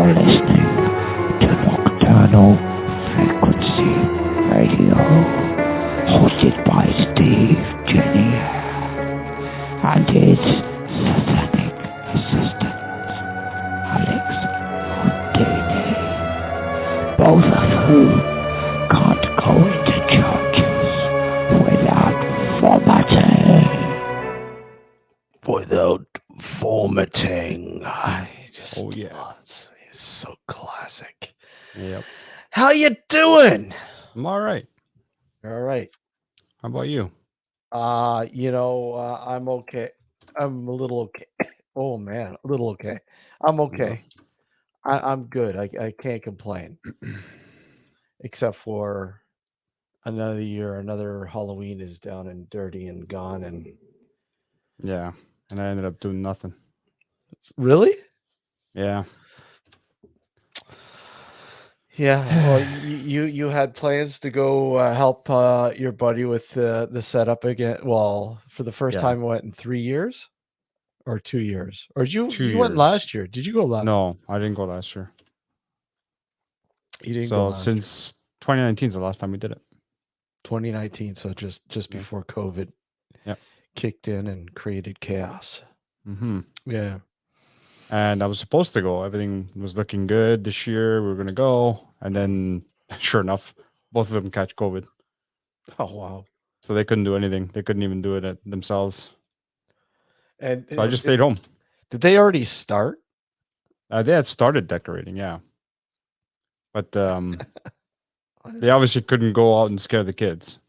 You're listening to Nocturnal Frequency Radio, hosted by Steve Jenny and his satanic assistant, Alex Houdini, both of whom can't go into churches without vomiting. Without vomiting. Oh, yeah. It's so classic. Yep. How you doing? I'm all right. All right. How about you? I'm okay. I'm a little okay. Oh man, a little okay. I'm okay. I'm good. I can't complain. Except for another year, another Halloween is down and dirty and gone. And Yeah. And I ended up doing nothing. really? Yeah. Yeah. Well, you had plans to go help your buddy with the setup again. Well, for the first Yeah. time, what, in 3 years or 2 years? Or you 2 went years. last year? Did you go last? No, I didn't go last year. You didn't go So last year. since 2019 is the last time we did it. 2019, so just Yeah. before COVID Yep. kicked in and created chaos. Mm-hmm. Yeah. And I was supposed to go. Everything was looking good this year. We were going to go. And then, sure enough, both of them catch COVID. Oh wow. So they couldn't do anything. They couldn't even do it themselves. And So I just stayed home. Did they already start? They had started decorating, yeah. But they obviously couldn't go out and scare the kids.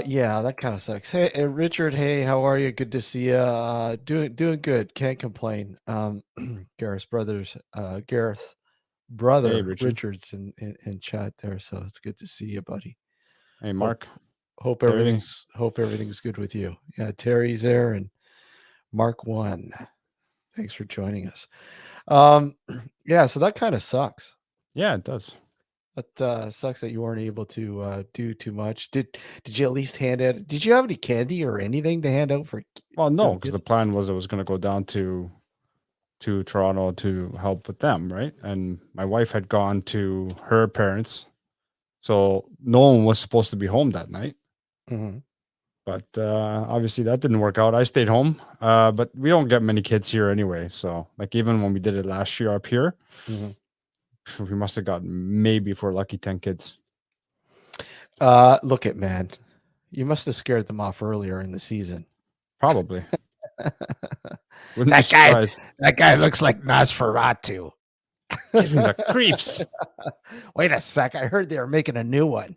Yeah, that kind of sucks. Hey, Richard, hey, how are you? Good to see you. Doing good. Can't complain. Gareth's brother, Hey, Richard. Richard's in chat there, so it's good to see you, buddy. Hey, Mark. Hope Terry. everything's good with you. Yeah, Terry's there and Mark 1. Thanks for joining us. Yeah, so that kind of sucks. Yeah, it does. That sucks that you weren't able to do too much. Did you at least hand out? Did you have any candy or anything to hand out for? Well, no, because the plan was I was going to go down to Toronto to help with them, right? And my wife had gone to her parents, so no one was supposed to be home that night. Mm-hmm. But obviously that didn't work out. I stayed home, but we don't get many kids here anyway. So like even when we did it last year up here, we must have got maybe, if we're lucky, 10 kids. Look at man, you must have scared them off earlier in the season. Probably. That guy looks like Nosferatu. Give me the creeps. Wait a sec. I heard they were making a new one.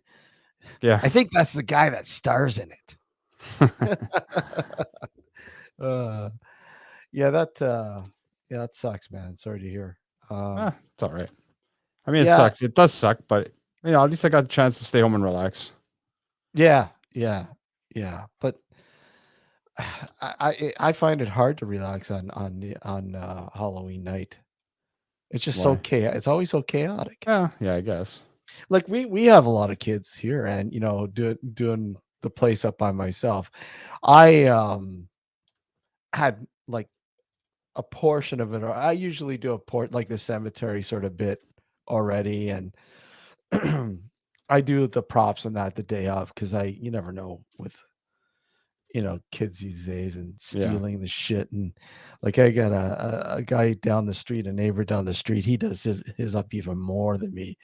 Yeah. I think that's the guy that stars in it. Yeah, that sucks, man. Sorry to hear. It's all right. I mean, it sucks. It does suck, but at least I got a chance to stay home and relax. Yeah. But I find it hard to relax on Halloween night. It's just so chaotic. It's always so chaotic. Yeah, I guess. Like we have a lot of kids here, and doing the place up by myself. I had like a portion of it. I usually do a port like the cemetery sort of bit already, and I do the props and that the day of because you never know with kids these days and stealing the shit. And like I got a guy down the street, a neighbor down the street. He does his up even more than me,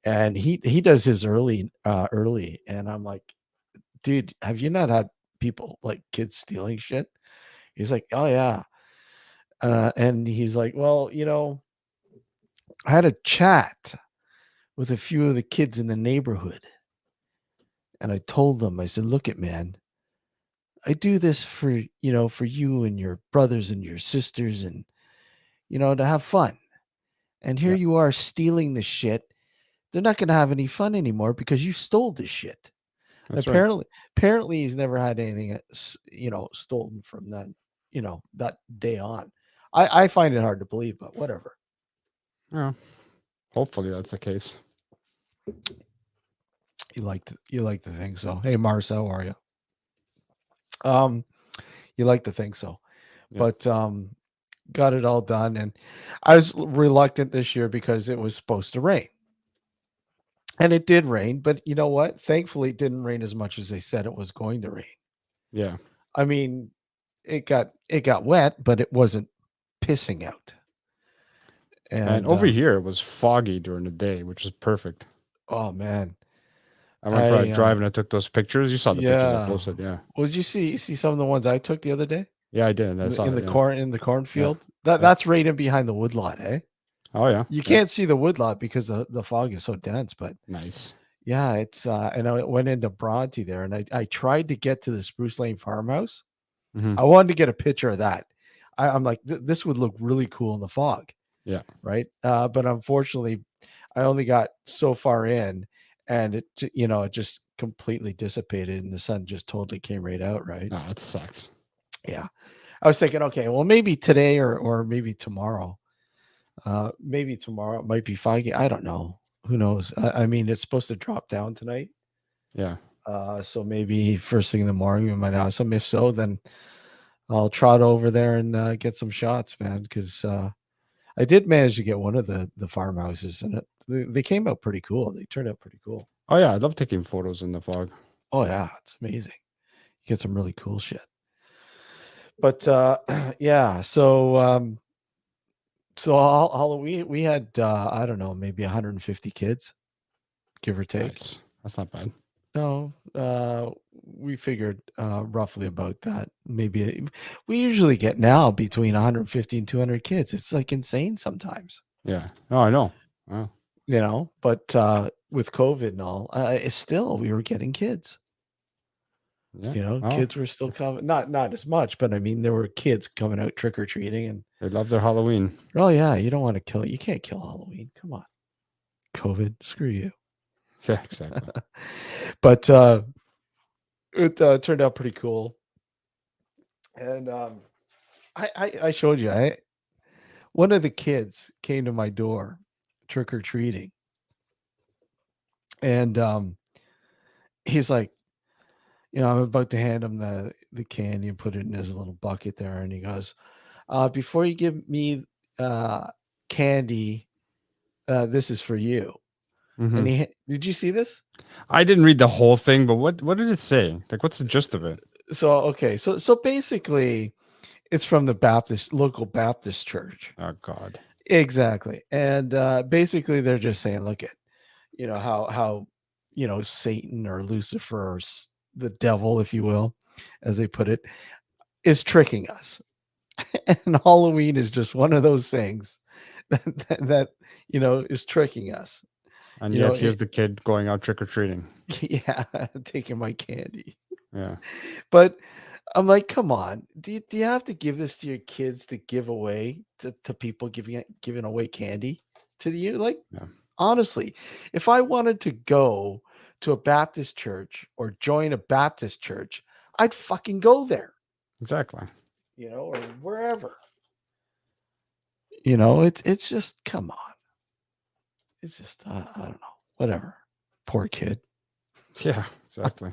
and he does his early, and I'm like, dude, have you not had people like kids stealing shit? He's like, oh yeah. And he's like, well, I had a chat with a few of the kids in the neighborhood. And I told them, I said, look it, man, I do this for you and your brothers and your sisters and, to have fun. And here you are stealing the shit. They're not going to have any fun anymore because you stole the shit. Apparently he's never had anything, stolen from that, that day on. I find it hard to believe, but whatever. Yeah. Hopefully that's the case. You like to think so. Hey Mars, how are you? You like to think so. Yeah. But got it all done, and I was reluctant this year because it was supposed to rain. And it did rain, but you know what? Thankfully, it didn't rain as much as they said it was going to rain. Yeah. I mean, it got wet, but it wasn't pissing out. And And over here it was foggy during the day, which is perfect. oh man, I went for a I drive and I took those pictures. You saw the pictures I yeah. posted, yeah. Well, did you see some of the ones I took the other day Yeah, I did. I saw in it. the Yeah. corn in the Yeah. cornfield? Yeah. That's right in behind the woodlot, eh? Oh yeah. You Yeah. can't see the woodlot because the fog is so dense, but Nice. yeah, it's and I went into Bronte there, and I tried to get to the Spruce Lane farmhouse. Hmm. I wanted to get a picture of that. I'm like, this would look really cool in the fog, Yeah. right? But unfortunately, I only got so far in, and it just completely dissipated, and the sun just totally came right out, right? Oh, that sucks. Yeah, I was thinking, okay, well, maybe today or maybe tomorrow. Maybe tomorrow it might be foggy. I don't know. Who knows? I mean, it's supposed to drop down tonight. Yeah. So maybe first thing in the morning we might have some. If so, then I'll trot over there and get some shots, man. Because I did manage to get one of the farmhouses, and they came out pretty cool. They turned out pretty cool. Oh yeah, I love taking photos in the fog. Oh yeah, it's amazing. You get some really cool shit. But yeah, so Halloween we had I don't know, maybe 150 kids, give or take. Nice. That's not bad. No, we figured roughly about that. Maybe we usually get now between 150 and 200 kids. It's like insane sometimes, Yeah. No, I know. Wow. But with COVID and all, it's still we were getting kids. Yeah. Wow. Kids were still coming. Not as much, but I mean, there were kids coming out trick or treating, and They love their Halloween. oh yeah, you don't want to kill. You can't kill Halloween. Come on, COVID, screw you. Yeah, exactly. But it turned out pretty cool, and I showed you. One of the kids came to my door trick or treating, and he's like, I'm about to hand him the candy and put it in his little bucket there, and he goes, before you give me candy, this is for you. Mhm. And did you see this? I didn't read the whole thing, but what did it say? Like, what's the gist of it? So okay, so basically, it's from the local Baptist church. Oh God. Exactly, and basically they're just saying, look at, how Satan or Lucifer or the devil, if you will, as they put it, is tricking us. And Halloween is just one of those things that is tricking us. And yet here's the kid going out trick or treating. Yeah, taking my candy. Yeah. But I'm like, come on, do you have to give this to your kids to give away to people giving away candy to you? Like, Yeah. honestly, if I wanted to go to a Baptist church or join a Baptist church, I'd fucking go there, Exactly. or wherever. It's just, come on. It's just, I don't know, whatever. Poor kid. Yeah, exactly.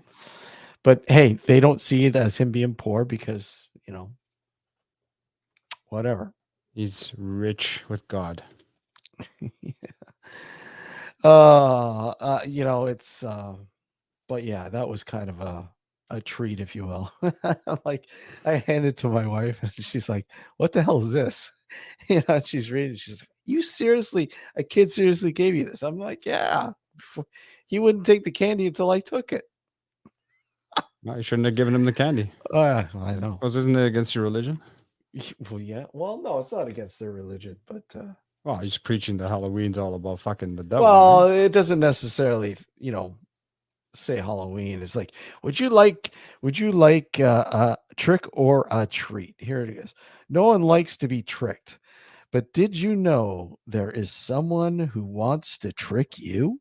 But hey, they don't see it as him being poor because, whatever. He's rich with God. Yeah. It's but yeah, that was kind of a treat, if you will. Like, I handed it to my wife and she's like, what the hell is this? She's reading, she's like, a kid seriously gave you this? I'm like, yeah. He wouldn't take the candy until I took it. No, you shouldn't have given him the candy. I know. Because isn't it against your religion? Well, yeah. Well, no, it's not against their religion, but Well, he's preaching that Halloween's all about fucking the devil. well, right? it doesn't necessarily, say Halloween. It's like, would you like a trick or a treat? Here it is. No one likes to be tricked, but did you know there is someone who wants to trick you?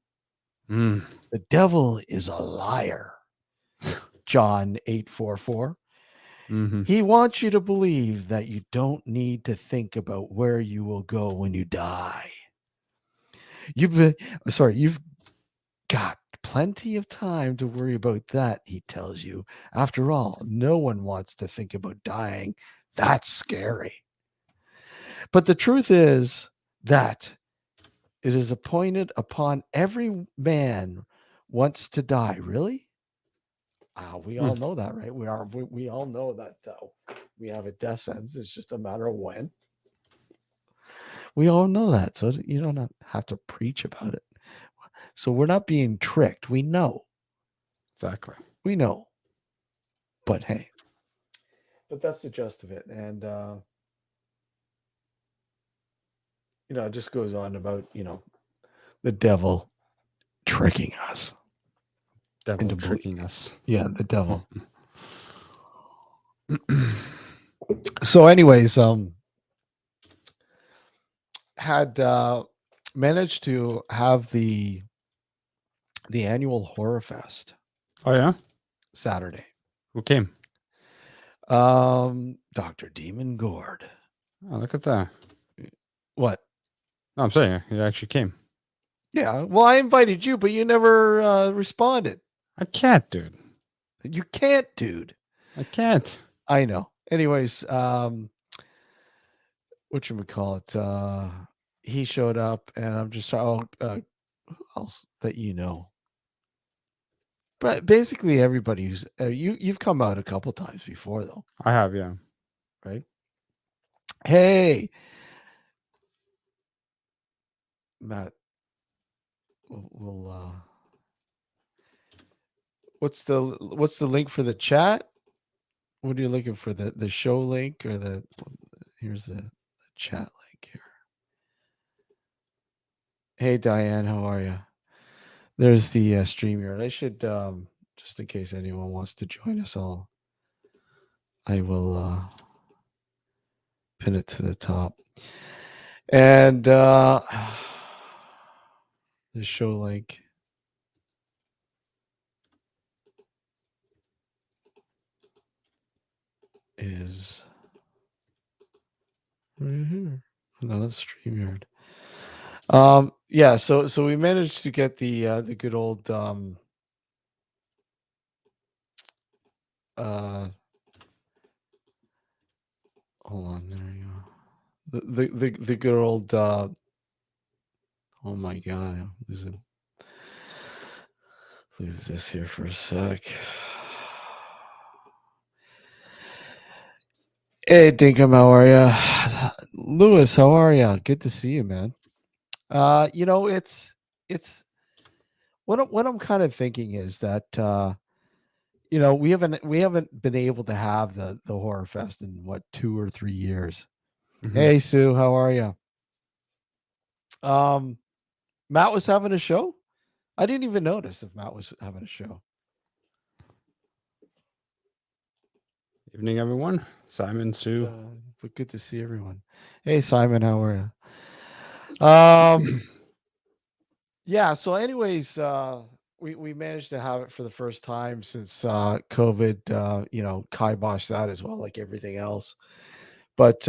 Mm. The devil is a liar. John 8:44. Mm-hmm. He wants you to believe that you don't need to think about where you will go when you die. You've got plenty of time to worry about that, he tells you. After all, no one wants to think about dying. That's scary. But the truth is that it is appointed upon every man once to die. Really? We all know that, right? We all know that we have a death sentence. It's just a matter of when. We all know that, so you don't have to preach about it. So we're not being tricked. We know. Exactly. We know. But hey, but that's the gist of it. And it just goes on about the devil tricking us. Devil into belie- tricking us. Yeah, the devil. So, anyways, had managed to have the annual horror fest Oh yeah, Saturday. who came? Dr. Demon Gord. Oh, look at that. What? No, I'm saying he actually came. Yeah. Well, I invited you, but you never responded. I can't, dude. You can't, dude. I can't. I know. Anyways, whatchamacallit, he showed up, and I'm just who else that you know? But basically, everybody who's you've come out a couple times before, though, I have, yeah. right? Hey, Matt, we'll what's the link for the chat? What are you looking for? The show link or here's the chat link here. Hey Diane, how are you? There's the StreamYard. I should just in case anyone wants to join us all, I will pin it to the top. And the show link is right here. No, that's StreamYard. Yeah, so we managed to get the good old hold on, there you go. The good old oh my god, I'm losing lose this here for a sec. Hey Dinkum, how are you? Lewis, how are you? Good to see you, man. It's what I'm kind of thinking is that we haven't been able to have the horror fest in what 2 or 3 years. Mhm. Hey Sue, how are you? Matt was having a show. I didn't even notice if Matt was having a show. Evening, everyone. Simon, Sue. But good to see everyone. Hey Simon, how are you? Yeah, so anyways, we managed to have it for the first time since COVID, kiboshed that as well, like everything else. But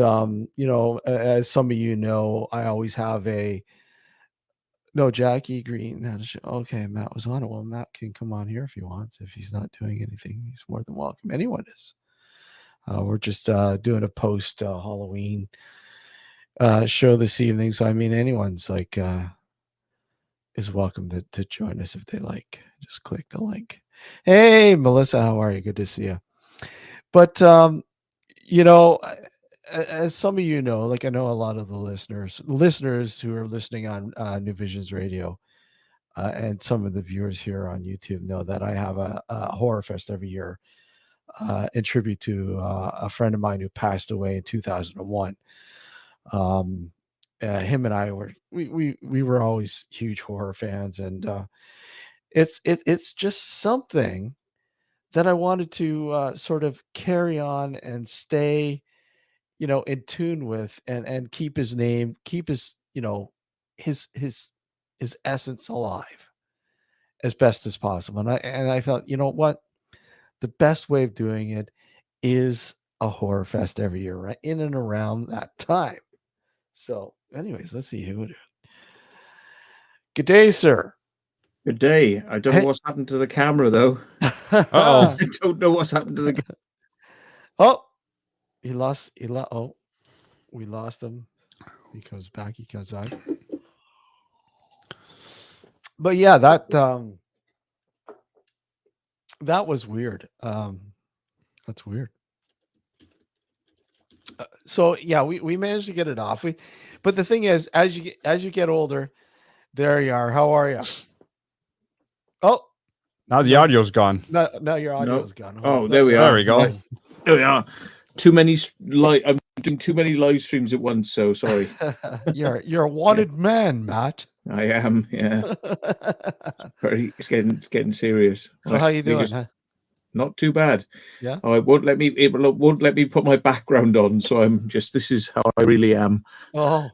as some of you know, I always have a no Jackie Green had a show. Okay, Matt was on it. Well, Matt can come on here if he wants. If he's not doing anything, he's more than welcome. Anyone is. We're just doing a post Halloween show this evening. So I mean anyone's like is welcome to join us if they like. Just click the link. Hey, Melissa, how are you? Good to see you. But as some of you know, like I know a lot of the listeners who are listening on New Visions Radio, and some of the viewers here on YouTube know that I have a horror fest every year in tribute to a friend of mine who passed away in 2001. Him and I we were always huge horror fans, and it's just something that I wanted to sort of carry on and stay, in tune with, and keep his name, keep his, his essence alive as best as possible. And I felt, you know what, the best way of doing it is a horror fest every year, right in and around that time. So, anyways, let's see who it is. Good day, sir. Good day. I don't know Hey. what's happened to the camera, though. Uh-oh. I don't know what's happened to the. Oh, he lost. Oh, we lost him. He comes back. He comes out. But yeah, that was weird. That's weird. So yeah, we managed to get it off. But the thing is, as you get older, there you are. How are you? Oh, Now the audio's gone. no, your audio's gone. Oh, there we are. There we go. There we are. Too many I'm doing too many live streams at once, so sorry. You're a wanted man, Matt. I am, yeah. It's getting serious. So how you doing? Huh? Not too bad. Yeah. Oh, it won't let me put my background on, so I'm just, this is how I really am. Oh.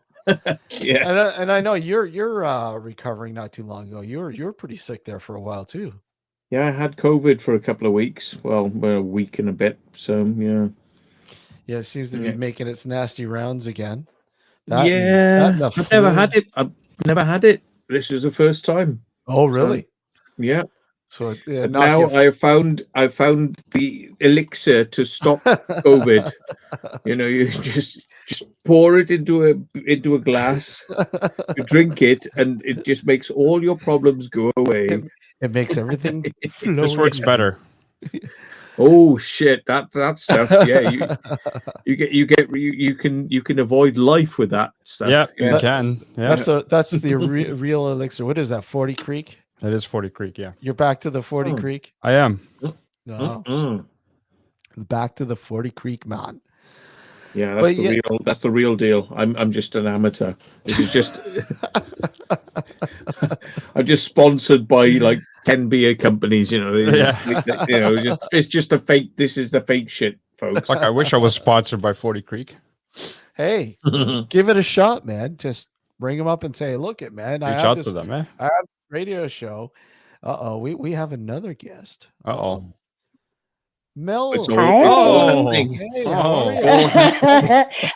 Yeah. And I know you're recovering not too long ago. You were pretty sick there for a while too. Yeah, I had COVID for a couple of weeks. Well, a week and a bit. So yeah. Yeah, it seems to be making its nasty rounds again. I've never had it. I've never had it. This is the first time. Oh, really? So, yeah. So now I found the elixir to stop COVID. You just pour it into a glass, you drink it, and it just makes all your problems go away. It makes everything flow. This works better. Oh shit! That stuff. Yeah, you can avoid life with that stuff. Yeah, you can. Yeah, that's the real elixir. What is that? 40 Creek. That is 40 Creek. Yeah, you're back to the 40 Creek. I am. No. Back to the 40 Creek, man. Yeah, that's the real deal. I'm just an amateur. This is just I'm just sponsored by like 10 beer companies, it's just a fake. This is the fake shit, folks. Fuck, I wish I was sponsored by 40 Creek. Hey, give it a shot, man. Just bring them up and say, look it, man. Reach out to them, man. I have a radio show. We have another guest. Mel. Hey.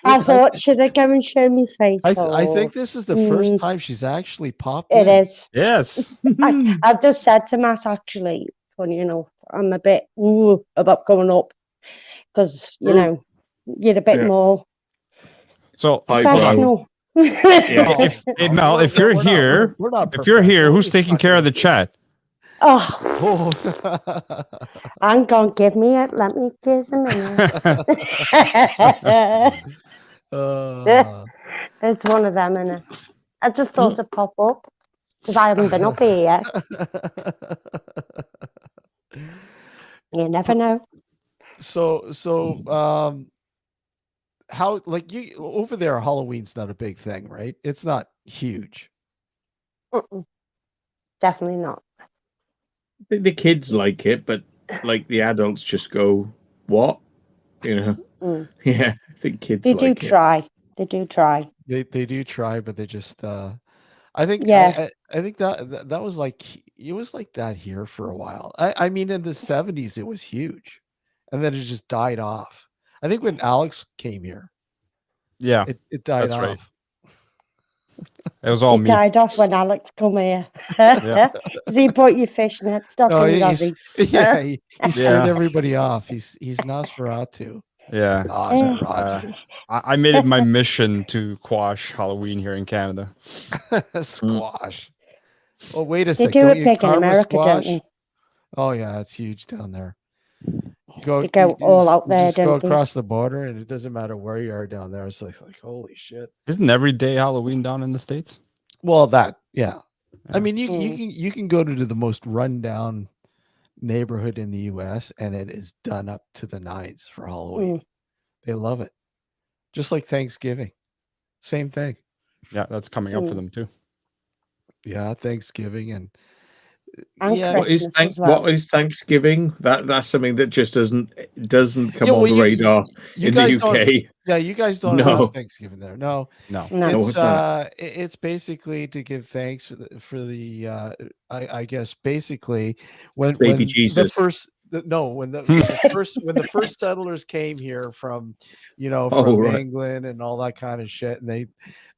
I thought, should I go and show me face? I think this is the first time she's actually popped in. It is. Yes. I've just said to Matt, actually, funny enough, I'm a bit about going up because, you're a bit more professional. Mel, if you're here, who's taking care of the chat? Oh, I'm going to give me it. Let me give a minute. It's one of them, innit? I just thought to pop up because I haven't been up here yet. You never know. So, how, like, you over there, Halloween's not a big thing, right? It's not huge. Definitely not. The kids like it, but like the adults just go, what? Yeah, I think kids They do try. They do try. They do try, but they just I think I think that was like, it was like that here for a while. I mean, in the 70s it was huge, and then it just died off. I think when Alex came here, it died off. Right. It was all me. Died off when Alex come here. He bought your fishnet stuff. He scared everybody off. He's Nosferatu. Yeah. Nosferatu. I made it my mission to quash Halloween here in Canada. Squash. Oh, wait a They second. do it big in America, don't you? Oh yeah, it's huge down there. You go all out there, just go across the border, and it doesn't matter where you are down there. It's like holy shit. Isn't every day Halloween down in the States? Well, I mean, you can go to the most rundown neighborhood in the U.S. and it is done up to the nines for Halloween. They love it, just like Thanksgiving. Same thing. Yeah, that's coming up for them too. Yeah, Thanksgiving and what is Thanksgiving? That's something that just doesn't come on the radar in the UK. Yeah, you guys don't have Thanksgiving there. No. It's basically to give thanks for the I guess basically when Jesus. when the first settlers came here from England and all that kind of shit, and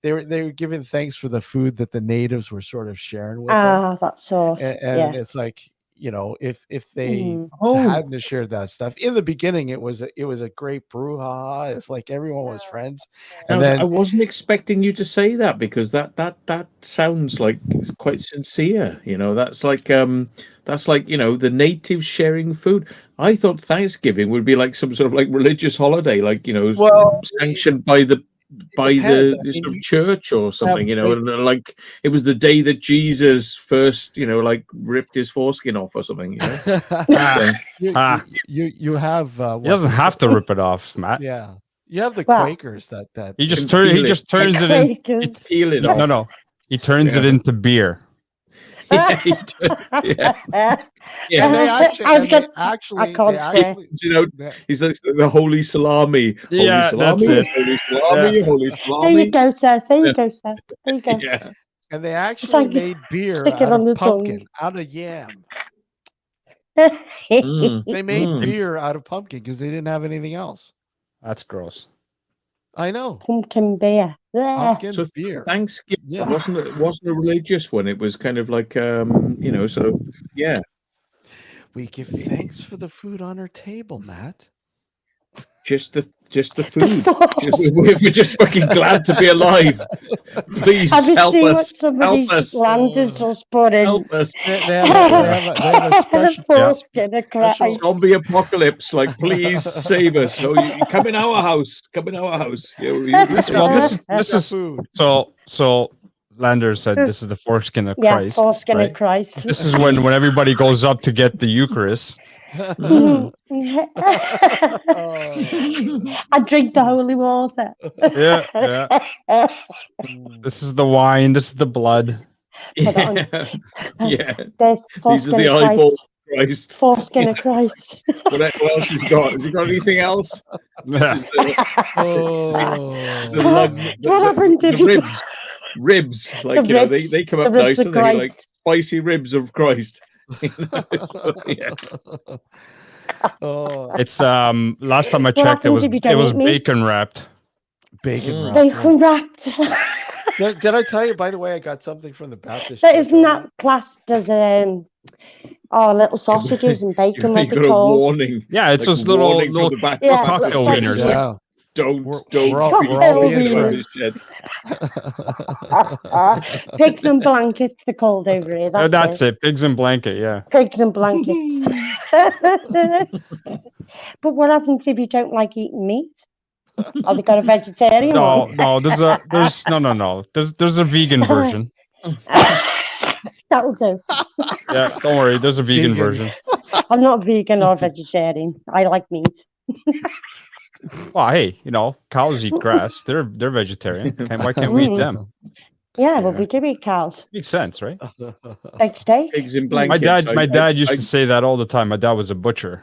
they were giving thanks for the food that the natives were sort of sharing with them. That's so. And it's like, you know, if they Oh, hadn't shared that stuff in the beginning, it was a great brouhaha. It's like everyone was friends, and now, I then wasn't expecting you to say that because that sounds like it's quite sincere. You know, that's like you know, the natives sharing food. I thought Thanksgiving would be like some sort of like religious holiday, like, you know, well, sanctioned by the depends. I the mean, sort of you church or have something, you know, great. and like it was the day that Jesus first, you know, like ripped his foreskin off or something, you know. Ah, So, ah. You have He what doesn't have to rip it off, Matt. yeah, you have the Well, Quakers that He can just peel he it, just turns it in. Quakers. peel it No, off. no. He turns it Yeah. into beer. Yeah, he did. Yeah, yeah. and they I can't they swear. actually You know, they- he's like the holy salami, Yeah, that's it. holy salami, holy There you salami. go, sir. There Yeah. you go, sir. There you go. Yeah. and they actually Thank you. made beer Stick it out on of the pumpkin, out of yam. Mm, They made mm. beer out of pumpkin because they didn't have anything else. That's gross. I know. Pumpkin beer. Yeah. Pumpkin So beer. Thanksgiving Yeah. wasn't a religious one. It was kind of like you know, sort of yeah, We give thanks for the food on our table, Matt. just the food. We're just fucking glad to be alive. Please Have you help seen what us. Help somebody's us. land has just put in? Help us. They have a special. Foreskin of special- Christ. Zombie apocalypse, like please save us. Oh, you come in our house. Come in our house. This is Special food. so Lander said this is the foreskin of Yeah, Christ. foreskin right? of Christ. This is when everybody goes up to get the Eucharist. Mm. I drink the holy water. Yeah, yeah. This is the wine. This is the blood. Yeah. Yeah. There's These are foreskin the of eyeballs Christ. of Christ. Foreskin of Christ. What else has he got? Has he got anything else? This is the lug, What happened to the you? ribs. Like, The you know, ribs. they come The up ribs nice, of don't they? Like Christ. spicy ribs of Christ. You know, so, yeah. Oh, It's last time I What checked, happens if you it don't was eat meat? bacon wrapped. bacon Mm. wrapped. Bacon wrapped. Did I tell you, by the way, I got something from the Baptist But church isn't on that classed as little sausages and bacon? What You they got a called? warning. Yeah, it's Like those little warning from little the back. Yeah, cocktail like wieners. sausages. Yeah. Don't We're be all being feeding friends. this shit. Pigs and blankets, they're called over here. Oh, That's, that's it. it. Pigs and blanket. Yeah. Pigs and blankets. But what happens if you don't like eating meat? Oh, they got a vegetarian No, one. no. There's no. There's a vegan version. That'll do. Yeah, don't worry. There's a vegan Vegan. version. I'm not vegan or vegetarian. I like meat. Well, hey, you know, cows eat grass. They're vegetarian. Why can't we eat them? Yeah, well, we do eat cows. Makes sense, right? Like steak. Pigs in My blankets. dad used to say that all the time. My dad was a butcher,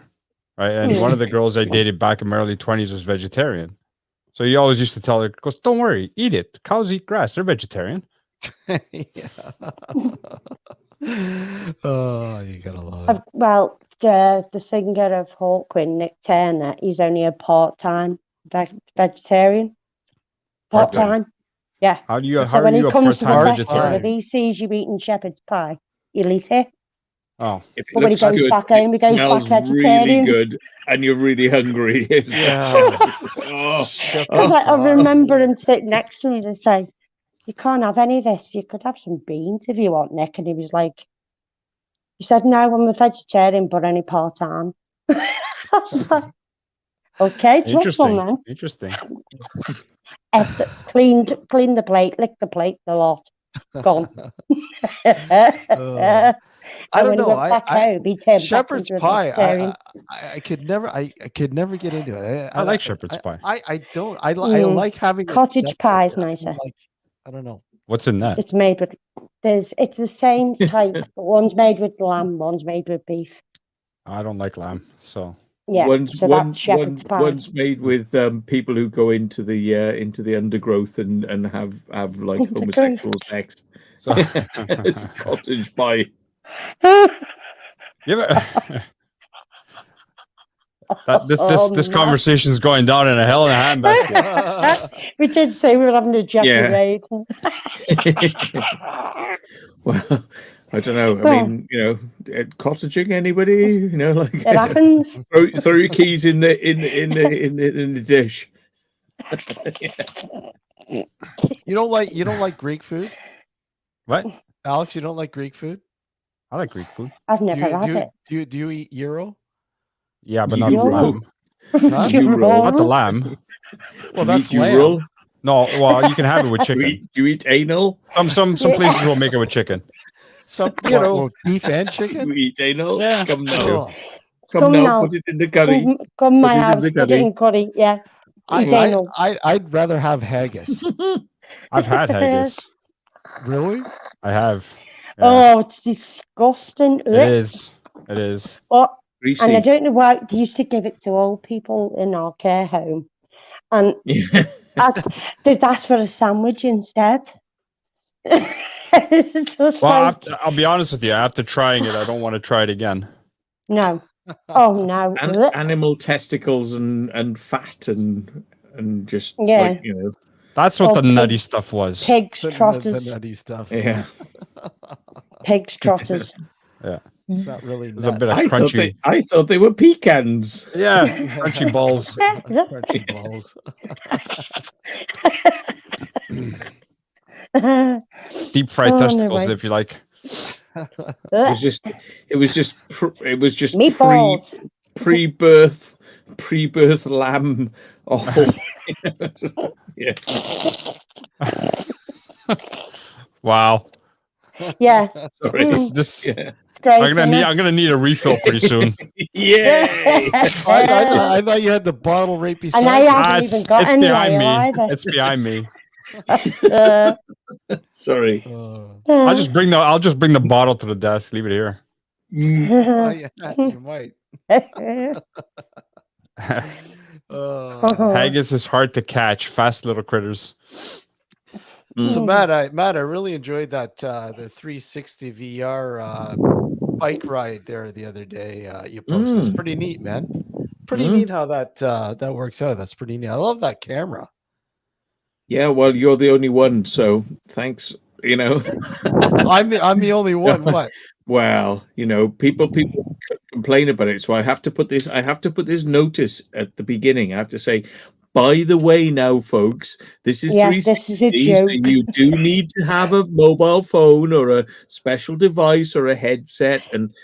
right? And one of the girls I dated back in my early 20s was vegetarian. So he always used to tell her, goes, don't worry, eat it. Cows eat grass. They're vegetarian. Oh, you gotta love it. Well, the singer of Hawkwind, Nick Turner, he's only a part-time vegetarian. Part-time? Part-time. Yeah. How do you So how are when he you a comes to the part-time festival, if vegetarian? he sees you eating shepherd's pie, he'll eat it. Oh, If it But when he looks goes good, back home, he it goes smells back really vegetarian. good, and you're really hungry. Yeah. Oh, Because I remember him sitting next to me and say, you can't have any of this. You could have some beans if you want, Nick. And he was like, he said, no, I'm a vegetarian, but only part-time. I was like, okay, what's on then? Interesting. Clean the plate, lick the plate, the lot. Gone. I don't when he know. went back home, he turned Shepherd's back into a pie. vegetarian. I could never get into it. I like shepherd's pie. I don't. I like having Cottage pie is nicer. I don't know. What's in that? It's made with it's the same type, but one's made with lamb, one's made with beef. I don't like lamb, so Yeah, so that's shepherd's pie. One's made with people who go into the undergrowth and have like homosexual sex. so It's cottage pie. yeah. This Oh, conversation is going down in a hell in a handbasket. We did say we were having a Jeffrey raid. Well, I don't know. I Well- mean, cottaging anybody? Like It happens. throw your keys in the dish. You don't like Greek food, What? Alex? You don't like Greek food? I like Greek food. I've Do never you had do, it. do you eat gyro? Yeah, but not the You roll. lamb. Huh? You roll. Not the lamb. Well, that's you lamb. roll. No, well, you can have it with Do chicken. you eat anal? Some places will make it with chicken. Some You know. well, beef and You chicken. eat anal? Yeah. Come now. Oh, Come now. Put it in the curry. Come my Put it in house, the put it curry. in curry. Yeah. Eat I, anal. I'd rather have haggis. I've had haggis. Really? I have. Yeah. Oh, it's disgusting. It is. It is. Oh, and I Greasy. don't know why they used to give it to old people in our care home, and Yeah. they'd ask for a sandwich instead. It's just Well, like, I'll be honest with you. After trying it, I don't want to try it again. no. Oh no. Animal testicles and fat and just Yeah. like That's what Oh, the nutty stuff was. Pigs The trotters. nutty stuff. yeah. Pigs trotters. It's not really There's a nuts. bit of crunchy. I thought they were pecans. Yeah, crunchy balls. Crunchy balls. It's deep fried Oh, no testicles, way. if you like. It was just Meatballs. pre-birth lamb offal. Yeah. Wow. Yeah. Sorry. Mm. This Yeah. Great, I'm isn't it? gonna need a refill pretty soon. Yay! I thought you had the bottle right beside And I you. haven't even got it's any behind ale me. either. It's behind me. Sorry. I'll just bring the bottle to the desk. Leave it here. Oh, yeah, you might. Haggis is hard to catch. Fast little critters. So Matt, I really enjoyed that the 360 VR bike ride there the other day. You posted. It's pretty neat, man. Pretty neat how that works out. That's pretty neat. I love that camera. Yeah, well, you're the only one, so thanks. I'm the only one. What? Well, people complain about it, so I have to put this notice at the beginning. I have to say, by the way, now, folks, this is Yeah, this is a 360, so joke. you do need to have a mobile phone or a special device or a headset, and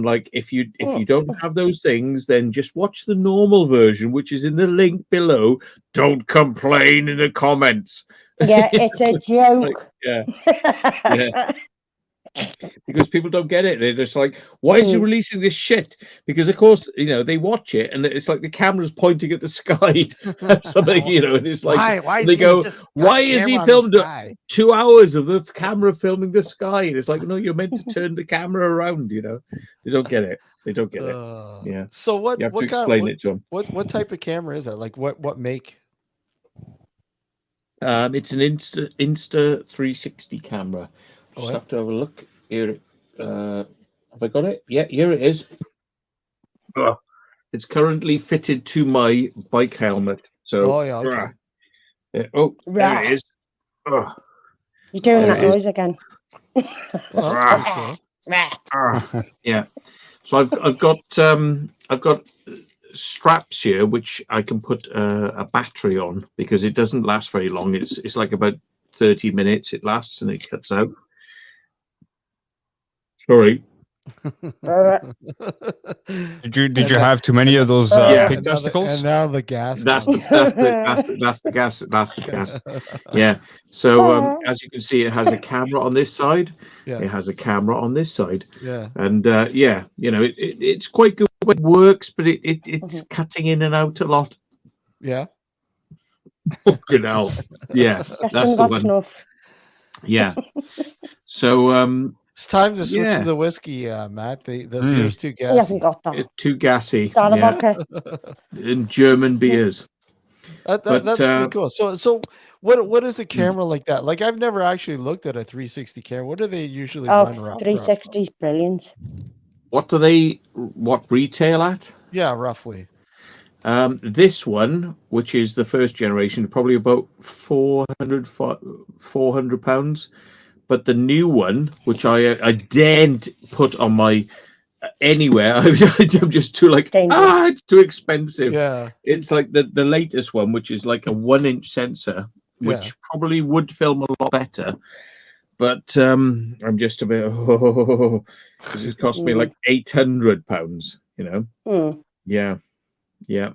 like if you don't have those things, then just watch the normal version, which is in the link below. Don't complain in the comments. Yeah, it's a joke. Yeah. Because people don't get it. They're just like, why is he releasing this shit? Because of course, they watch it and it's like the camera's pointing at the sky or something, and it's like Why they is go, he just why got is he camera on the filmed sky? 2 hours of the camera filming the sky? And it's like, no, you're meant to turn the camera around, They don't get it. They don't get it. Yeah. So what? You have to What kind? explain it to them. What type of camera is that? Like what make? It's an Insta 360 camera. Just yeah? have to have a look here. Have I got it? Yeah, here it is. It's currently fitted to my bike helmet. So, Oh yeah. Okay. There it is. You're doing There that it is. noise again. Well, that's pretty cool. Yeah. So I've got straps here which I can put a battery on because it doesn't last very long. It's like about 30 minutes it lasts and it cuts out. Sorry. Did you have too many of those pig testicles? And now the gas. That's comes. the gas. Yeah. So as you can see, it has a camera on this side. Yeah. It has a camera on this side. Yeah. And it's quite good when it works, but it's cutting in and out a lot. Yeah. Good hell. Yeah, that's the one. Enough. Yeah. So It's time to switch Yeah. to the whiskey, Matt. The beer's too He hasn't gassy. got that. too gassy. Start a Yeah. vodka. And German beers. That's pretty cool. So what is a camera like that? Like I've never actually looked at a 360 camera. What do they usually Oh, run around? 360 is brilliant. What retail at? Yeah, roughly. This one, which is the first generation, probably about £400. but the new one, which I daren't put on my anywhere, I'm just too like, Dangerous. it's too expensive. Yeah. It's like the latest one, which is like a 1-inch sensor, which Yeah. probably would film a lot better. But I'm just a bit, because it cost me like £800, you know. Yeah. Yeah.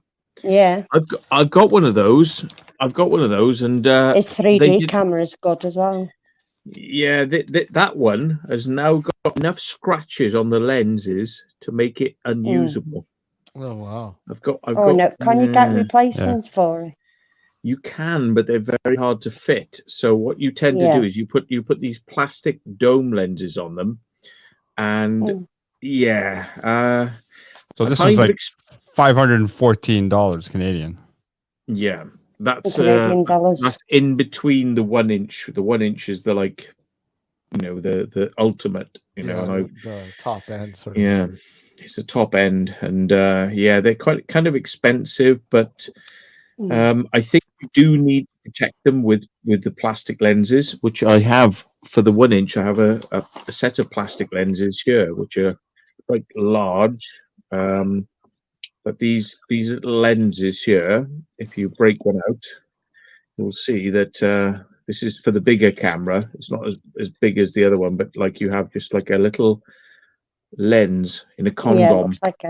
I've got one of those. I've got one of those, and His 3D camera's good as well. yeah, that one has now got enough scratches on the lenses to make it unusable. Oh wow. I've got. No, can you get replacements for it? You can, but they're very hard to fit. So what you tend to do is you put these plastic dome lenses on them, and so this is like $514 Canadian. Yeah, that's Canadian dollars. that's in between the 1-inch. The 1-inch is the like, the ultimate. And the top end sort of. yeah, it's the top end, and they're quite kind of expensive, but I think you do need to protect them with the plastic lenses, which I have for the 1-inch. I have a set of plastic lenses here, which are quite large. But these little lenses here, if you break one out, you'll see that this is for the bigger camera. It's not as big as the other one, but like you have just like a little lens in a condom. Yeah, it looks like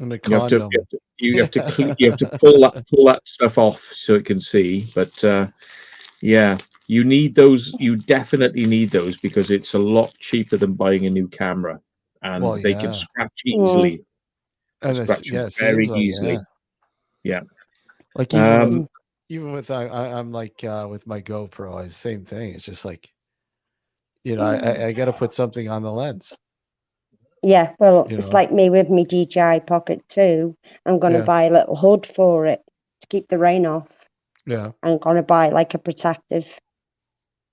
a condom. You have to pull that stuff off so it can see. But you need those. You definitely need those because it's a lot cheaper than buying a new camera, and they can scratch easily. And it's very easily. Yeah. Like even with I'm like with my GoPro, it's the same thing. It's just like, I got to put something on the lens. Yeah, well, it's like me with my DJI Pocket 2. I'm going to buy a little hood for it to keep the rain off. Yeah. I'm going to buy like a protective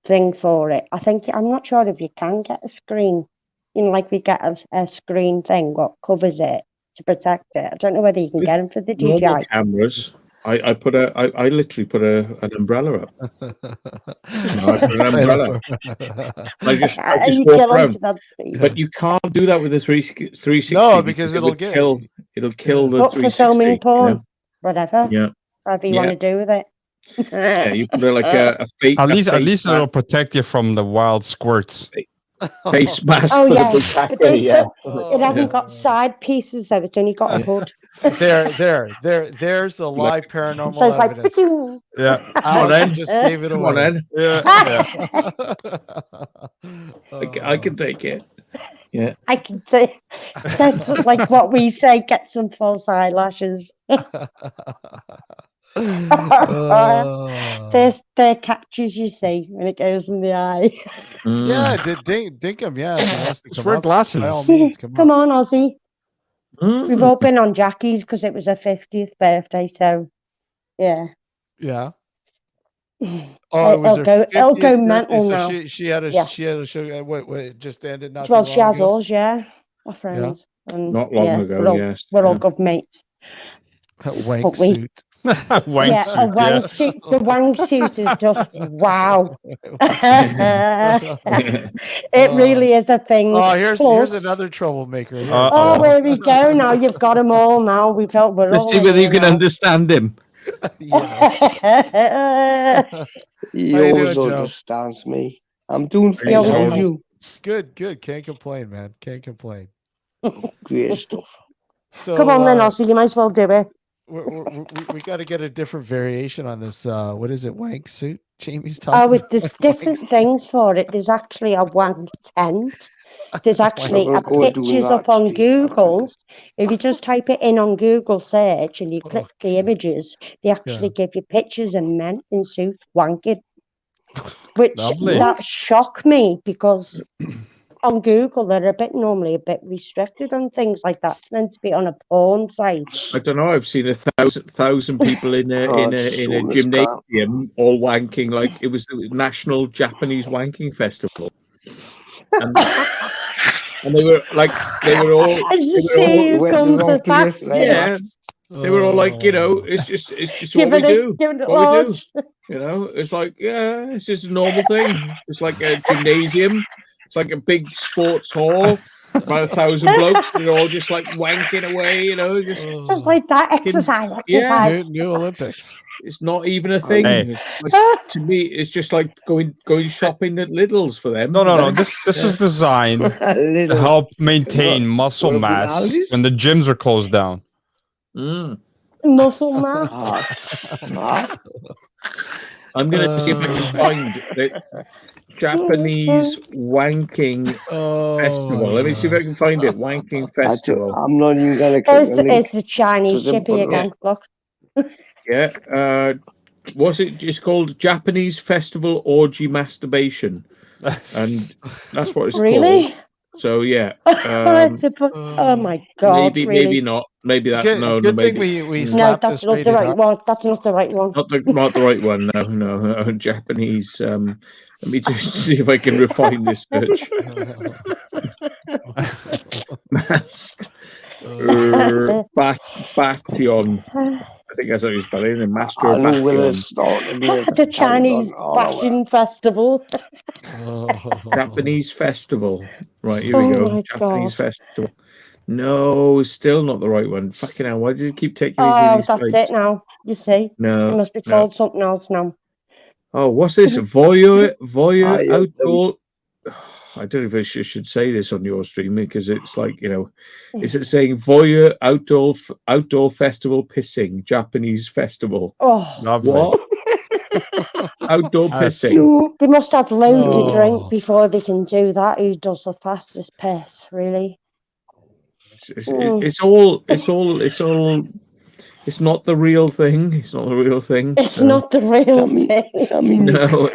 thing for it. I'm not sure if you can get a screen, like we get a screen thing what covers it to protect it. I don't know whether you can get them for the DJI. Normal cameras. I literally put an umbrella up. I put an umbrella. I just walk around. But you can't do that with the 360. No, because it'll kill the 360. For filming porn, whatever. Yeah. Whatever you want to do with it. Yeah, you put a fake. At least it'll protect you from the wild squirts. Face mask for the bukkake, It hasn't got side pieces though. It's only got a hood. There's a live paranormal so it's evidence. Yeah. I just gave it away. Then. Yeah. I can take it. Yeah. I can take. That's like what we say. Get some false eyelashes. They're catches, you see, when it goes in the eye. Yeah, Dinkum, Just wear glasses. Come on, Ozzy. We've all been on Jackie's because it was her 50th birthday, so yeah. Yeah. Oh, it'll go mental now. She had a show. What it just ended not. Well, she has us, our friends. Yeah. And, not long ago. Yes, we're all good mates. Wank suit. Wank suit. A wank suit. The wank suit is just wow. It really is a thing. Oh, here's another troublemaker. Oh, there we go. Now you've got them all. Now we're all. Let's see whether you can understand him. He always understands me. I'm doing things for you. Good. Can't complain, man. Can't complain. Great stuff. So, come on then, Ossie. You might as well do it. We got to get a different variation on this. What is it? Wank suit? Jamie's talking. Oh, there's different things for it. There's actually a wank tent. There's actually pictures up on Google. If you just type it in on Google search and you click the images, they actually give you pictures of men in suits wanking. Which that shocked me because on Google they're normally a bit restricted on things like that. It's meant to be on a porn site. I don't know. I've seen 1,000 people in a gymnasium all wanking like it was the National Japanese Wanking Festival. And they were all They were all like, it's just what we do. Give it It's a what we do. large. It's like, yeah, it's just a normal thing. It's like a gymnasium. It's like a big sports hall. About 1,000 blokes. They're all just like wanking away. Just like that. Fucking- Exercise. yeah. New Olympics. It's not even a thing. Hey. To me, it's just like going shopping at Lidl's for them. No. This is designed to help maintain muscle What about mass Aldi's? when the gyms are closed down. Mm. Muscle mass. I'm gonna see if I can find the Japanese wanking festival. Let me see if I can find it. Wanking festival. I'm not even gonna click the link. There's the Chinese to the chippy bottom. again. Look. Yeah. Was it just called Japanese Festival Orgy Masturbation? And that's what it's called. Really? So yeah. Oh my god! Maybe not. Maybe It's that's good, good thing maybe. we No, slapped that's this not the rated right up. one. That's not the right one. Not the right one. No. Japanese. Let me just see if I can refine this search. Bastion. I think that's how you spell it. Master I of know where Bastion. it's starting to be a The Chinese countdown. fashion festival. Japanese festival. Right, here Oh we go. my Japanese God. festival. No, still not the right one. Fucking hell, why does it keep taking me to Oh, these that's sites? it now. You see, No. it must be no. called something else now. Oh, what's this? Voyeur yeah, outdoor. I don't know if I should say this on your stream because it's like, is it saying Voyeur outdoor festival pissing Japanese festival? Oh, Lovely. What? Outdoor That's- pissing. No, they must have loads to Oh. drink before they can do that. Who does the fastest piss? Really? It's all. It's not the real thing. It's not the real thing. It's so- not the real thing. No,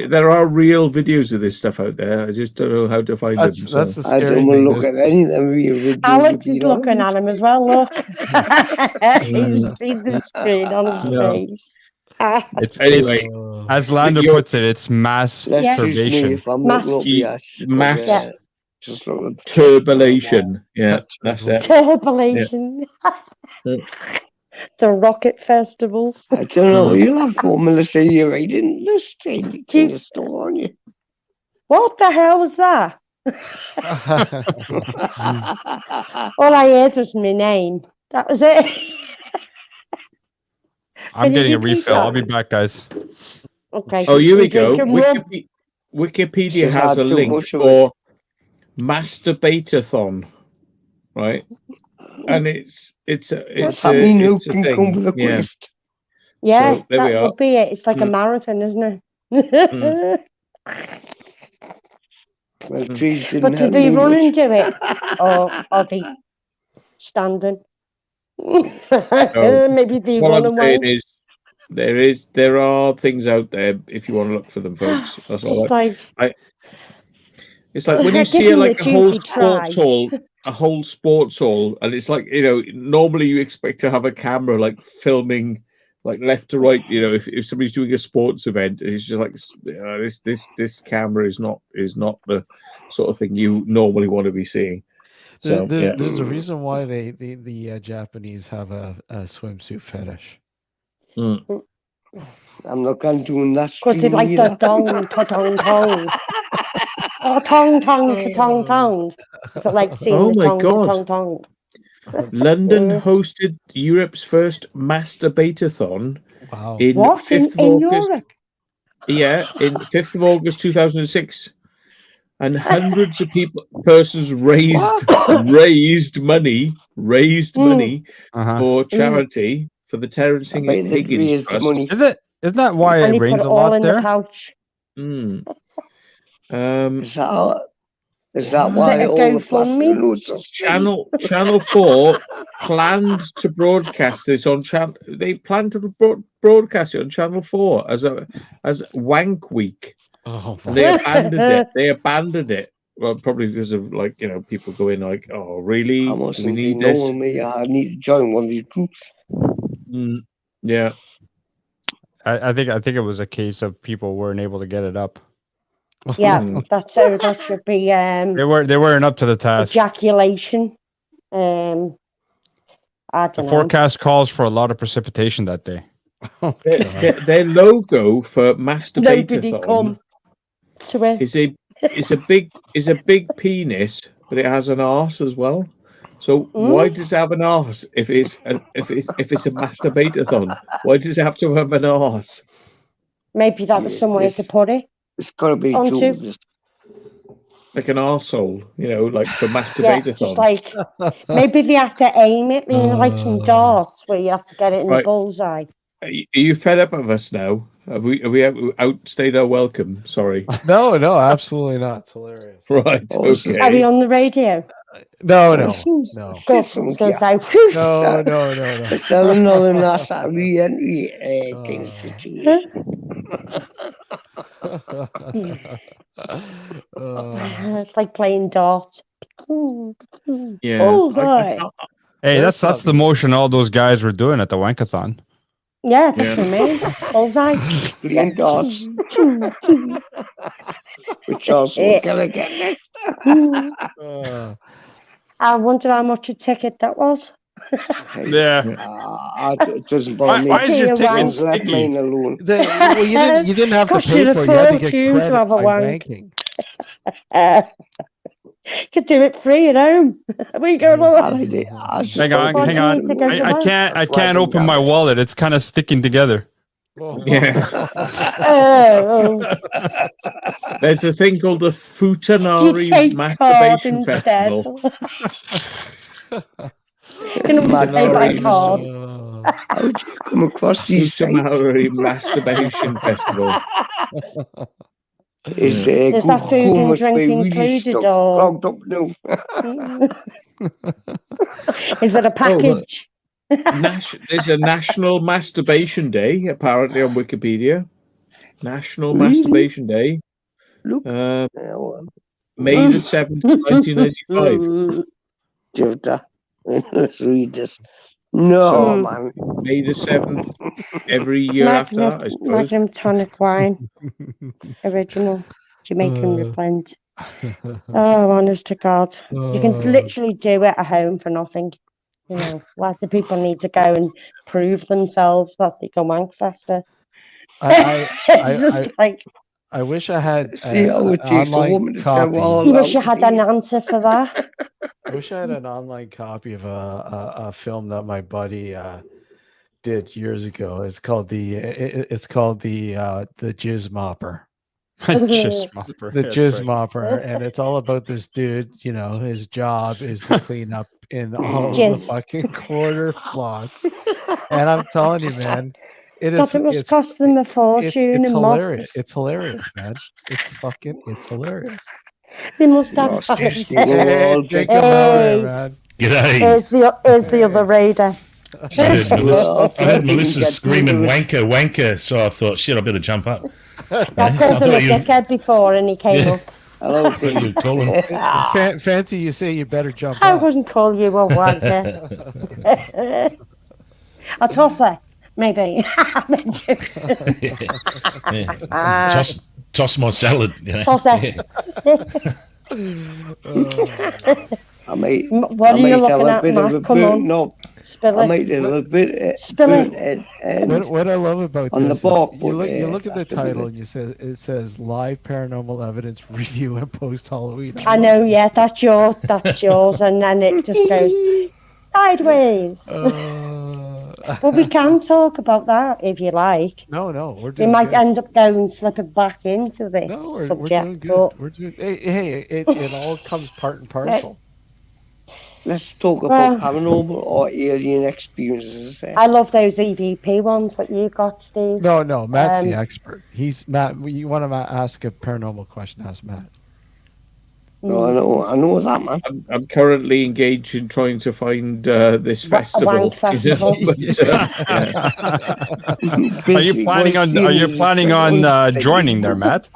there are real videos of this stuff out there. I just don't know how to find That's them. that's the I scary don't want to thing. look at any of them real videos. Alex to is be looking honest. at him as well. Look, he's seen the screen on his No. face. Ah, It's Anyway, as Lander you're- puts it, it's mass Let's Yeah. choose me turbation. if I'm Mass- looking up the ash. mass- Yeah. Just look at turbulation. Yeah, that's it. Turbulation. Yeah. The Rocket Festival. I don't know. You'll have Formula C. You're right in the state in the store, aren't you? What the hell was that? All I heard was my name. That was it. I'm Can you getting a repeat refill. that? I'll be back, guys. Okay. Oh, here you we go. drinking rum? Wikipedia She's has had a too link much of for Masturbatathon, right? And it's What's that mean? Who it's a can come with a thing. Yeah. quest? Yeah, So, there we that are. would be it. It's like a Mm. marathon, isn't it? Well, Mm. trees didn't But do help they me run much. and do it, or are they standing? Maybe they What run I'm saying away. is there are things out there if you want to look for them, folks. That's all. Just like It's like when you Give see them like the a whole duty sports try. hall, and it's like normally you expect to have a camera like filming like left to right. If somebody's doing a sports event, it's just like this camera is not the sort of thing you normally want to be seeing. So There's a reason why the Japanese have a swimsuit fetish. I'm not going to do that. because they like the dong, tong, tong. Oh, tong, tong, tong, tong. So like seeing Oh the my tong, God. tong, tong. London hosted Europe's first masturbatathon Wow. in What 5th of in August. Europe? Yeah, in 5th of August 2006, and hundreds of persons raised money Uh-huh. for charity for the Terence I bet they'd Higgins raised Trust. money. Isn't that why And it he put rains it a all lot in the there? pouch. Mm. Is that Was why it a all the GoFundMe? plastic notes are Channel 4 planned to broadcast this on channel. They planned to broadcast it on Channel 4 as Wank Week, Oh, and they abandoned it. They abandoned it. Well, probably because of people going like, "Oh, really? I must We have need been this." knowing me. I need to join one of these groups. Yeah. I think it was a case of people weren't able to get it up. Yeah, Mm. that's how that should be. They weren't up to the task. Ejaculation. I The don't know. forecast calls for a lot of precipitation that day. Oh, God. Their logo for Nobody Masturbator come to it. is a big penis, but it has an arse as well. So why does it have an arse if it's a masturbator-thon? Why does it have to have an arse? Maybe that was some way to put it. It's got to be Onto- Jules. Like an arsehole, like for Yeah, masturbator-thon. just like maybe they have to aim it, like some darts where you have to get it in Right. the bullseye. Are you fed up of us now? Have we outstayed our welcome? Sorry. No, absolutely not. It's hilarious. Right. Oh, so- Are we Okay. on the radio? No. Go, someone's going to say, whoosh. No. It's another nice re-entry kind of situation. It's like playing darts. Yeah. Bullseye. Hey, That's that's the motion all those guys were doing at the Wankathon. Yeah, that's what I mean. Bullseye. Playing darts. Which also Yeah. gonna get next. I wonder how much a ticket that was. Yeah. It doesn't bother me. Why is your Yeah, ticket Let sticky? mine alone. Well, you didn't have to Cost pay you for a it. You had to get fortune to credit have a by wank. banking. Could do it free at home. Where you going? Hang on. Why do you need to go to I that? can't open my wallet. It's kind of sticking together. Yeah. Oh, There's a thing called the you Futanari take card Masturbation instead. Festival. Can only pay by card. How did you come across these sites? Futanari Masturbation Festival. Is Is that food and drink included, or clogged up now? is it a package? There's a National Masturbation Day, apparently on Wikipedia. National Really? Masturbation Day. Look. May the 7th, 1995. Jutta. Let's read this. No, So, man. May the 7th, every year after that, I suppose. Magnum tonic wine, original Jamaican blend. Oh, honest to God, you can literally do it at home for nothing. Why do people need to go and prove themselves that they can wank faster? It's just like, I wish I had See how it an takes a woman online to copy. travel all you wish you out had to an answer for that. I wish I had an online copy of a film that my buddy did years ago. It's called the Jizz Mopper. Jizz mopper. The That's Jizz right. Mopper, and it's all about this dude. His job is to clean up in all the Jizz. fucking quarter slots. And I'm telling you, man, it Must cost them a fortune it's and hilarious. mops. It's hilarious, man. It's hilarious. They must have Lost fun. this thing. We're all Take getting- him out there, Hey. man. G'day. Here's the other raider. I heard Melissa Get screaming people- wanker, so I thought, shit, I better jump up. I called him a dickhead before and he came Yeah. up. Hello, I thought you'd call him. Fancy, you say you better jump I up. wouldn't call you a wanker. A tosser, maybe. Yeah. Toss my salad. Tosser. I might. What are you looking at, Matt? Come on, No, spill I it. might a little bit. Spill it. What I love about On the this box, is you look at the that's a title bit- and it says live paranormal evidence review and post Halloween. I know, yeah, that's yours, and then it just goes sideways. But we can talk about that if you like. No, we're We doing might good. end up going slipping back into this No, we're subject. doing good. But We're doing. Hey, it all comes part and parcel. Let's talk about paranormal or alien experiences. I love those EVP ones. What you got, Steve? No, Matt's the Um, expert. He's Matt. You want to ask a paranormal question? Ask Matt. No, I know that, man. I'm currently engaged in trying to find this festival. wank festival. But, yeah. Are you planning on joining there, Matt?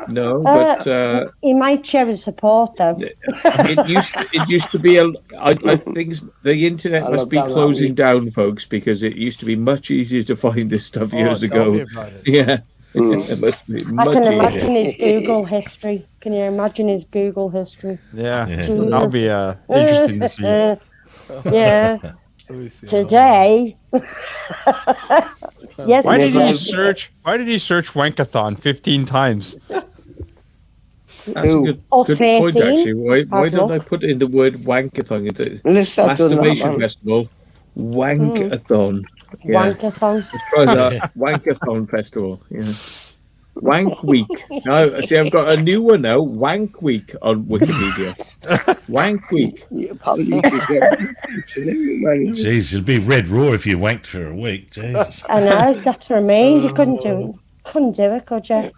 No, but He might share his support, though. it used to be I think the internet I must love be that closing down, folks, because it used to be much easier to find this stuff years tell me ago. about it. Yeah, it must be I much can easier. imagine his Google history. Can you imagine his Google history? Yeah, Yeah. that'll be interesting to see. Yeah. Let me see. Today. Yes. Why did Never- he search? Why did he search Wankathon 15 times? That's a Who? good Or point, 13. actually. Why Hard don't I luck. put in the word wankathon into Let's start doing that, masturbation man. festival? Wankathon. Yeah. Wankathon. Let's try that. Wankathon festival. Yeah. Wank Week. No, see, I've got a new one now. Wank Week on Wikipedia. Wank Week. You probably could get money. Jeez, it'd be red raw if you wanked for a week. Jesus. I know, that's for me. You couldn't do it, could you?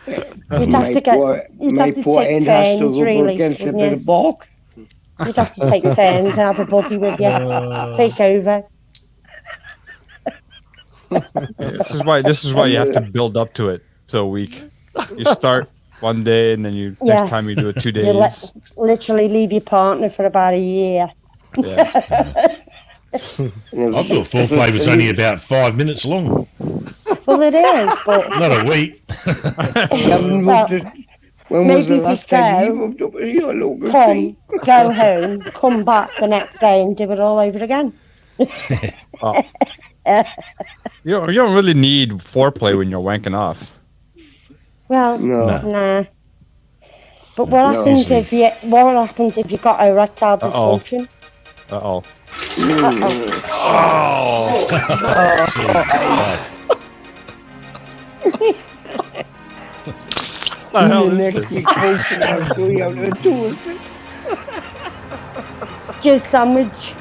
You'd have to get. You'd have to take turns, really, against a wouldn't bit you? of bark. You'd have to take turns and have a buddy with you. Take over. This is why you have to build up to it. So a week. You start one day, and then next Yeah. time you do it 2 You days. literally leave your partner for about a year. Yeah. I thought foreplay was only about 5 minutes long, Well, it is, but not a week. You haven't Well, moved it. When was the maybe last time you so. moved up to your local come, tree? go home, come back the next day and do it all over again. You don't really need foreplay when you're wanking off. Well, No. nah. But what No. happens if you got erectile Uh-oh. dysfunction? Uh-oh. The hell is next this? week, coaching, I'll show you how to do it. Just sandwich.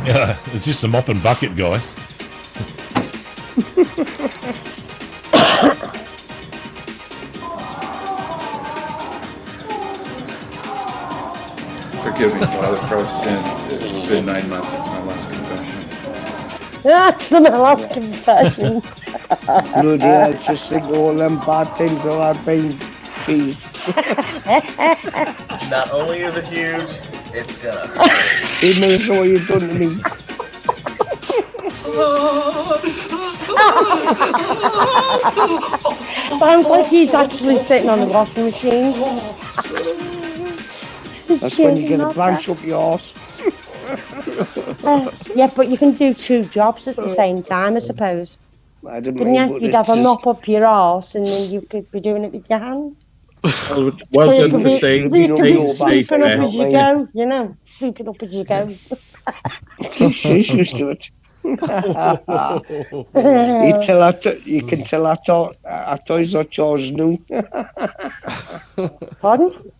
Yeah, it's just a mop and bucket guy. Forgive me, Father, for I've sinned. It's been 9 months since my last confession. That's my last confession. Bloody hell, just think of all them bad things that I've been. Jeez. Not only is it huge, it's gonna hurt. Even if it's what you've done to me. Sounds like he's actually sitting on the washing machine. That's when you get a branch up your arse. Yeah, but you can do two jobs at the same time, I suppose. I didn't Couldn't mean, you? but You'd it's have a just- mop up your arse and then you could be doing it with your hands. Well So you done could for be, staying you could be safe sweeping up there. as you go, you know, sweeping up as you go. She's used to it. You can tell our toys are George new. Pardon?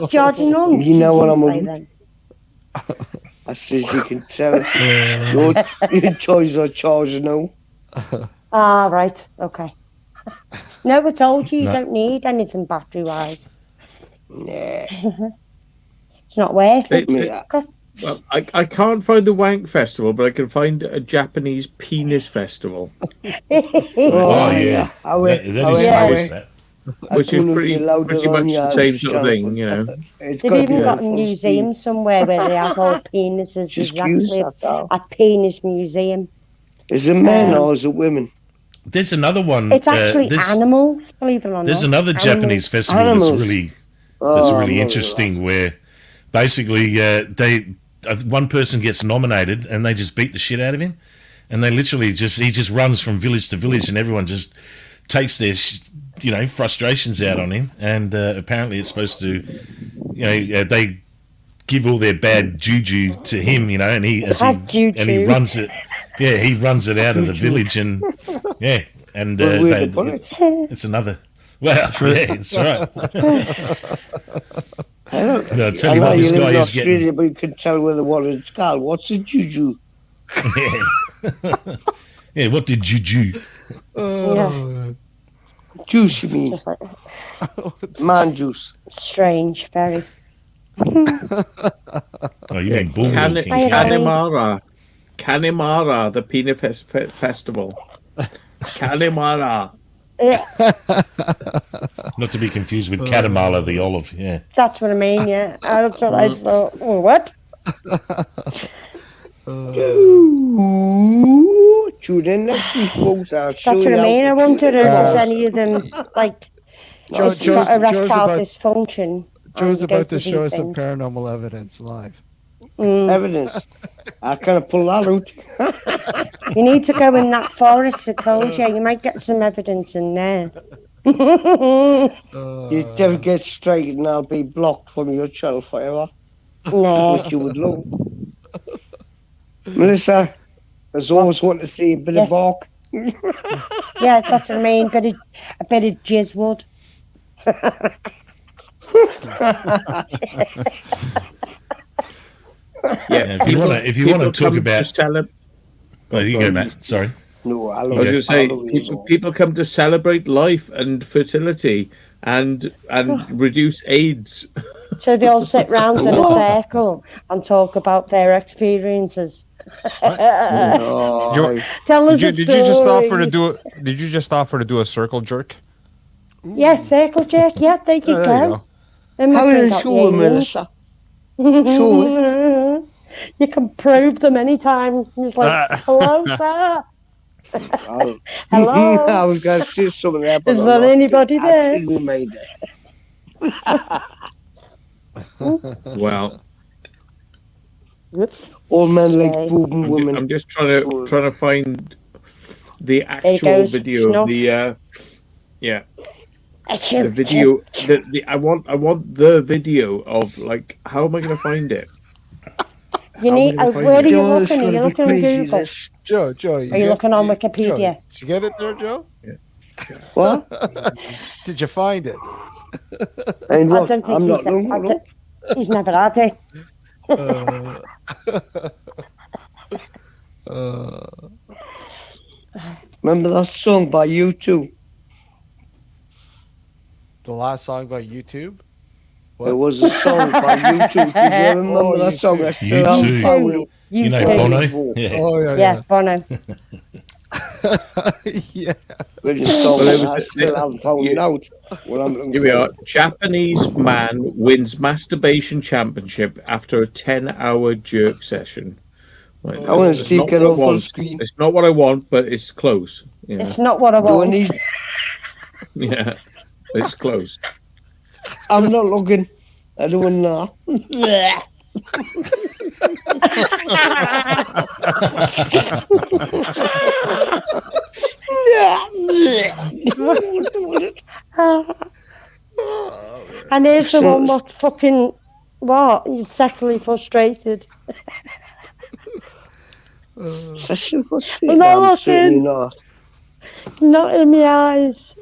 George Nunn. You know what I'm say on. then? I says you can tell your toys are George new. Ah, right, okay. No, I told you, you No. don't need anything battery-wise. Nah. It's not worth They- it. they- 'Cause- Well, I can't find the wank festival, but I can find a Japanese penis festival, Oh, yeah. How That is Yeah. serious, that. which is pretty much the same sort of thing, you know. It's They've gotta even be got a full museum somewhere where they have all penises. Just There's curious, actually that's all. a penis museum. Is it men or is it women? There's another one. It's actually there's, animals, believe it or not. there's another Animals. Japanese festival Animals. that's really Oh, really no, interesting, where basically one person gets nominated and they just beat the shit out of him, and they literally he just runs from village to village, and everyone just takes their frustrations out on him. And apparently it's supposed to, they give all their bad juju to him, and he runs it. Yeah, he runs it out of the village, and and Well, where'd they put it? it's another. Well, yeah, that's right. I I'll tell you what, you this live in guy is Australia, getting. but you can tell where the water's called. What's a juju? Yeah. Yeah, what did juju? Yeah, Juice, you mean? just like Man juice. strange, very. Oh, you mean bullwalking? Kanimara, the penis festival. Kanimara. Yeah, Not to be confused with Catamala, the olive. Yeah. that's what I mean. Yeah, that's what I thought. Oh, what? Tune in next week, folks. I'll show That's what you I mean. I how to wondered do if it. any of them like Joe's got erectile about dysfunction. Joe's and go about to these show us some things. paranormal evidence live. Evidence. I can't pull that out. You need to go in that forest, I told you. You might get some evidence in there. You never get straight and I'll be blocked from your channel forever. No. Which you would love. Melissa, as always want to see a bit of bark. Yeah, that's what I mean. A bit of jizzwood. If you want to talk about, well, you go, Matt. Sorry. No, I was going to say people come to celebrate life and fertility and reduce AIDS. So they all sit round in a circle and talk about their experiences. Tell us did you just offer to do it? Did you just offer to do a circle jerk? Yeah, circle jerk. Yeah, there you go. How are you sure, Melissa? Sure. You can probe them anytime. It's like, hello, sir. Hello. I was going to say something there, but is there anybody there? You made it. Well. Whoops. All men like boobing women. I'm just trying to find the actual video of the the video. I want the video of, like, how am I going to find it? You need. Where are you looking? Are you looking on Google? Joe, are you looking on Wikipedia? Joe, did you get it there, Joe? Yeah. What? Did you find it? And what? I don't think he's never had it. Remember that song by U2? The last song by YouTube? It was a song by U2. Did you remember that song? I still haven't found it. You know Bono? Yeah. Oh, yeah, Bono. Yeah. I still haven't found out. Here we are. Japanese man wins masturbation championship after a 10-hour jerk session. Right, I want to see it on full screen. It's not what I want, but it's close. Yeah. It's not what I want. Yeah, it's close. I'm not looking. I don't know. And here's the one what's fucking you're sexually frustrated. Sexually frustrated? No, I'm certainly not. Not in my eyes.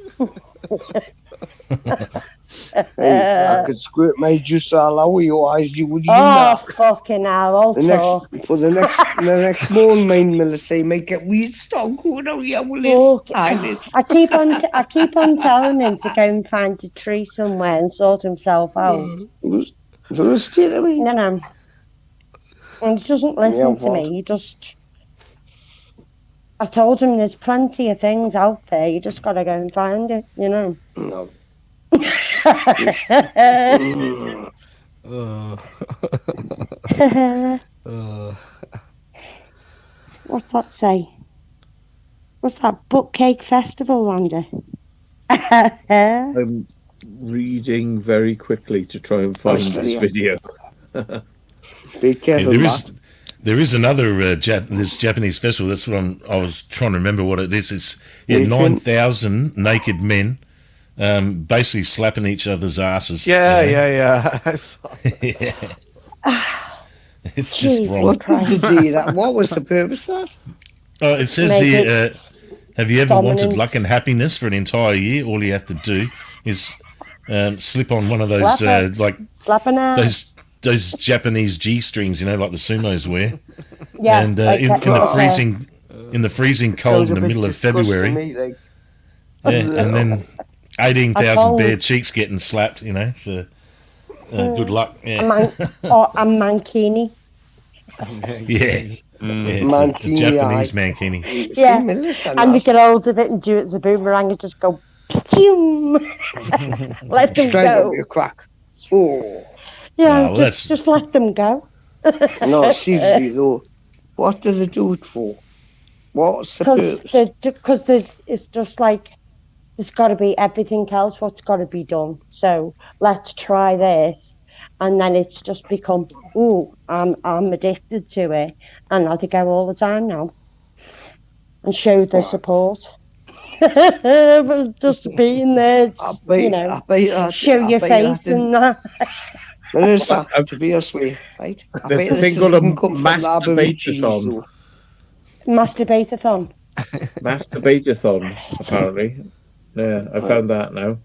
I could squirt my juice all over your eyes. You would fucking hell! I'll talk. The next morning, Melissa, make it weird start going out here. I keep on telling him to go and find a tree somewhere and sort himself out. No. And he doesn't listen to me. He just. I told him there's plenty of things out there. You just gotta go and find it. You know. No. What's that say? What's that? Bookcake Festival, Randy? I'm reading very quickly to try and find this video. Be careful, there is another this Japanese festival. That's what I was trying to remember what it is. It's 9,000 naked men. Basically slapping each other's asses. Yeah. I saw yeah. It's just wrong. What was the purpose of that? It says here, have you ever wanted luck and happiness for an entire year? All you have to do is slip on one of those those Japanese G-strings, like the sumos wear. Yeah. And in the freezing cold in the middle of February. And then 18,000 bare cheeks getting slapped, for good luck. Yeah. A mankini. Yeah. Mankini, Japanese mankini. Yeah. And we get hold of it and do it as a boomerang and just go, let them go. Your crack. Oh. Yeah, just let them go. No, seriously though, what do they do it for? What's the purpose? Because it's just like, there's got to be everything else what's got to be done. So let's try this. and then it's just become, oh, I'm addicted to it, and I go all the time now and show the support. Just being there, show your face and that. Melissa, to be honest with you, right? I There's bet a thing this called a doesn't come from masturbate-a-thon. Aborigines, Masturbate-a-thon. Masturbate-a-thon, apparently. Yeah, I found that now.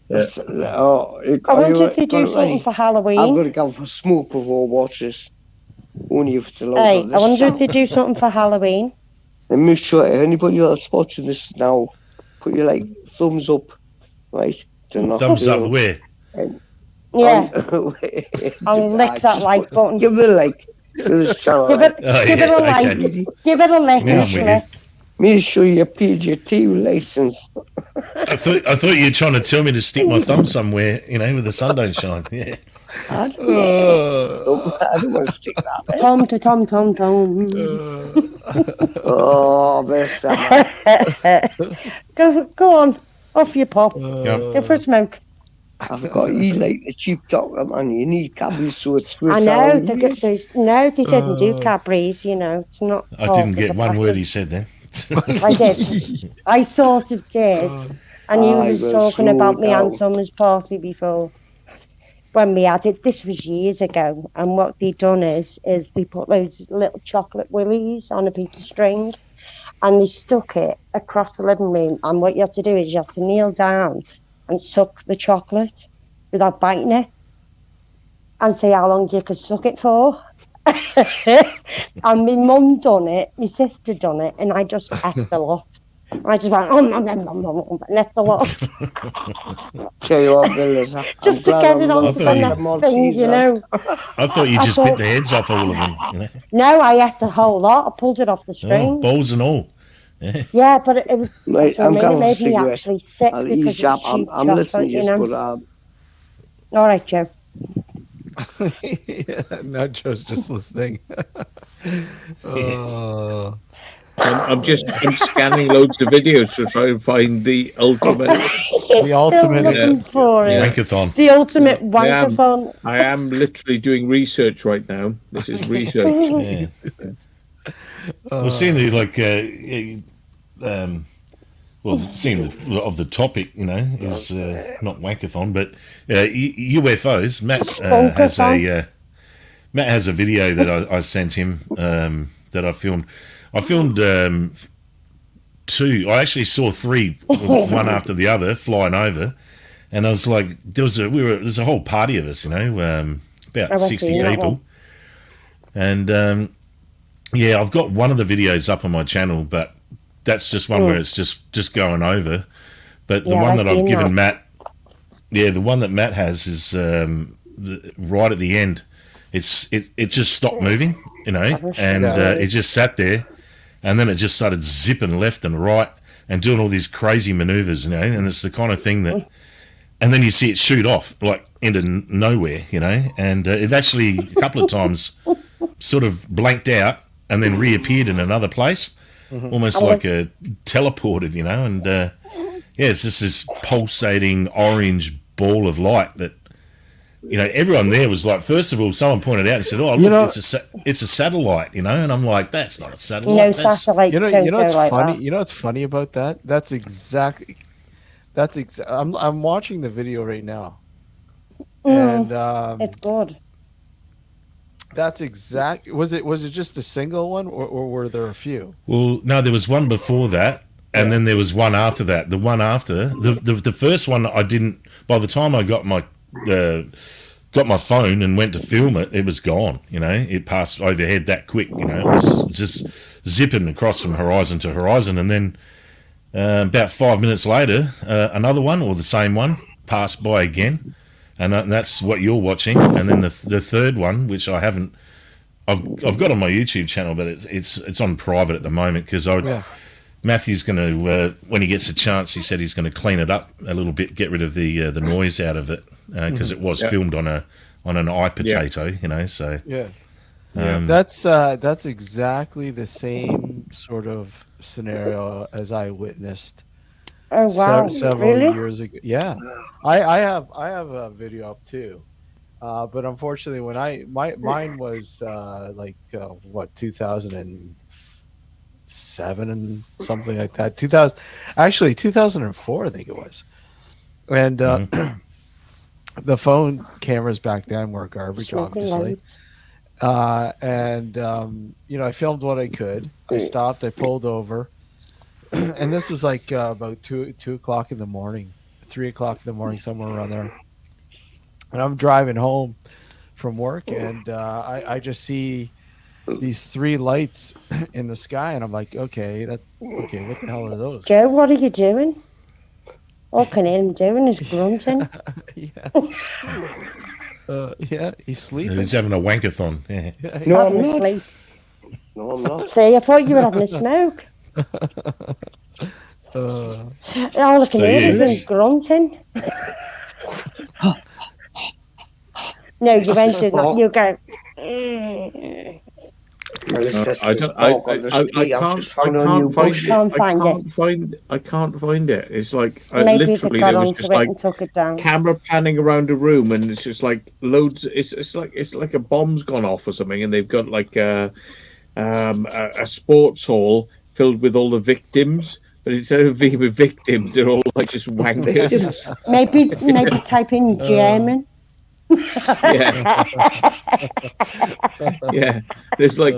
Yeah. I wonder if they do something for Halloween. I'm going to go for smoke before I watch this. Only if it's allowed Hey, on I this wonder if channel. they do something for Halloween. And make sure anybody else watching this now, put your thumbs up, right? Thumbs up where? Yeah. I'll lick that like button. Give it a like. Give this channel Give it a like. Give it a lick. Yeah, make sure you paid your TV license. I thought you were trying to tell me to stick my thumb somewhere, where the sun don't shine. Yeah. I don't want to stick that there. Tom to Tom. Oh, bless that, Go on. Off you pop. Go for a smoke. I've got you like the cheap chocolate, man. You need Cadbury, so it's I know. They didn't do Cadbury's, It's not. I didn't get one word he said then. I did. I sort of did. And you was talking about me Aunt Summer's party before. When we had it, this was years ago, and what they done is they put loads of little chocolate willies on a piece of string, and they stuck it across the living room. And what you have to do is you have to kneel down and suck the chocolate without biting it, and see how long you can suck it for. And my mum done it, my sister done it, and I just ate a lot. I just went, and ate a lot. Tell you what, Bill, just to get it on that thing, I thought you just bit the heads off all of them. No, I ate the whole lot. I pulled it off the string. Balls and all. Yeah, but it was. Mate, it made me actually sick because it's cheap I'm listening to you, but all right, Joe. No, Joe's just listening. I'm scanning loads of videos to try and find the ultimate. The ultimate wankathon. The ultimate wankathon. I am literally doing research right now. This is research. Well, seeing seeing of the topic, is not wankathon, but UFOs. Matt has a video that I sent him that I filmed. I filmed two. I actually saw three, one after the other, flying over, and I was like, there's a whole party of us, about 60 people, and I've got one of the videos up on my channel, but that's just one where it's just going over. But the one that I've given Matt, the one that Matt has is right at the end. It just stopped moving, and it just sat there. And then it just started zipping left and right and doing all these crazy maneuvers, and it's the kind of thing that, and then you see it shoot off like into nowhere, and it actually a couple of times sort of blanked out and then reappeared in another place, almost like a teleported, and it's just this pulsating orange ball of light that, everyone there was like, first of all, someone pointed out and said, "Oh, look, it's a satellite," and I'm like, "That's not a satellite." No satellite. What's like funny? That. You know what's funny about that? I'm watching the video right now, and it's good. That's exact. Was it just a single one, or were there a few? Well, no, there was one before that, and then there was one after that. The one after the first one, I didn't. By the time I got my phone and went to film it, it was gone. It passed overhead that quick. It was just zipping across from horizon to horizon, and then about 5 minutes later, another one or the same one passed by again, and that's what you're watching. And then the third one, which I haven't, I've got on my YouTube channel, but it's on private at the moment because Matthew's going to, when he gets a chance, he said he's going to clean it up a little bit, get rid of the noise out of it, because it was filmed on an iPotato, So that's exactly the same sort of scenario as I witnessed. Oh wow! Several years ago. Yeah, I have a video up too, But unfortunately, when mine was 2007 and something like that. 2004, I think it was. And the phone cameras back then were garbage, Smoking obviously. I filmed what I could. I stopped. I pulled over, and this was like about 2 o'clock in the morning, 3 o'clock in the morning, somewhere around there. And I'm driving home from work, and I just see these 3 lights in the sky, and I'm like, okay, what the hell are those? Joe, what are you doing? All I can hear him doing is grunting. Yeah. Yeah, he's sleeping. He's having a wankathon. No, I'm Having a not. sleep. No, I'm not. See, I thought you were having a smoke. All I can So, hear yeah, is him grunting. No, you ain't doing that. You go. Melissa, I don't. I can't find it. It's like Maybe they literally got there was onto just it like and took it down. camera panning around a room, and it's just like loads. It's like a bomb's gone off or something, and they've got like a sports hall filled with all the victims. But instead of being with victims, they're all like just wankers. Maybe type in German. Yeah. Yeah, there's like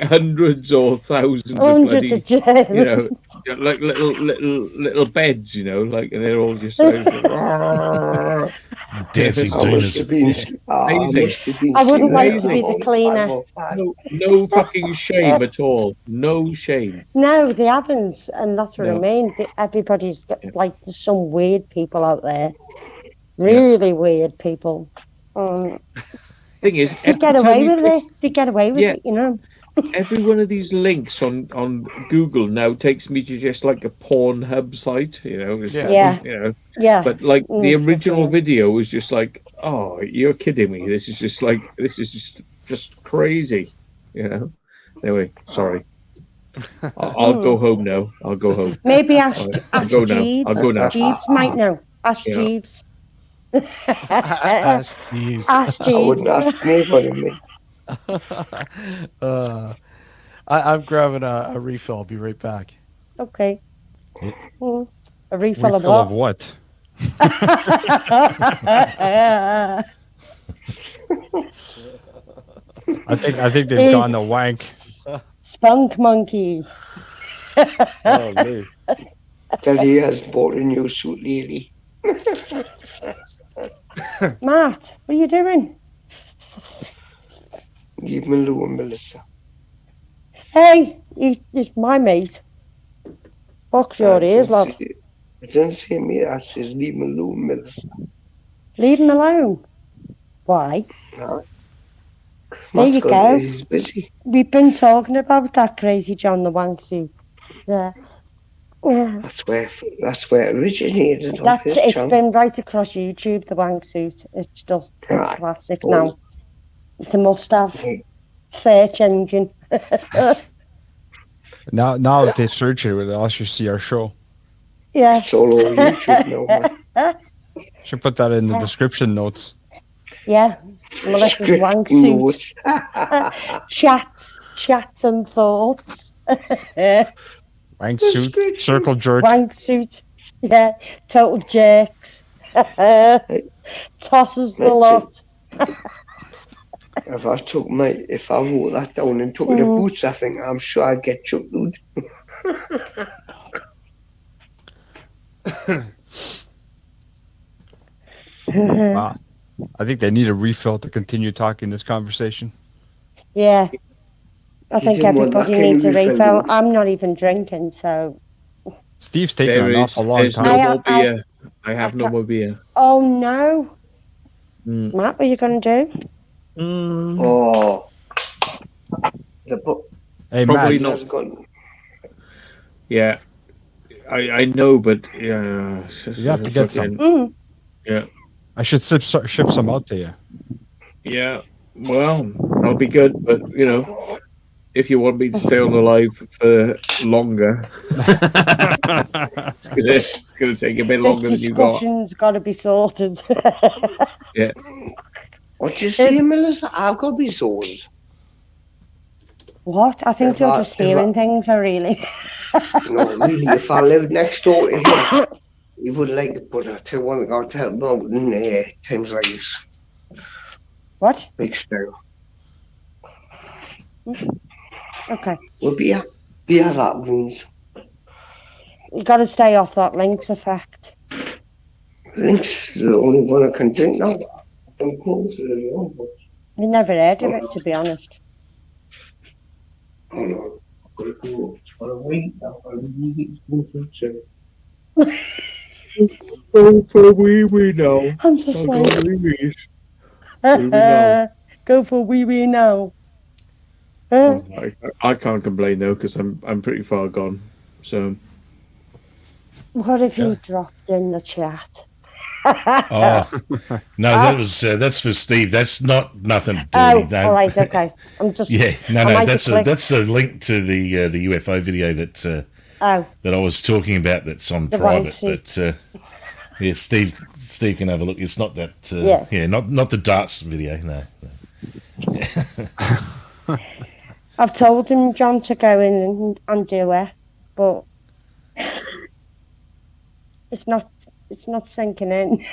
hundreds or thousands of bloody, of German. you know, like little beds, you know, like, and they're all just so Dancing tuners. amazing. I wouldn't like to Amazing. be the cleaner. No fucking shame at all. No shame. No, they haven't, and that's what I No. mean. Everybody's got, like, there's some weird people out there, really weird people. Thing is, They get away with it. They get away with it, you know. Every one of these links on Google now takes me to just like a Pornhub site, you know. Just, Yeah. You know. Yeah. But like the original video was just like, oh, you're kidding me. This is just crazy, you know. Anyway, sorry. I'll go home now. I'll go home. Maybe ask go now. Jeeves. I'll go now. Jeeves might know. Ask Yeah. Jeeves. Ask Jeeves. Ask I wouldn't Jeeves. ask anybody, mate. I'm grabbing a refill. I'll be right back. Okay. A refill of Refill what? of what? I think they've gone to wank. Spunk monkey. Oh, me. Daddy has bought a new suit lately. Matt, what are you doing? Leave me alone, Melissa. Hey, he's my mate. Box your ears, lad. I didn't say me. I says leave me alone, Melissa. Leave him alone. Why? No. There you go. He's busy. We've been talking about that crazy John the Wank suit. Yeah. Yeah. That's where it originated. It's been right across YouTube, the wank suit. It's just it's classic now. It's a must-have. Search engine. Now if they search it, they'll also see our show. Yeah. It's all over YouTube now. Should put that in the description notes. Yeah. Melissa's wank suit. Chats and thoughts. Wank suit, circle jerk. Wank suit. Yeah. Total jerks. Tosses the lot. If I wrote that down and took it to Boots, I think I'm sure I'd get chucked out. Wow. I think they need a refill to continue talking this conversation. Yeah. I think didn't want everybody that kind needs a of refill, refill. though. I'm not even drinking, so. Steve's taking an awful long There's time. no more beer. I have no more beer. Oh no. Matt, what are you going to do? Oh. The book. Hey, Probably Matt. not. Yeah. I know, but yeah. You have to get some. Yeah. I should ship some out to you. Yeah. Well, I'll be good, but you know, if you want me to stay on alive for longer, it's gonna take a bit longer than you got. This discussion's got to be sorted. Yeah. What you say, Melissa? I've got these zones. What? I think If you're I- just if I- hearing things, I really. No, really, if I lived next door to him, he would like it, but I tell you one thing, I'll tell him about times like this. What? Big style. Okay. Well, be that means. You got to stay off that Lynx effect. Link's the only one I can drink now. I'm close to the other one. I never heard of it, to be honest. Hang on. I've got to go for a week now. Go for a wee now. I'm just I'll like, go wee-wees. now. go for wee wee now. I can't complain though because I'm pretty far gone. So What have you dropped in the chat? Oh no, that's for Steve. That's nothing dirty. Oh, No. all right, okay. I'm just that's a link to the UFO video that I was talking about. That's on The private, one but yeah, Steve can have a look. It's not that. Not the darts video. No. I've told him, John, to go in and do it, but it's not sinking in.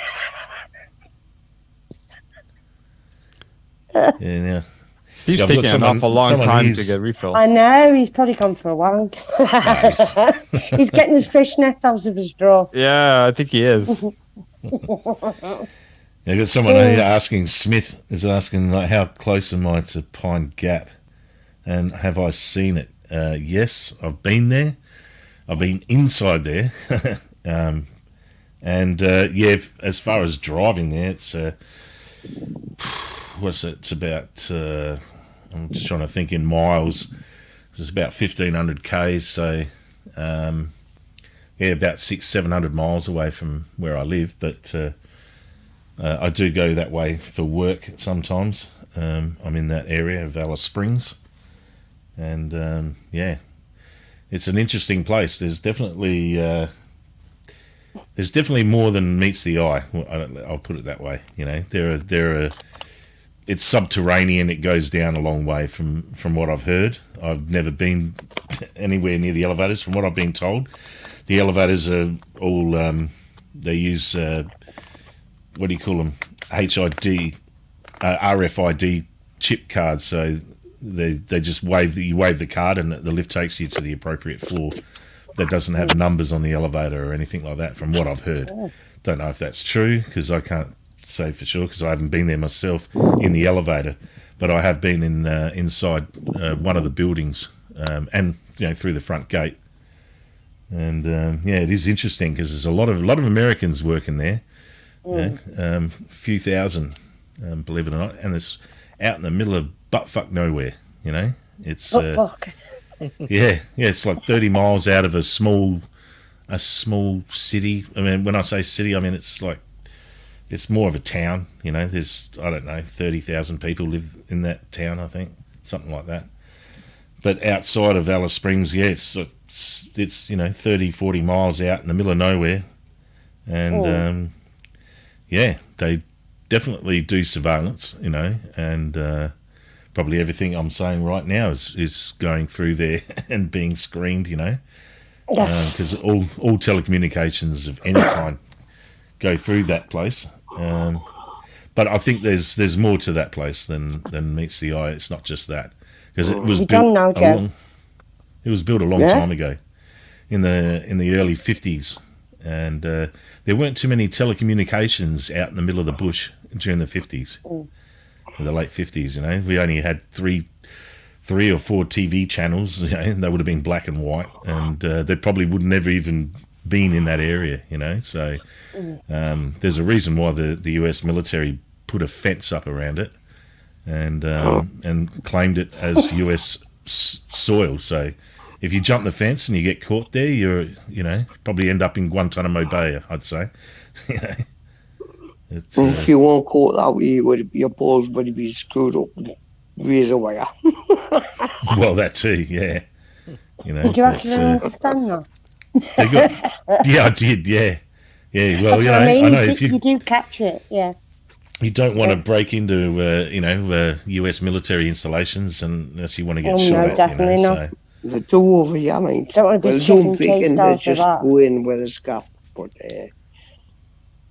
Yeah. Steve's Yeah, I've got taking an someone- awful long someone time to he's- get refilled. I know, he's probably gone for a wank. He's getting his fishnet out of his drawer. Yeah, I think he is. I got someone here asking, Smith is asking, like, how close am I to Pine Gap? And have I seen it? Yes, I've been there. I've been inside there. As far as driving there, it's, what's it? It's about, I'm just trying to think in miles. It's about 1,500 Ks, so, about 600-700 miles away from where I live, but I do go that way for work sometimes. I'm in that area of Alice Springs, and it's an interesting place. There's definitely more than meets the eye. I'll put it that way. You know, it's subterranean. It goes down a long way from what I've heard. I've never been anywhere near the elevators. From what I've been told, the elevators are all they use. What do you call them? RFID chip cards. So they just wave the card and the lift takes you to the appropriate floor. That doesn't have numbers on the elevator or anything like that. From what I've heard, don't know if that's true because I can't say for sure because I haven't been there myself in the elevator, but I have been inside one of the buildings and through the front gate. And it is interesting because there's a lot of Americans working there. A few thousand, believe it or not, and it's out in the middle of buttfuck nowhere. It's it's like 30 miles out of a small city. I mean, when I say city, I mean it's more of a town. There's 30,000 people live in that town. I think something like that. But outside of Alice Springs, it's 30-40 miles out in the middle of nowhere, and they definitely do surveillance, and probably everything I'm saying right now is going through there and being screened, because all telecommunications of any kind go through that place. But I think there's more to that place than meets the eye. It's not just that, because it was built a long time ago, in the early 50s. And there weren't too many telecommunications out in the middle of the bush during the 50s, the late 50s. We only had three or four TV channels. They would have been black and white, and they probably would never even been in that area. So there's a reason why the US military put a fence up around it, and claimed it as US soil. So if you jump the fence and you get caught there, you're probably end up in Guantanamo Bay, I'd say. If you weren't caught that way, your balls would be screwed up with razor wire. Well, that too, yeah. Did you actually understand that? They got, I did, yeah. Well, I know mean, if you do catch it, yeah. You don't want to break into, U.S. military installations unless you want to get Oh, shot no, at. definitely you know, not. so. They do over here, mate. Don't want to be Well, chicken don't think chased they after just that. go in with a scarf, but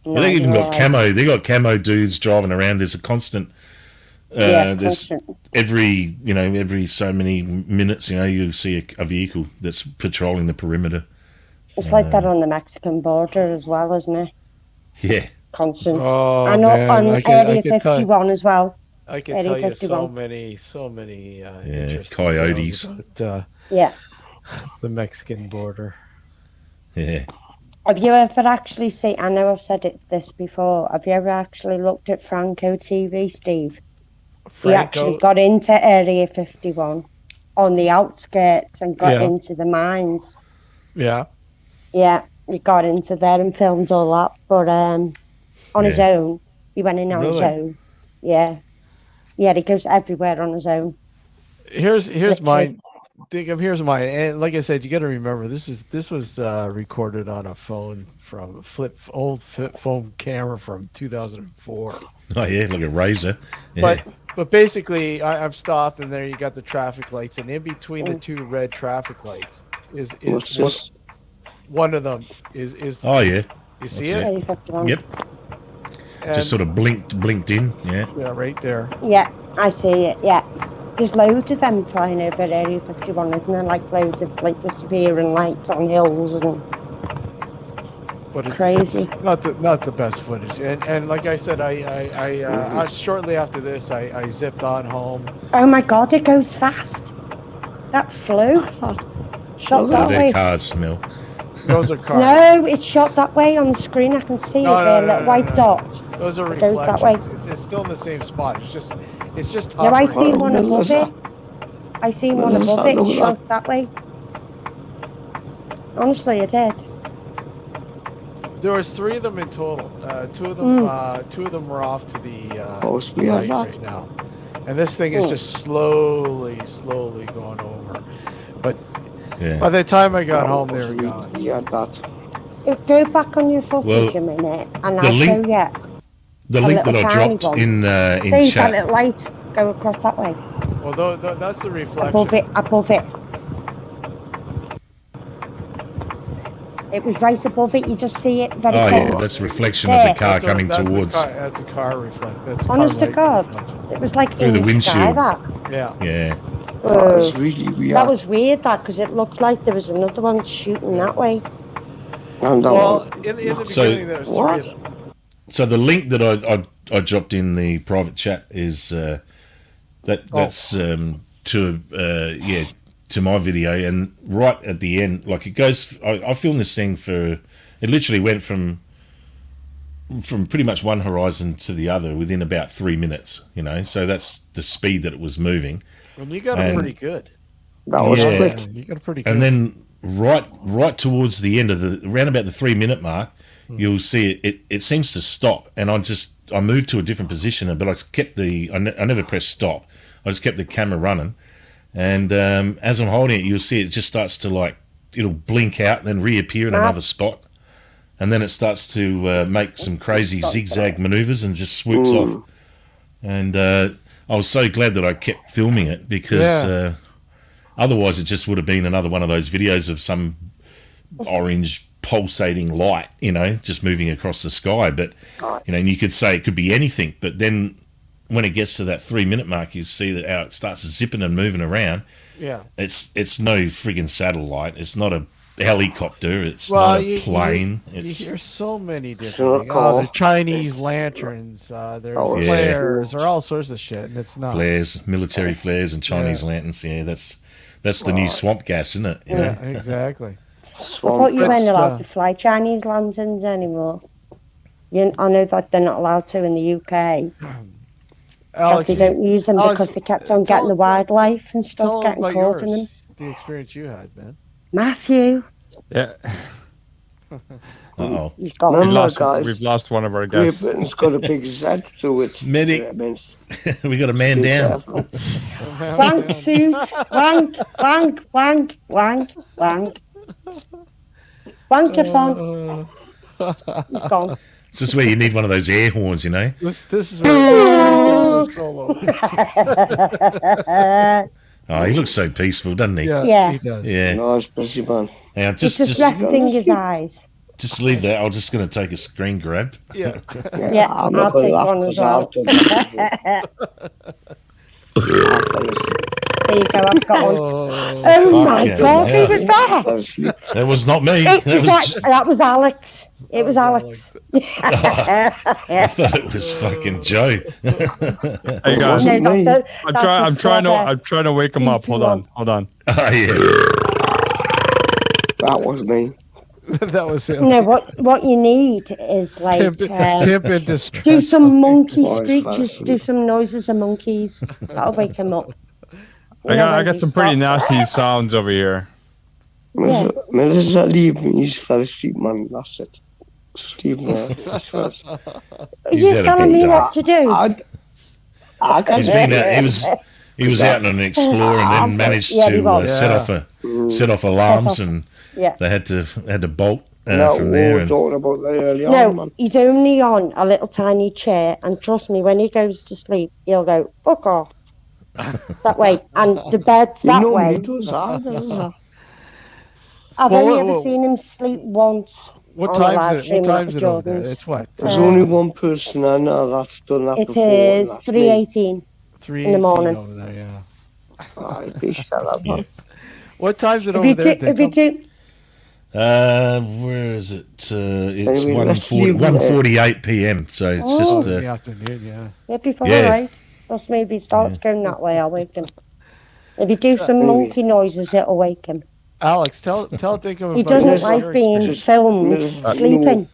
Well, they even you're got right. camo. They got camo dudes driving around. There's a constant. There's constant. every so many minutes, you see a vehicle that's patrolling the perimeter. It's like that on the Mexican border as well, isn't it? Yeah. Constant. Oh, and man, on I Area could tell- 51 as well. I can Area tell you 51. so many Yeah, interesting coyotes. tales about Yeah. the Mexican border. Yeah. Have you ever actually seen, I know I've said this before, have you ever actually looked at Franco TV, Steve? He actually got into Area 51 on the outskirts and got into the mines. Yeah. Yeah, he got into there and filmed all that, but on his own. He went in on his own. Yeah. Yeah, he goes everywhere on his own. Here's Literally. mine. Here's mine. And like I said, you got to remember this was recorded on a phone from old flip phone camera from 2004. Oh yeah, like a razor. Yeah. But basically, I'm stopped, and there you got the traffic lights, and in between the two red traffic lights is one of them is. Oh yeah. You see That's it? Area 51. Yep. And, Just sort of blinked in. Yeah. yeah, right there. Yeah, I see it, yeah. There's loads of them flying over Area 51, isn't there? Like loads of like disappearing lights on hills and But it's crazy. not the best footage. And like I said, I shortly after this I zipped on home. Oh my god, it goes fast. That flew. Shot that Their way. cars smell. Those are cars. No, it's shot that way on the screen. I can see it there, that white dot. Those are It goes that way. reflections. It's still in the same spot. It's just No, I hovering. seen one above it. I seen one above it. It shot that way. Honestly, I did. There was 3 of them in total. Two of them were off to the right now, and this thing is just slowly going over. But by the time I got home, they were gone. Yeah, that. Go back on your footage Well, a minute, and the I'll link- show you. The A link that little I tiny dropped one. in See that chat. little light go across that way. Well, that's the reflection. Above it. It was right above it. You just see it very Oh close. yeah, that's a reflection of the car coming That's towards. That's a car reflect. That's a Honest car to light God, reflection. it was like Through in the the sky. windshield. That. Yeah. Yeah. That was really weird. That was weird. That because it looked like there was another one shooting that way. And that Well, was, in the So- beginning, there was 3 of them. So the link that I dropped in the private chat is that's to my video, and right at the end, like it goes. I filmed this thing it literally went from pretty much one horizon to the other within about 3 minutes. So that's the speed that it was moving. And you got it pretty good. that was Yeah. quick. You got it pretty good. And then right towards the end of around about the 3 minute mark, you'll see it seems to stop, and I moved to a different position, but I kept I never pressed stop. I just kept the camera running, and as I'm holding it, you'll see it just starts to it'll blink out, then reappear in another spot, and then it starts to make some crazy zigzag maneuvers and just swoops off. And I was so glad that I kept filming it because otherwise it just would have been another one of those videos of some orange pulsating light, just moving across the sky. But and you could say it could be anything, but then when it gets to that 3 minute mark, you see that how it starts zipping and moving around. Yeah. It's no friggin' satellite. It's not a helicopter. It's not a plane. You hear so many different So things. cool. The Chinese lanterns, their flares, or all sorts of shit, and it's not. flares, military flares, and Chinese lanterns. Yeah, that's the new swamp gas, isn't it? Yeah, exactly. I thought you But, weren't allowed to fly Chinese lanterns anymore. I know that they're not allowed to in the UK. Alex, They don't use them Alex, because they kept on tell- getting the wildlife and tell stuff getting about caught in them. yours, the experience you had, man. Matthew, Yeah. Uh-oh. he's got Remember, one. guys, We've lost one of our Great guests. Britain's got a big Z to it. Medic. I mean, We got a man be down. careful. Wank suit, wank, wank, wank, wank, wank. Wankathon. He's gone. This is where you need one of those air horns, you know. This is where solo. Oh, he looks so peaceful, doesn't he? Yeah. He does. Yeah. Nice, busy man. Now, He's just resting his eyes. just leave that. I'm just going to take a screen grab. Yeah. Yeah, I'm I'll not gonna take laugh one as 'cause well. I've done that before. There you go, I've got one. Oh, Oh my Fucking God, hell. who was that? I was asleep. That was not me. That was Alex. It was Alex. I thought it was fucking Joe. Hey guys, No, that's I'm trying to wake him up. Hold on. Oh yeah. That was me. that was him. no, what you need is like Pimp in distress. do some monkey Oh, screeches, fascinating. do some noises of monkeys. That'll wake him up. I got some pretty nasty sounds over here. Yeah. Melissa, leave me. He's fell asleep, man. That's it. Steve, man. That's what Are He's you had a telling big me day. what to do? I can He's been out. He was out on an explorer and then managed Yeah, he to was. set off alarms, and Yeah. they had to bolt No, from we there. were And talking about that earlier on, No, man. he's only on a little tiny chair, and trust me, when he goes to sleep, he'll go, fuck off. That way. And the bed's He that normally way. does that, doesn't he? I've Well, only well, ever seen him sleep once. What on a live time's it? stream What at time's it over there? Jordan's. It's what? There's Uh, only one person I know that's done that It before. and is that's me. 3:18. 3:18 morning. over there. Yeah. Alright, be shut up, man. What time's it If over you there? do, if you Dick? do, where is it? It's Anyway, let's 1:40 leave it there. 1:48 p.m. So it's Oh. just In the afternoon, yeah. it'll be fine, Yeah. right? Trust me, if he starts going that way, I'll wake him. If you do some monkey noises, it'll wake him. Alex, tell Dick about He doesn't your like being experience. filmed No. sleeping.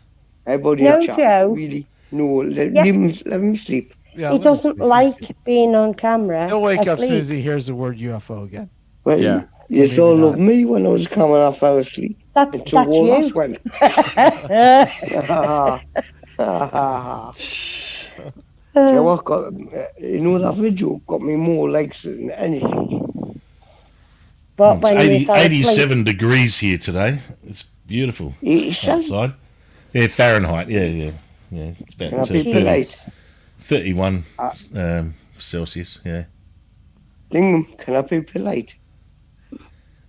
Everybody No, in chat, Joe. really. No, let Yeah. him sleep. Yeah, He let him doesn't sleep. like being on camera. He'll wake up asleep. soon as he hears the word UFO again. Well, Yeah. you Maybe saw not. love me when I was coming off, I was asleep. That's Until all you. that went. Joe, what got, you know that video got me more likes than anything. But it's when you fell asleep, 87 degrees here today. It's beautiful 87? outside. Yeah, Fahrenheit. Yeah. It's about Can I be 30, polite? 31 Celsius. Yeah. Dingham, can I be polite? You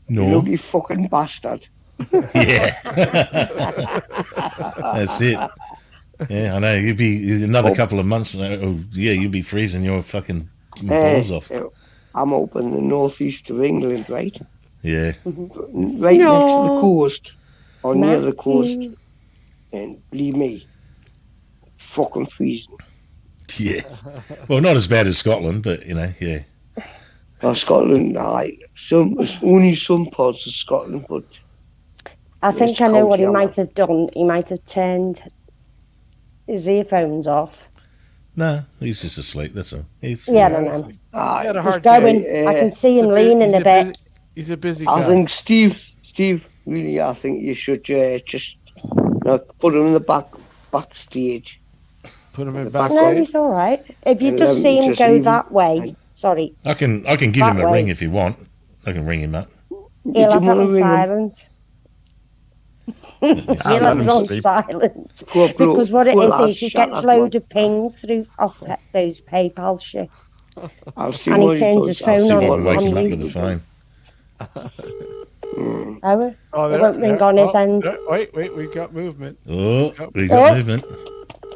No. ugly fucking bastard. Yeah. That's it. Yeah, I know. You'd be another couple of months. You'd be freezing your fucking balls off. I'm up in the northeast of England, right? Yeah. Right next to the coast, or near the coast. Matthew. And believe me, fucking freezing. Yeah. Well, not as bad as Scotland, but yeah. Scotland, it's only some parts of Scotland, but I think It's I know what he cold, yeah. might have done. He might have turned his earphones off. No, he's just asleep. That's all. He's Yeah, I don't know. He had a He's hard going. day. I can see him He's leaning a bit. He's a busy I guy. think Steve, really, I think you should just put him in the backstage. Put him in No, No, backstage. he's all right. If you And just see him just go leave him. that way, sorry, I can give That him a way. ring if you want. I can ring him up. he'll you have it wanna on ring him? silent. He'll let have him it on sleep. silent. Poor bloke, Because what it poor is lad, he shut gets up, loads man. of pings through off those PayPal shit. I'll see and he what turns does. his I'll phone see if I on can wake on him up mute. with the phone. Oh, Oh, it won't ring on his end. Wait, we've got movement. Oh, we got movement.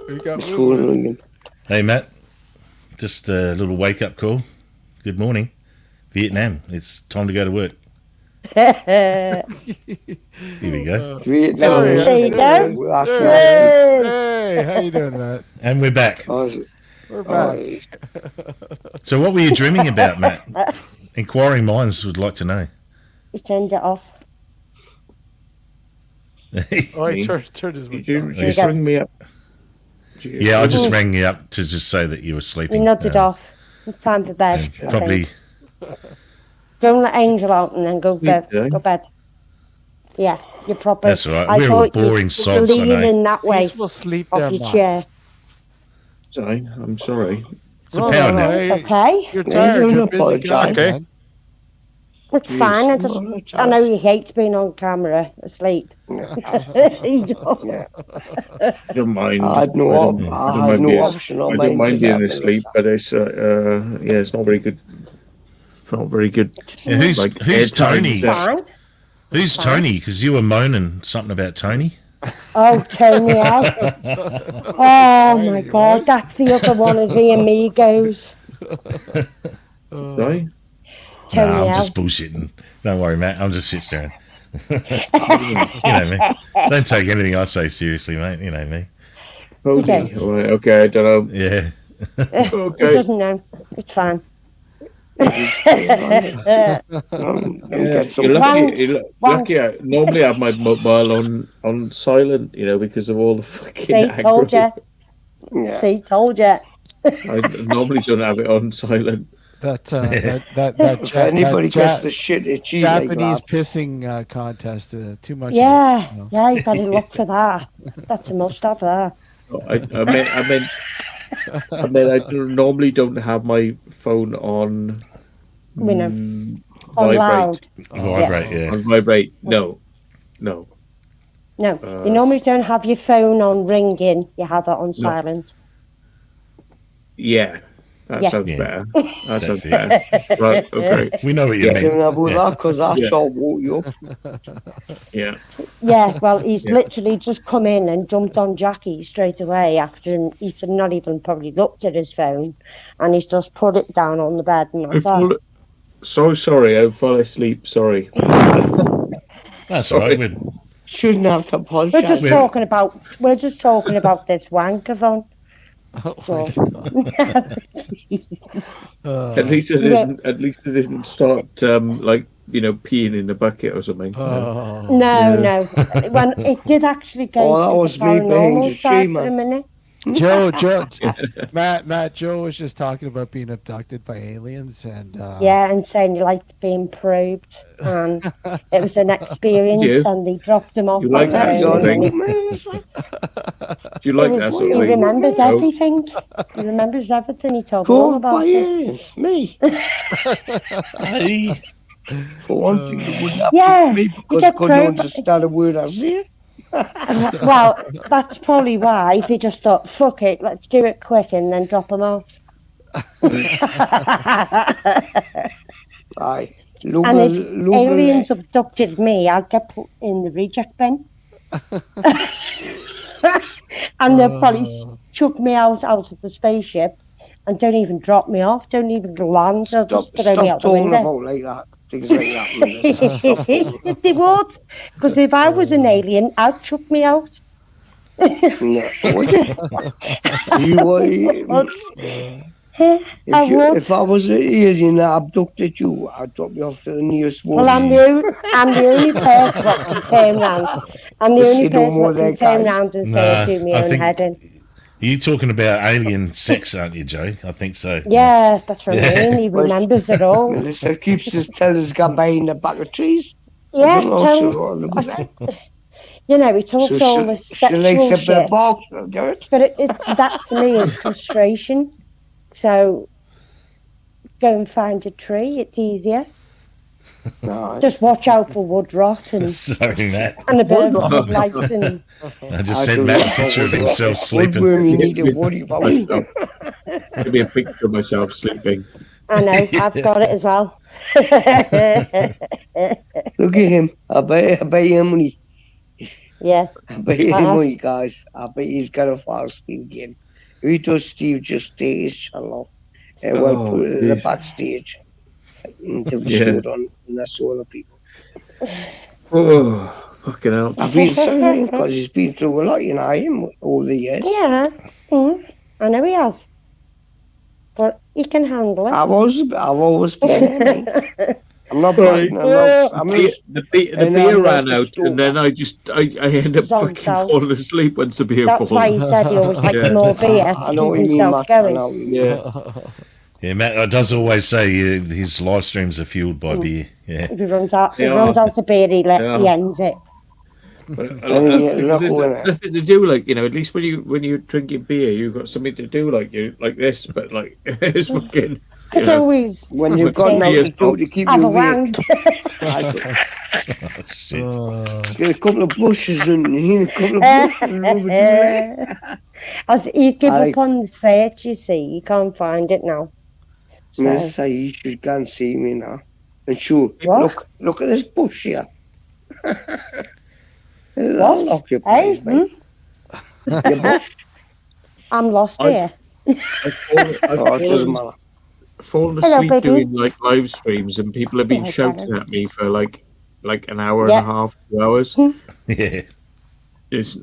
We've got It's phone movement. ringing. Hey, Matt. Just a little wake-up call. Good morning. Vietnam. It's time to go to work. Here we go. Vietnam. There you go. That's Hey. right. Hey, how you doing, Matt? And we're back. We're back. So what were you dreaming about, Matt? Inquiring minds would like to know. He turned it off. Oh, he turned his mic Did you on. just go. ring me up? Yeah, I just rang you up to just say that you were sleeping. He nodded off. It's time for bed. I Probably. think. Don't let Angel out and then go Okay. go bed. Yeah, you're proper. That's all right. I We're all thought you boring sods, I know. leaning that way Peaceful sleep there, off your Matt. chair. Sorry, I'm sorry. It's a power nap. Hey, Okay. you're tired. don't You're a busy guy, apologize. Okay. man. It's fine. I know he hates being on camera asleep. He don't. Yeah. I don't mind. I had no, I had no option on I mine. don't mind being asleep, but it's yeah, it's not very good. It's not very good. Yeah, who's airtime Tony? stuff. Fine. Who's Tony? Because you were moaning something about Tony. Oh, Tony L. Oh my God, that's the other one of the amigos. Right? Tony No, I'm L. just bullshitting. Don't worry, Matt. I'm just shit staring. You know me. Don't take anything I say seriously, mate. You know me. Okay. All right. Okay. I don't know. Yeah. He doesn't know. It's fine. You're lucky. I normally have my mobile on silent, you know, because of all the fucking. See, told you. Yeah. See, told you. I normally don't have it on silent. That If anybody gets the shit itchy like Japanese that. pissing contest, too much. Yeah, of it, you know. yeah, you got to look for that. That's a must-have there. I normally don't have my phone on. We know. On Vibrate. loud. Vibrate, yeah. On vibrate. No. No, you normally don't have your phone on ringing. You have it on silent. Yeah. That Yeah. sounds Yeah. better. That sounds Yeah. better. Right. Okay. We know what you Tell mean. me about that because I Yeah. shall woke you up. Yeah. Yeah, well, he's Yeah. literally just come in and jumped on Jackie straight away after he's not even probably looked at his phone, and he's just put it down on the bed and that's that. So sorry. I fell asleep. Sorry. That's all right. Shouldn't have to We're apologise. just talking about this wanker phone. Oh So. At least it isn't. At least it doesn't start like peeing in the bucket or something. No. When it did actually go that to was the me behind paranormal the side tree, for a man. minute. Joe, Matt, Joe was just talking about being abducted by aliens, and Yeah, and saying you liked being probed, and it was an experience, You? and they dropped him off. You like on that the sort of phone, thing? and Do you like he that was- sort he of thing? remembers No? everything. He remembers everything. He told me all Go about by it. aliens, me. Hey. For one thing, you wouldn't have Yeah, to me you because get I couldn't probed. understand a word I say. Well, that's probably why they just thought, fuck it, let's do it quick and then drop him off. Aye. And if aliens abducted me, I'd get put in the reject bin. And they'll probably chuck me out of the spaceship and don't even drop me off, don't even land, they'll just throw me out the talking window. about like that. Things like that. They would, because if I was an alien, I'd chuck me out. No, would you? If I was an alien that abducted you, I'd drop you off to the nearest one. Well, I'm the only person that can turn round. I'm the only person that can turn round and say, do me own head in. Are you talking about alien sex, aren't you, Joe? I think so. Yeah, that's what I mean. He remembers it all. Melissa keeps just telling us got behind the back of trees. Yeah, he talks all this sexual shit. But that to me is frustration. So go and find a tree. It's easier. No, just watch out for wood rot and sorry, Matt. And a bit of lights and. I just sent Matt a picture of himself sleeping. You need to worry about it. Give me a picture of myself sleeping. I know, I've got it as well. Look at him. I bet you money. Yeah. I bet you money, guys. I bet he's gonna fall asleep again. If he does, Steve just stay his channel and we'll put it in the backstage until we show it on, and that's all the people. Oh, fucking hell. I feel sorry because he's been through a lot, him all the years. Yeah, I know he has. But he can handle it. I've always been. I'm not bragging. The beer ran out, and then I end up fucking falling asleep once the beer falls. That's why he said he always likes more beer to keep himself going. Yeah, Matt does always say his live streams are fueled by beer. Yeah. If he runs out of beer, he ends it. There's nothing to do, at least when you're drinking beer, you've got something to do, like this. But it's fucking Could always When you've got Could be nothing as to do well. to keep have you a awake, wank. I could Oh, shit. get a couple of bushes and a couple of bushes and rub it away. You give I- up on this fate, you see. You can't find it now. I'm going to So, say you should go and see me now. And sure, What? look at this bush here. That'll what? occupy Hey? me. Your bush. I'm lost I- here. I've Oh, it doesn't matter. fallen Hello, asleep baby. doing like live streams, and people have been Hello, shouting darling. at me for like an hour Yeah. and a half, 2 hours. Yeah.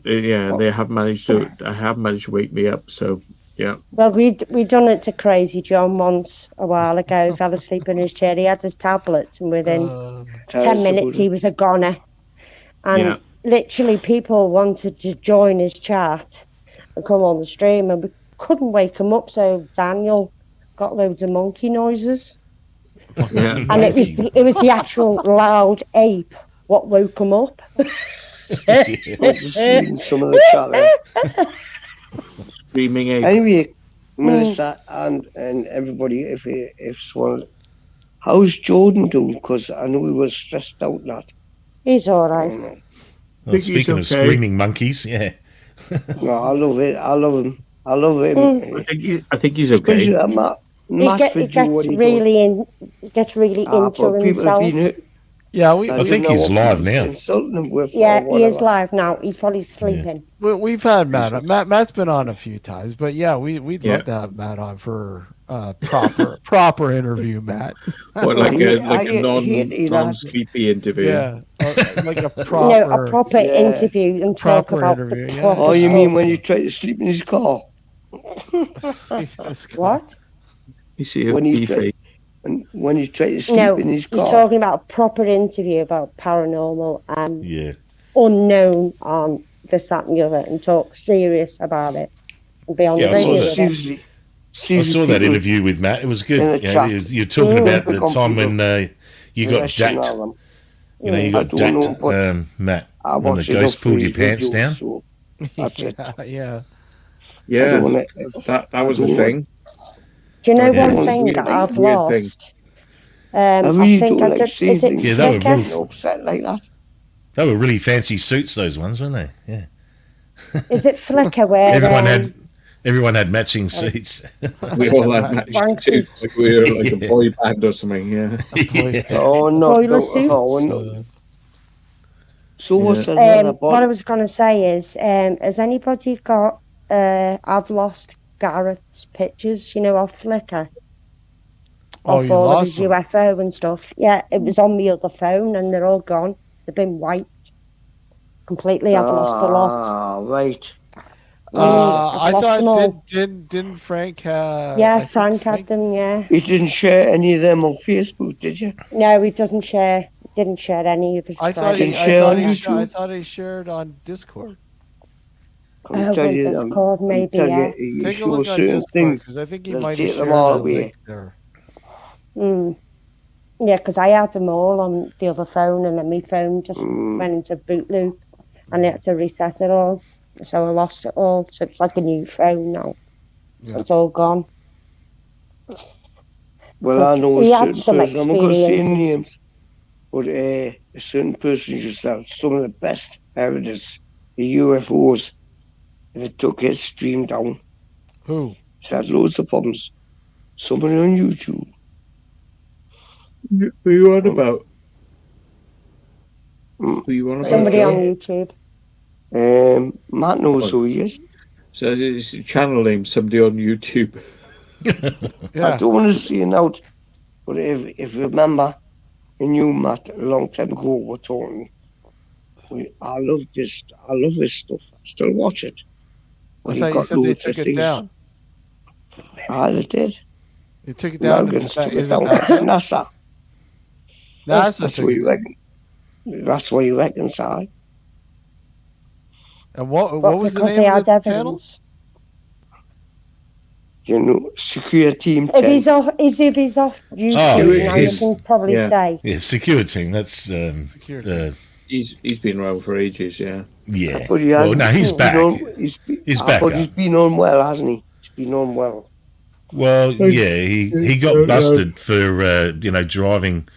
Yeah, and they have managed to. I have managed to wake me up. So yeah. Well, we done it to Crazy John once a while ago. He fell asleep in his chair. He had his tablets, and within Tell 10 us minutes about he it. was a goner. And Yeah. literally people wanted to join his chat and come on the stream, and we couldn't wake him up, so Daniel got loads of monkey noises. Yeah. And it was the actual loud ape what woke him up. I'm just reading some of the chat there. Screaming ape. Anyway, Melissa and everybody, if someone, how's Jordan doing? Because I know he was stressed out. That. He's all right. Well, Think he's speaking of okay. screaming monkeys, yeah. No, I love it. I love him. I love him. I think he's Especially okay. that Matt He video what gets he really does. into But people have himself. been. Yeah, I think he's live now. Insulting him with Yeah, or he is whatever. live now. He's probably sleeping. we've had Matt. Matt's been on a few times, but yeah, we'd Yeah. love to have Matt on for proper interview, Matt. What, like I a hate that. non-sleepy interview? Yeah, like a No, proper. a proper Yeah. interview and talk Proper about interview, the yeah. proper Oh, you stuff. mean when you try to sleep in his car? What? You see When a you try, beefy. when you try to sleep No, in his he's car? talking about a proper interview about paranormal and Yeah. unknown on this, that, and the other, and talk serious about it and be on Yeah, the I saw radio that. with it. Seriously. I saw that interview with Matt. It was good. In a You know, chat. you're talking about the Pick on time people. when you got dacked. You know, you I got don't know, dacked, but Matt, I when the watch ghost enough pulled your of his pants videos, down. so that's it. Yeah. Yeah, that was the thing. Do you know Yeah. one thing Weird that thing, I've weird thing. lost? I I really think don't I like just, seeing is it things Yeah, they were Flickr? real- upset like that. They were really fancy suits, those ones, weren't they? Yeah. Is it Flickr where Everyone had matching suits. We all had matching Wank suits, like we were like Yeah. a boy band or something. Yeah. Yeah. Oh, no. Boiler Oh, suits? no. So what's another what I was going to say is, has anybody got, I've lost Garrett's pictures, you know, off Flickr? Oh, Off you all of lost his them? UFO and stuff. Yeah, it was on the other phone and they're all gone. They've been wiped completely. I've lost a lot. Ah, right. I I've lost them all. thought didn't Frank have? I Yeah, think Frank had them, yeah. You didn't share any of them on Facebook, did you? No, he doesn't share. Didn't share any of his I thought private he. Didn't I share thought on he. YouTube? I thought he shared on Discord. I'll tell on you, Discord, maybe, tell yeah. you, you Take a show look on certain Discord things. because I think he they'll might take have them shared all a away. link there. Mm. Yeah, because I had them all on the other phone, and then my phone just went into boot loop, and I had to reset it all. So I lost it all. So it's like a new phone now. Yeah. It's all gone. Well, I know he a had certain some person, I'm not going to say experiences. names, but a certain person used to have some of the best evidence, the UFOs, and it took his stream down. Who? He's had loads of problems. Somebody on YouTube. Who are you on about? Who are you on about? Somebody on Joe? YouTube. Matt knows who he is. So it's a channel name, somebody on YouTube. I don't want to see it out, but if you remember, and you, Matt, a long time ago, were talking, I love this stuff. I still watch it. I thought you said they took it down. They did. They took it Now down. gonna Is stick it it down. back up? NASA. NASA That's took what it you down. reckon. That's what you reckon, Si. And what But was the because name he of had the channel? evidence. You know, Secure Team If 10. he's off YouTube now, you he's- can probably say. Yeah, secure team. That's He's been around for ages, yeah. yeah. But he Well, has no, he's been back. on- He's back But up. he's been on well, hasn't he? He's been on well. Well, yeah, he got busted for driving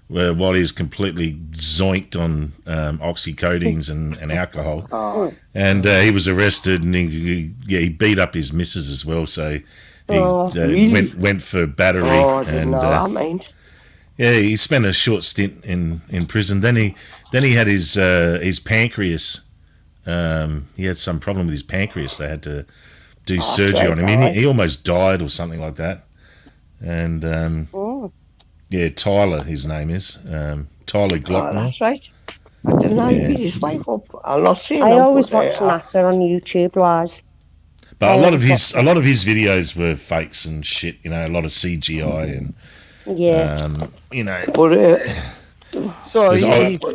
while he was completely zoinked on oxycodines and alcohol, Oh, and he was arrested, and he beat up his missus as well. So he really? went for battery, I didn't and know that, mate. yeah, he spent a short stint in prison. Then he had his pancreas. He had some problem with his pancreas. They had to do surgery on him. He almost died or something like that. And yeah, Tyler, his name is Tyler Glockner. That's right. I didn't know he beat his wife up. I'm not seeing I always watch NASA on YouTube live. But a lot of his videos were fakes and shit. A lot of CGI and So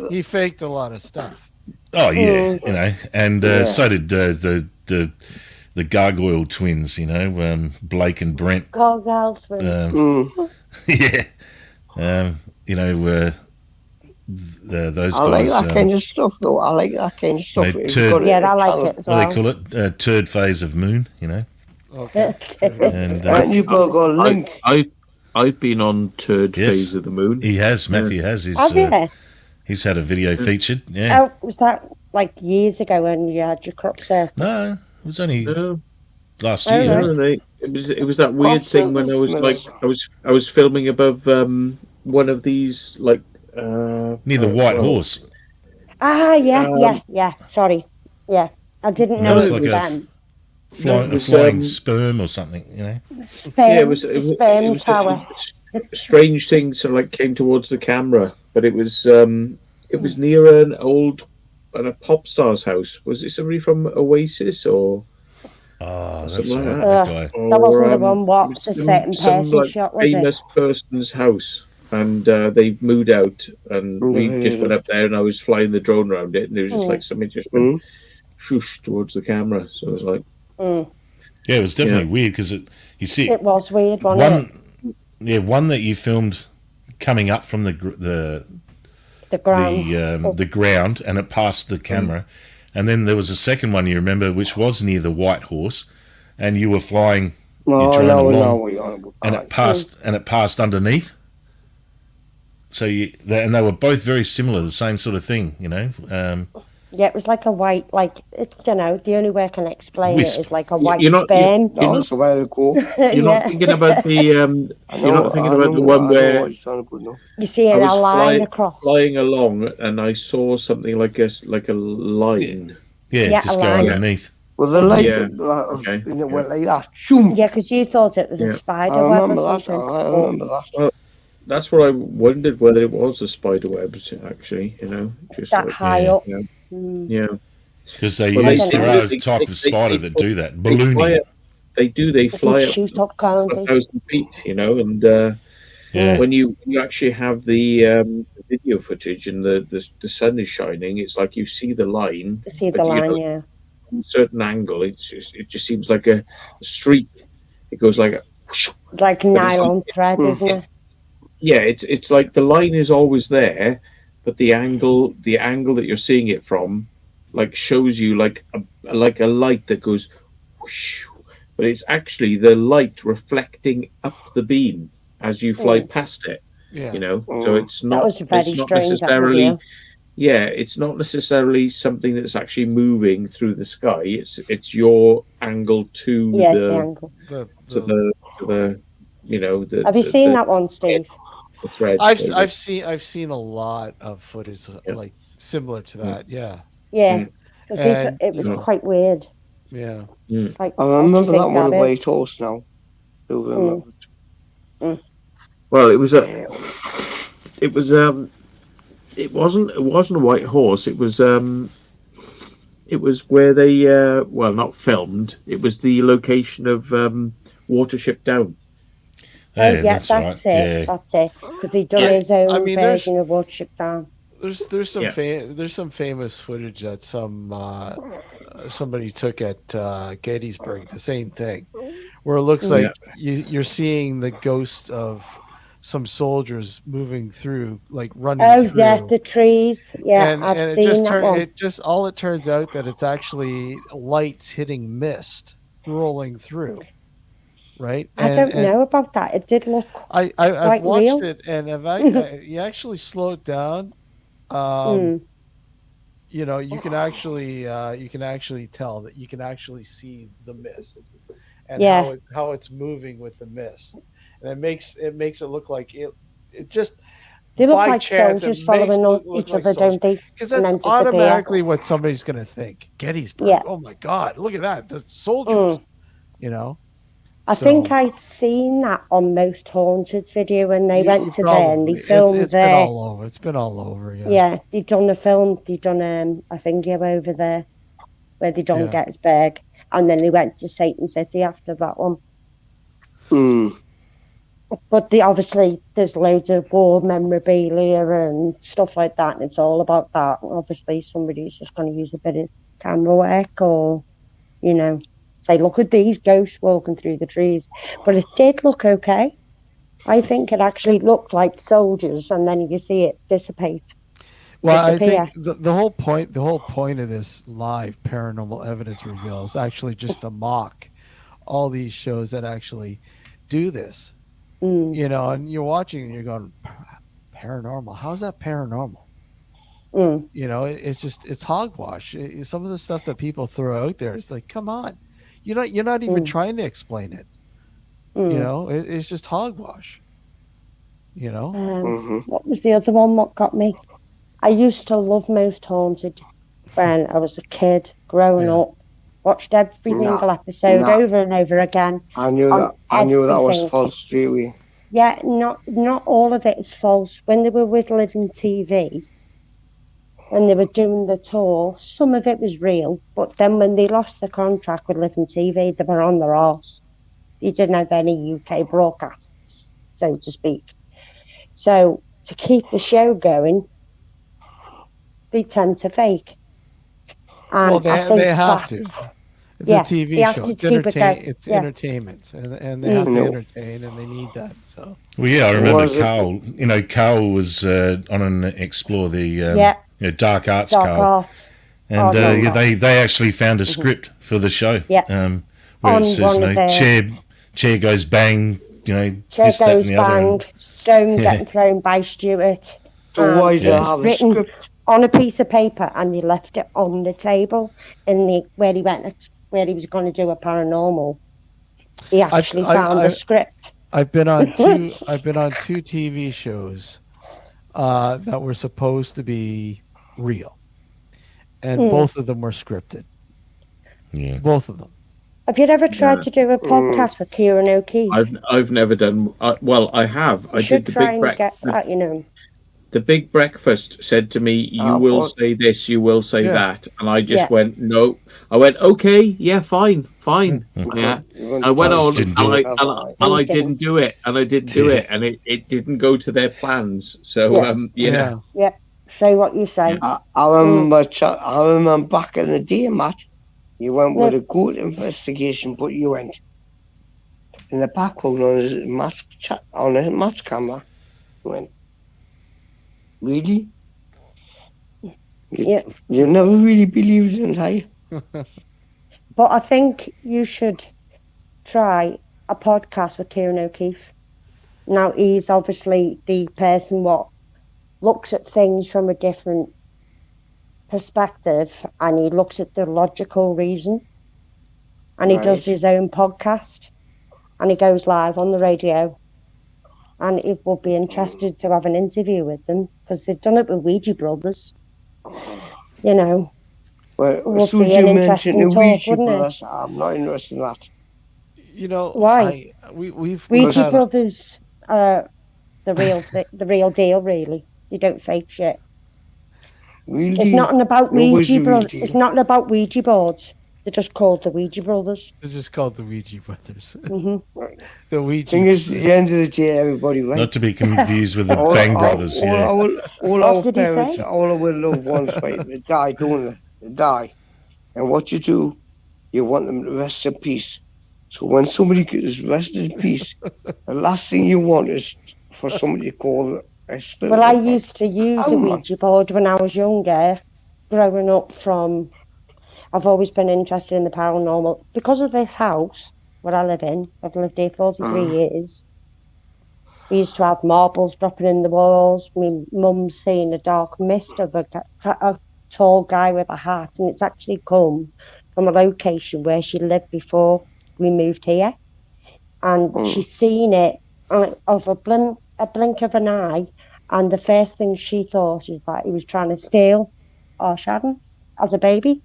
he faked a lot of stuff. Oh yeah, and so did the Gargoyle twins. Blake and Brent. Gargoyle twins. Yeah. Those guys. I like that kind of stuff, though. I like that kind of stuff. I like it as well. What do they call it? Turd phase of moon. Okay. And you got a link. I've been on turd phase of the moon. He has. Matthew has. He's had a video featured. Yeah. Oh, was that like years ago when you had your crop circle? No, it was only last year. No, it was that weird thing when I was filming above one of these like near the White Horse. Yeah. Sorry, yeah, I didn't know it was then. Flying sperm or something, it was tower. Strange things sort of like came towards the camera, but it was near a pop star's house. Was it somebody from Oasis or? Oh, that's something like that guy. That wasn't the one. What's a certain person shot? Was famous person's house, and they moved out, and we just went up there, and I was flying the drone around it, and it was just like something just went shoosh towards the camera. So it was like, yeah, it was definitely weird because you see, it was weird. Wasn't it? Yeah, one that you filmed coming up from the ground, the ground, and it passed the camera. And then there was a second one you remember, which was near the White Horse, and you were flying your drone along, and it passed underneath. So they were both very similar, the same sort of thing, Yeah, it was like a white, the only way I can explain Wisp. It is like a white sperm. That's the way to go. You're not thinking about the you're not thinking about the one where you see a line across, flying along, and I saw something like a line. Yeah, just go underneath. Well, the light went like that. Shoom. Yeah, because you thought it was a spider I web remember or that. something. I remember that. Well, that's what I wondered, whether it was a spider web, actually. Just that high up. Yeah. Because they use their own type of spider that do that. Ballooning. They fly shoot up 1,000 feet, and when you actually have the video footage and the sun is shining, it's like you see the line. You see the line, from a certain angle, it just seems like a streak. It goes like nylon thread, isn't it? Yeah, it's like the line is always there, but the angle that you're seeing it from, like, shows you like a light that goes whoosh, but it's actually the light reflecting up the beam as you fly past it. So it's not necessarily it's not necessarily something that's actually moving through the sky. It's your angle to the have you seen that one, Steve? The thread. I've seen a lot of footage like similar to that. Yeah. It was quite weird. Yeah. Like, I remember that one with White Horse now. Well, it wasn't a White Horse. It was where they not filmed. It was the location of Watership Down. That's it. Yeah. That's it. Because he done his own version of Watership Down. There's some famous footage that somebody took at Gettysburg. The same thing, where it looks like you're seeing the ghost of some soldiers moving through, like running through. Yeah, the trees. Yeah, I've seen that one. It turns out that it's actually lights hitting mist rolling through. right? I don't know about that. It did look I've quite watched real. it, and you actually slow it down. Mm, You know, you can actually tell that you can actually see the mist and yeah, how it's moving with the mist, and it makes it look like it just they look by like chance it soldiers makes following look each like other, soldiers don't they? because And that's then disappear. automatically what somebody's going to think. Gettysburg. Yeah. Oh my God, look at that, the soldiers. Mm. You know, I think I seen that on Most Haunted video when they went you to there and they probably filmed it's been there. all over. It's been all over. Yeah. Yeah, they done a film. They done a video over there where they done Yeah. Gettysburg, and then they went to Satan City after that one. But obviously there's loads of war memorabilia and stuff like that, and it's all about that. Obviously, somebody's just going to use a bit of camera work, or say, look at these ghosts walking through the trees. But it did look okay. I think it actually looked like soldiers, and then you see it dissipate. Well, disappear. I think the whole point of this live paranormal evidence reveal is actually just to mock all these shows that actually do this. You know, and you're watching and you're going, paranormal. How's that paranormal? You know, it's hogwash. Some of the stuff that people throw out there, it's like, come on, you're not even trying to explain it. You know, it's just hogwash. You know, What was the other one? What got me? I used to love Most Haunted when I was a kid growing up. Watched every single episode over and over again. I knew that was false, really. Yeah, not all of it is false. When they were with Living TV, when they were doing the tour, some of it was real. But then when they lost the contract with Living TV, they were on their arse. They didn't have any UK broadcasts, so to speak. So to keep the show going, they tend to fake. And well, they have to. It's a TV show. It's entertainment, and they have to entertain, and they need that. So. Well, yeah, I remember Carl. You know, Carl was on an explore the dark arts, Carl, and they actually found a script for the show. Yeah. Where it says, chair goes bang. You know, chair this, that, and the bang, other. Stone getting thrown by Stuart. So why do you have a script on a piece of paper, and he left it on the table where he was going to do a paranormal. He actually found the script. I've been on two TV shows that were supposed to be real, and both of them were scripted. Yeah, both of them. Have you ever tried to do a podcast with Kieran O'Keefe? I've never done. Well, I have. I did the big breakfast. The Big Breakfast said to me, "You will say this, you will say that," and I just went, "No." I went, "Okay, yeah, fine." Yeah, I went on, and I didn't do it, and it didn't go to their plans. So, yeah. Say what you say. I remember back in the day, Matt. You went with a good investigation, but you went in the background on his Matt's camera. You went, really? You never really believed in it, have you? But I think you should try a podcast with Kieran O'Keefe. Now, he's obviously the person what looks at things from a different perspective, and he looks at the logical reason, and he does his own podcast, and he goes live on the radio, and it would be interested to have an interview with them, because they've done it with Ouija brothers. You know, well, as soon as you mention the Ouija brothers, I'm not interested in that. You know why? We've Ouija brothers are the real deal. Really, they don't fake shit. Really? It's not about Ouija brothers. It's not about Ouija boards. They're just called the Ouija brothers. They're just called the Ouija brothers. The Ouija. Thing is, at the end of the day, everybody, right? Not to be confused with the Bang Brothers. All our parents, all our loved ones, right? They die, don't they? They die, and what you do, you want them to rest in peace. So when somebody is rested in peace, the last thing you want is for somebody to call a spirit. Well, I used to use a Ouija board when I was younger, growing up from. I've always been interested in the paranormal. Because of this house, where I live in. I've lived here 43 years. We used to have marbles dropping in the walls. My mum's seen a dark mist of a tall guy with a hat, and it's actually come from a location where she lived before we moved here. And she's seen it of a blink of an eye, and the first thing she thought is that he was trying to steal our Sharon as a baby.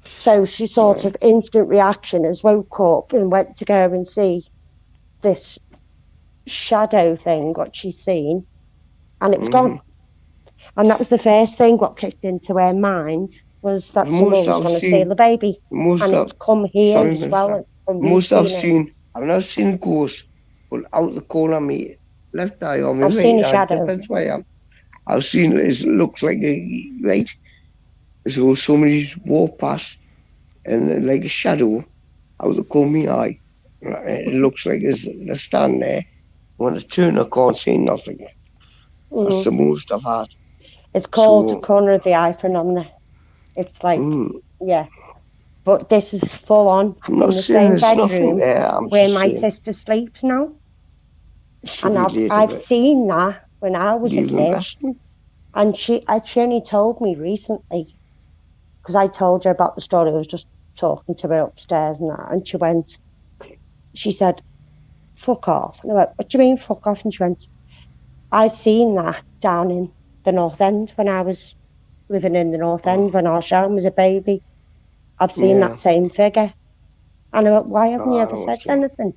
So she sort of instant reaction has woke up and went to go and see this shadow thing, what she's seen, and it was gone. And that was the first thing what kicked into her mind was that someone was going to steal the baby. And it's come here as well. I've never seen a ghost, but out the corner of me left eye or my I've seen a shadow. That's why I've seen it. It looks like as though somebody's walked past and then like a shadow out the corner of my eye. It looks like they're standing there. When I turn, I can't see nothing. That's the most I've had. It's called the corner of the eye phenomena. It's like, yeah. But this is full on in the same bedroom where my sister sleeps now. And I've seen that when I was a kid. And she only told me recently, because I told her about the story. I was just talking to her upstairs and that. And she said, fuck off. And I went, what do you mean fuck off? And she went, I seen that down in the North End when I was living in the North End when our Sharon was a baby. I've seen that same figure. And I went, why haven't you ever said anything?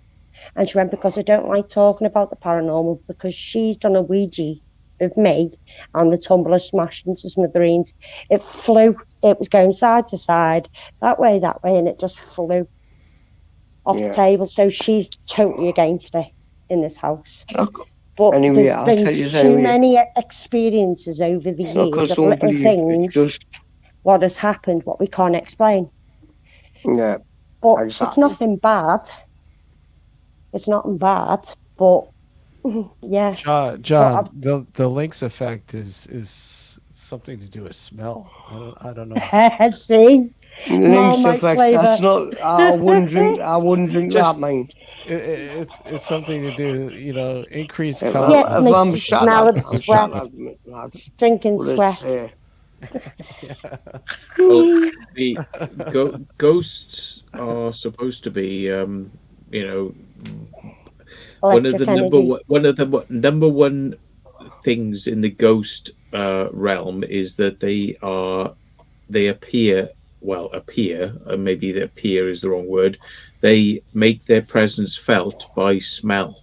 And she went, because I don't like talking about the paranormal, because she's done a Ouija with me and the tumbler smashed into smithereens. It flew. It was going side to side, that way, and it just flew off the table. So she's totally against it in this house. But anyway, there's been too many experiences over the years of little things, what has happened, what we can't explain. Yeah, but it's nothing bad. It's nothing bad, but yeah. John, the Lynx effect is something to do with smell. I don't know. See, Lynx effect. That's not. I wouldn't drink that, mind. It's something to do, increased color. Yeah, makes you smell of sweat. Drinking sweat. Well, the ghosts are supposed to be, one of the number one things in the ghost realm is that they appear. Maybe the appear is the wrong word. They make their presence felt by smell.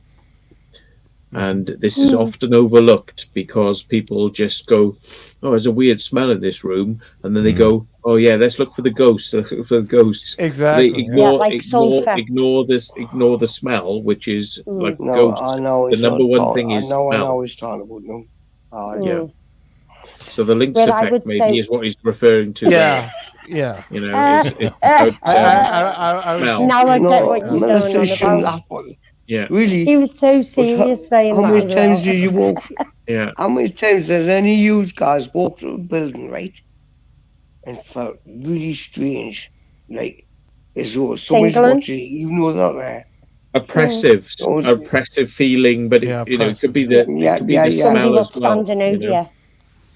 And this is often overlooked because people just go, oh, there's a weird smell in this room. And then they go, oh, yeah, let's look for the ghosts. Let's look for the ghosts. Exactly. They ignore the smell, which is like ghosts. The number one thing is smell. I know he's talking about them. Yeah. So the Lynx effect maybe is what he's referring to. Yeah. It's about smell. Now I get what you're saying on about. Yeah. Really? He was so serious saying how many times did you walk? How many times has any of you guys walked through a building, right? And felt really strange, like as though someone's watching, even though they're not there. Oppressive feeling, but it could be the smell as well. Standing over you,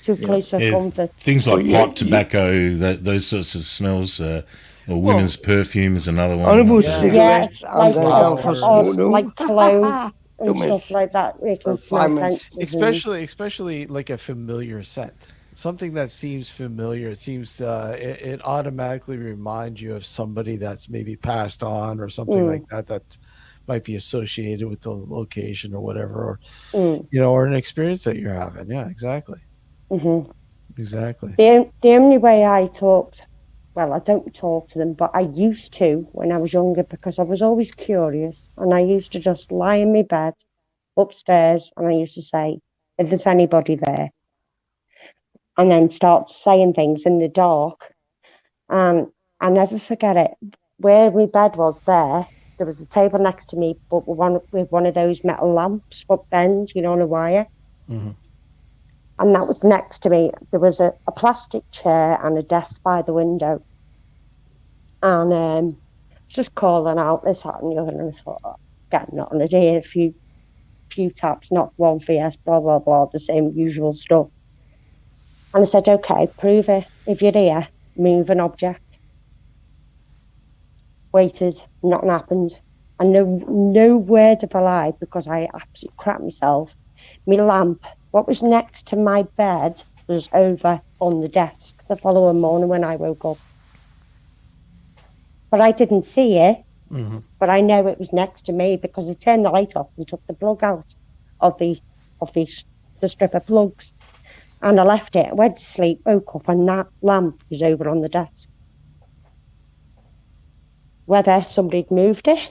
too close for comfort. Things like pot, tobacco, those sorts of smells. Or women's perfume is another one. Like cologne and stuff like that. We can smell especially like a familiar scent. Something that seems familiar. It seems it automatically reminds you of somebody that's maybe passed on or something like that might be associated with the location or whatever, or or an experience that you're having. Yeah, exactly. Exactly. The only way I talked. Well, I don't talk to them, but I used to when I was younger because I was always curious, and I used to just lie in my bed upstairs and I used to say, if there's anybody there, and then start saying things in the dark. And I never forget it. Where my bed was there was a table next to me, but with one of those metal lamps, but bends, on a wire. And that was next to me. There was a plastic chair and a desk by the window. And just calling out this, that, and the other. And I thought, oh, getting on a day, a few taps, not one for yes, blah, blah, blah, the same usual stuff. And I said, okay, prove it. If you're here, move an object. Waited, nothing happened. And no word of a lie, because I absolutely crap myself. My lamp, what was next to my bed, was over on the desk the following morning when I woke up. But I didn't see it. Mm-hmm. But I know it was next to me because I turned the light off and took the plug out of the strip of plugs. And I left it, went to sleep, woke up, and that lamp was over on the desk. Whether somebody'd moved it,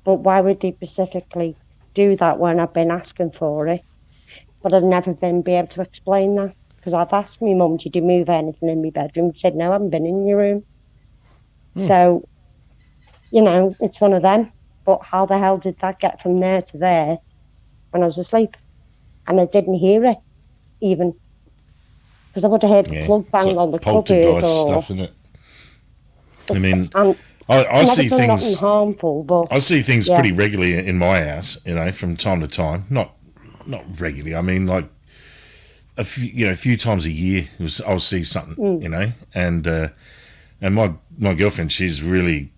but why would they specifically do that when I've been asking for it? But I've never been able to explain that, because I've asked my mum, did you move anything in my bedroom? She said, no, I haven't been in your room. So, you know, it's one of them. But how the hell did that get from there to there when I was asleep? And I didn't hear it, even. Because I would have heard the plug bang on the cupboard. Stuff, isn't it? I mean, I see things harmful, but I see things pretty regularly in my house, you know, from time to time. Not regularly. I mean, like a few times a year, I'll see something, you know, and my girlfriend, she's really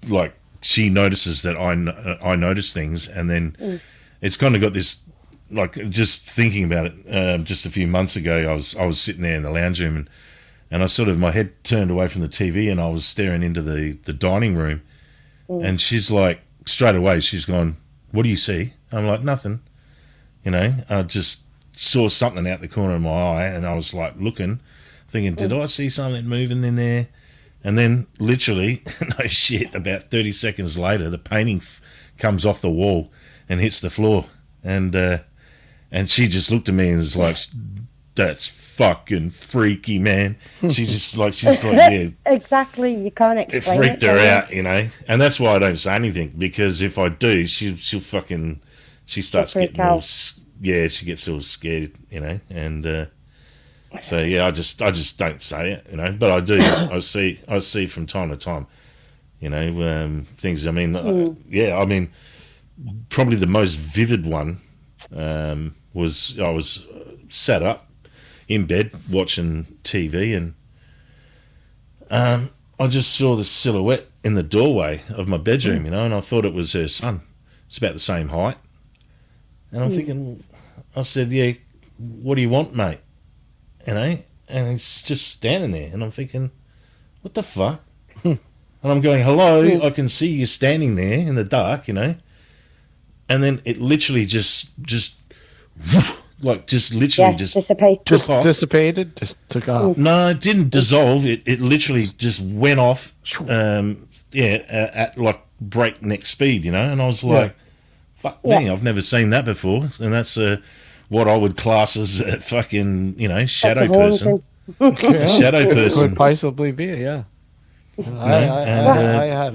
like, she notices that I notice things, and then it's kind of got this, like, just thinking about it. Just a few months ago, I was sitting there in the lounge room, and I sort of, my head turned away from the TV, and I was staring into the dining room, and she's like, straight away, she's gone, what do you see? I'm like, nothing. You know, I just saw something out the corner of my eye, and I was like looking, thinking, did I see something moving in there? And then literally, no shit, about 30 seconds later, the painting comes off the wall and hits the floor. And she just looked at me and was like, that's fucking freaky, man. She's like, yeah. Exactly, you can't explain it. It freaked her out, you know. And that's why I don't say anything, because if I do, she'll fucking, she starts getting all, she gets all scared, you know. And so yeah, I just don't say it, you know. But I do. I see from time to time, you know, things. I mean, I mean, probably the most vivid one was, I was sat up in bed watching TV, and I just saw the silhouette in the doorway of my bedroom, you know, and I thought it was her son. It's about the same height, and I'm thinking, I said, yeah, what do you want, mate? You know, and he's just standing there, and I'm thinking, what the fuck? And I'm going, hello, I can see you standing there in the dark, you know. And then it literally just dissipated. Dissipated, just took off. No, it didn't dissolve. It literally just went off. At like breakneck speed, you know. And I was like, fuck me, I've never seen that before. And that's what I would class as a fucking, you know, shadow person. Shadow person. Could possibly be, yeah.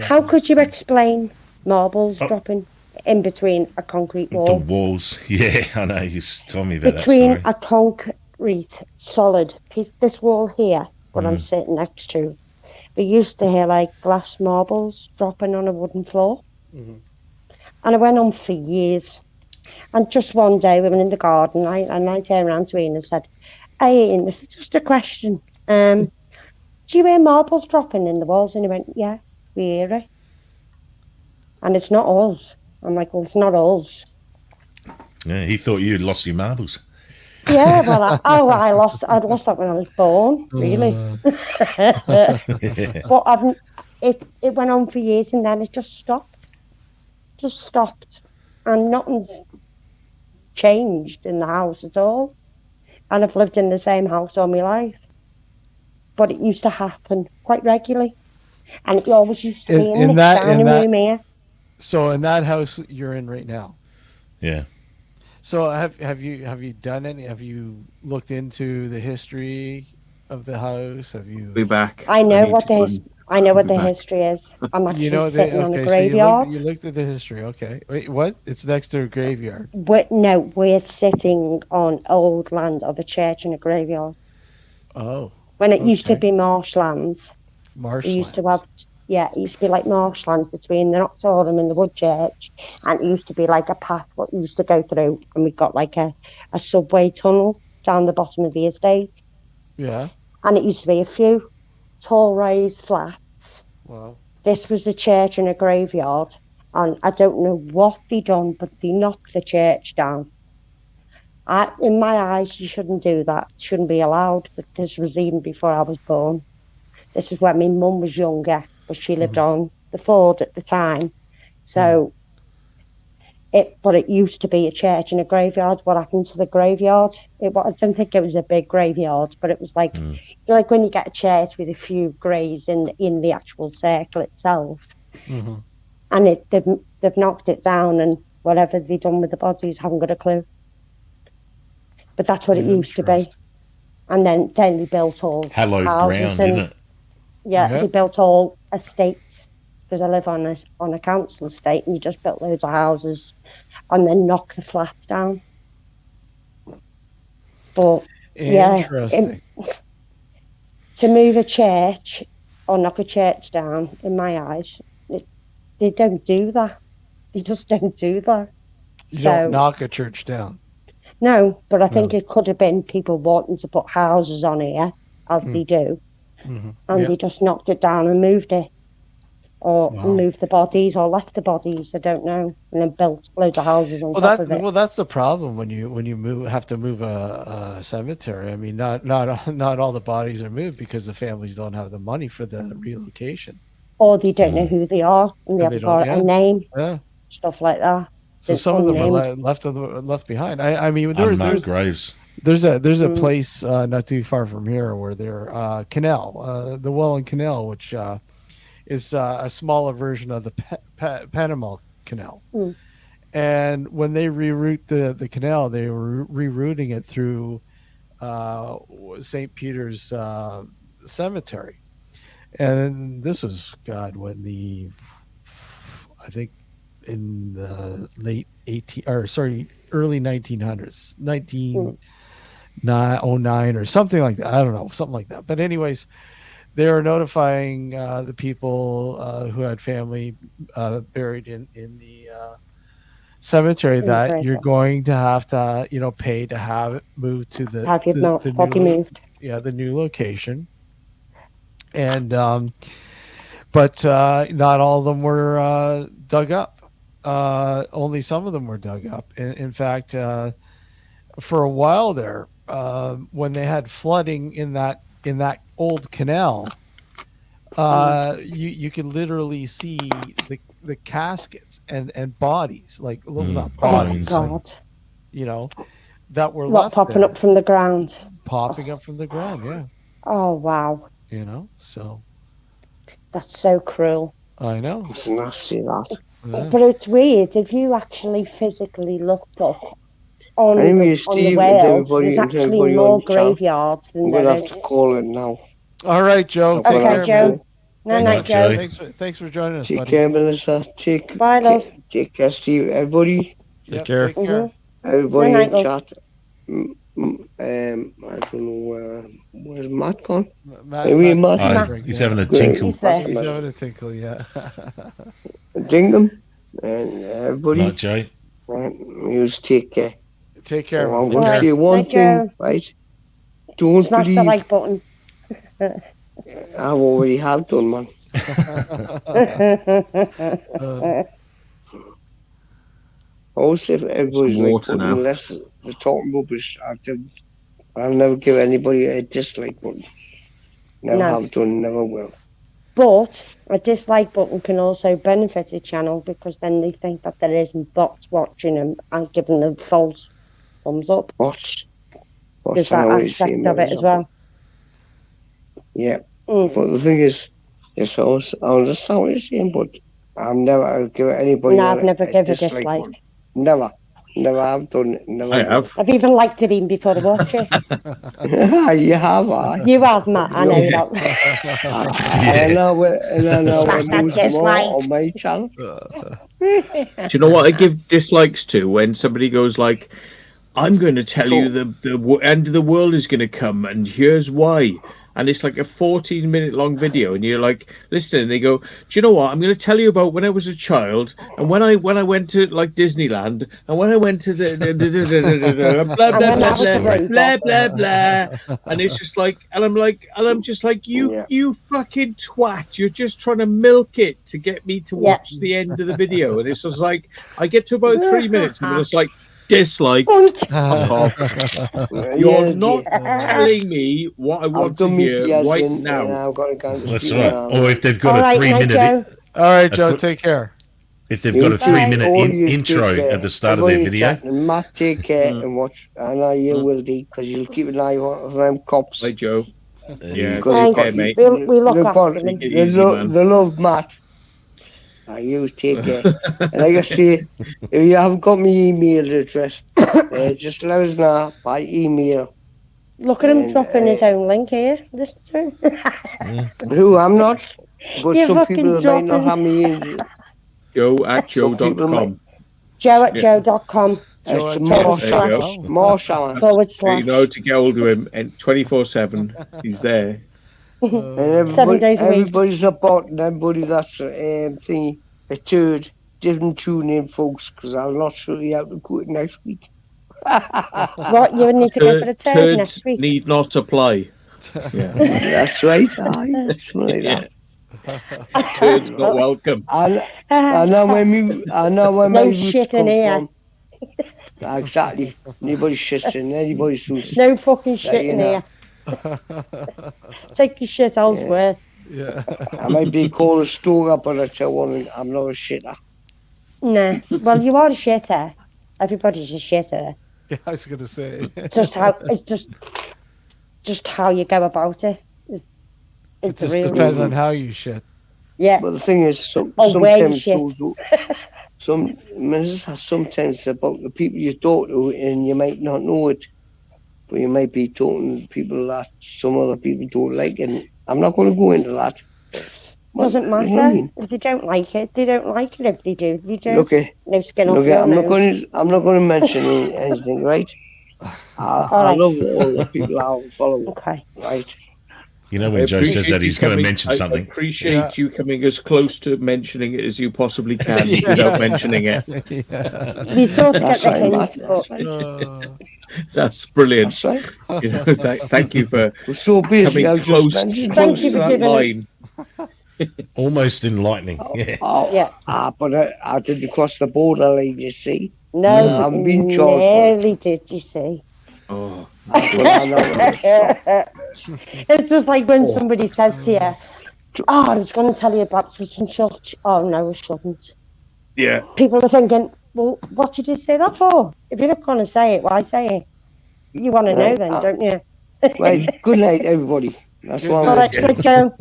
How could you explain marbles dropping in between a concrete wall? The walls, yeah, I know, you told me about between that story. A concrete solid piece, this wall here, what I'm sitting next to, we used to hear like glass marbles dropping on a wooden floor. And it went on for years. And just one day we were in the garden, and I turned around to Ian and said, hey Ian, this is just a question. Do you hear marbles dropping in the walls? And he went, yeah, we hear it. And it's not us. I'm like, well, it's not us. Yeah, he thought you'd lost your marbles. Yeah, well, I'd lost that when I was born, really. But it went on for years, and then it just stopped. And nothing's changed in the house at all. And I've lived in the same house all my life. But it used to happen quite regularly. And it always used to be in the dining room here. So in that house you're in right now? Yeah. So have you done any? Have you looked into the history of the house? Have you? Be back. I know what the history is. I'm actually sitting on a graveyard. So you looked at the history. Okay. Wait, what? It's next to a graveyard. We're sitting on old land of a church and a graveyard. Oh. When it used to be marshlands. Marshlands. We used to have Yeah, it used to be like marshlands between the Nocturnal and the Woodchurch, and it used to be like a path what we used to go through, and we got like a subway tunnel down the bottom of the estate, Yeah. and it used to be a few tall raised flats. Wow. This was a church and a graveyard, and I don't know what they done, but they knocked the church down. In my eyes, you shouldn't do that. Shouldn't be allowed. But this was even before I was born. This is when my mum was younger, but she lived on the Ford at the time. So but it used to be a church and a graveyard. What happened to the graveyard? I don't think it was a big graveyard, but it was like like when you get a church with a few graves in the actual circle itself. And they've knocked it down, and whatever they've done with the bodies, haven't got a clue. But that's what it used to be. And then they built all hallowed houses ground, isn't it? Yeah, they built all estates, because I live on a council estate, and you just built loads of houses and then knock the flats down. But interesting. To move a church or knock a church down, in my eyes, they don't do that. They just don't do that. You don't knock a church down. No, but I think it could have been people wanting to put houses on here, as they do, and they just knocked it down and moved it, or moved the bodies, or left the bodies. I don't know, and then built loads of houses on top of it. Well, that's the problem when you have to move a cemetery. I mean, not all the bodies are moved because the families don't have the money for the relocation, or they don't know who they are, and they haven't got a name, stuff like that. So some of them are left behind. I mean, there's graves. There's a place not too far from here where they're Canal, the Welland Canal, which is a smaller version of the Panama Canal. And when they reroute the canal, they were rerouting it through St. Peter's Cemetery. And this was when I think in the early 1900s, 1909 or something like that. I don't know, something like that. But anyways, they were notifying the people who had family buried in the cemetery that you're going to have to, pay to have it moved to the new location. And but not all of them were dug up. Only some of them were dug up. In fact, for a while there, when they had flooding in that old canal, you could literally see the caskets and bodies, like not bodies, that were left popping up from the ground. Popping up from the ground, yeah. Oh wow. So that's so cruel. I know. It's nasty, that. Yeah. But it's weird if you actually physically looked up on the Wales. There's actually more graveyards than there is. I'm gonna have to call it now. All right, Joe. Okay, care, Joe. Night, Joe. Thanks for joining us, Take buddy. care, Melissa. Bye, love. Take care, Steve. Everybody. Take care. Take care. Everybody Night, in chat. I don't know where's Matt gone? Matt. He's having a tinkle. He's there. He's having a tinkle, yeah. Dingham and everybody. Night, Jay. You take care. Take care. I'm going to say one thing, right? Don't smash believe. the like button. I already have done, man. Also, if everybody's like, unless they're talking rubbish, I'll never give anybody a dislike button. Never have done, never will. But a dislike button can also benefit a channel, because then they think that there isn't bots watching them and giving them false thumbs up. Bots. There's that aspect of it as well. Yeah. But the thing is, yes, I understand what you're saying, but I'll give anybody I've never given a dislike. Button. Never have done. Never. I have. I've even liked it even before I watch it. You have, You have, Matt. I know that. I know that dislike on my channel. Do you know what I give dislikes to? When somebody goes like, "I'm going to tell you the end of the world is going to come, and here's why," and it's like a 14-minute long video, and you're like listening, and they go, "Do you know what? I'm going to tell you about when I was a child, and when I went to like Disneyland, and when I went to the blah blah blah blah blah blah," and it's just like, and I'm just like, you fucking twat! You're just trying to milk it to get me to watch the end of the video, and it's just like I get to about 3 minutes, and it's like. Dislike. You're not telling me what I want to hear right now. That's right. Or if they've got a 3-minute. All right, Joe. Take care. If they've got a 3-minute intro at the start of their video. Matt, take care and watch. I know you will, D, because you'll keep an eye on them cops. Hi, Joe. Yeah, take care, mate. We look after them. They love Matt. You take care. And like I say, if you haven't got my email address, just let us know by email. Look at him dropping his own link here. Listen to him. Who? I'm not. But some people might not have me in. Joe at joe.com. Joe at joe.com. Marshall. You know, to get hold of him and 24/7, he's there. And 7 days a week. Everybody's a bot and everybody that's thingy, a turd. Didn't tune in, folks, because I'm not sure you have to do it next week. What? You need to go for a turd next week? Need not apply. Yeah. That's right. That's right. Yeah. Turd's not welcome. I know when no shit in here. Exactly. Anybody's shit in anybody's house. No fucking shit in here. Take your shit elsewhere. Yeah. I might be called a stalker, but I tell one I'm not a shitter. Nah. Well, you are a shitter. Everybody's a shitter. Yeah, I was gonna say. It's just how you go about it. It just depends on how you shit. Yeah. But the thing is, sometimes sometimes about the people you talk to, and you might not know it. But you might be talking to people that some other people don't like, and I'm not going to go into that. Doesn't matter. You know what I mean? If they don't like it, they don't like it. If they do, they do. Okay. No skin off I'm your not nose. I'm not going to mention anything, right? I love all the people I follow. Okay. Right. You know, when Joe says that, he's going to mention something. I appreciate you coming as close to mentioning it as you possibly can without mentioning it. We sort of get the hint, That's brilliant. That's right. You know, thank you for so busy, coming close to that line. Almost enlightening. But I didn't cross the border line, you see. No, I've been charged. Nearly did, you see. Oh. It's just like when somebody says to you, I was going to tell you about such and such. Oh, no, I shouldn't. Yeah. People are thinking, well, what did you say that for? If you're not going to say it, why say it? You want to know then, don't you? Right, good night, everybody. That's what All right, so Joe.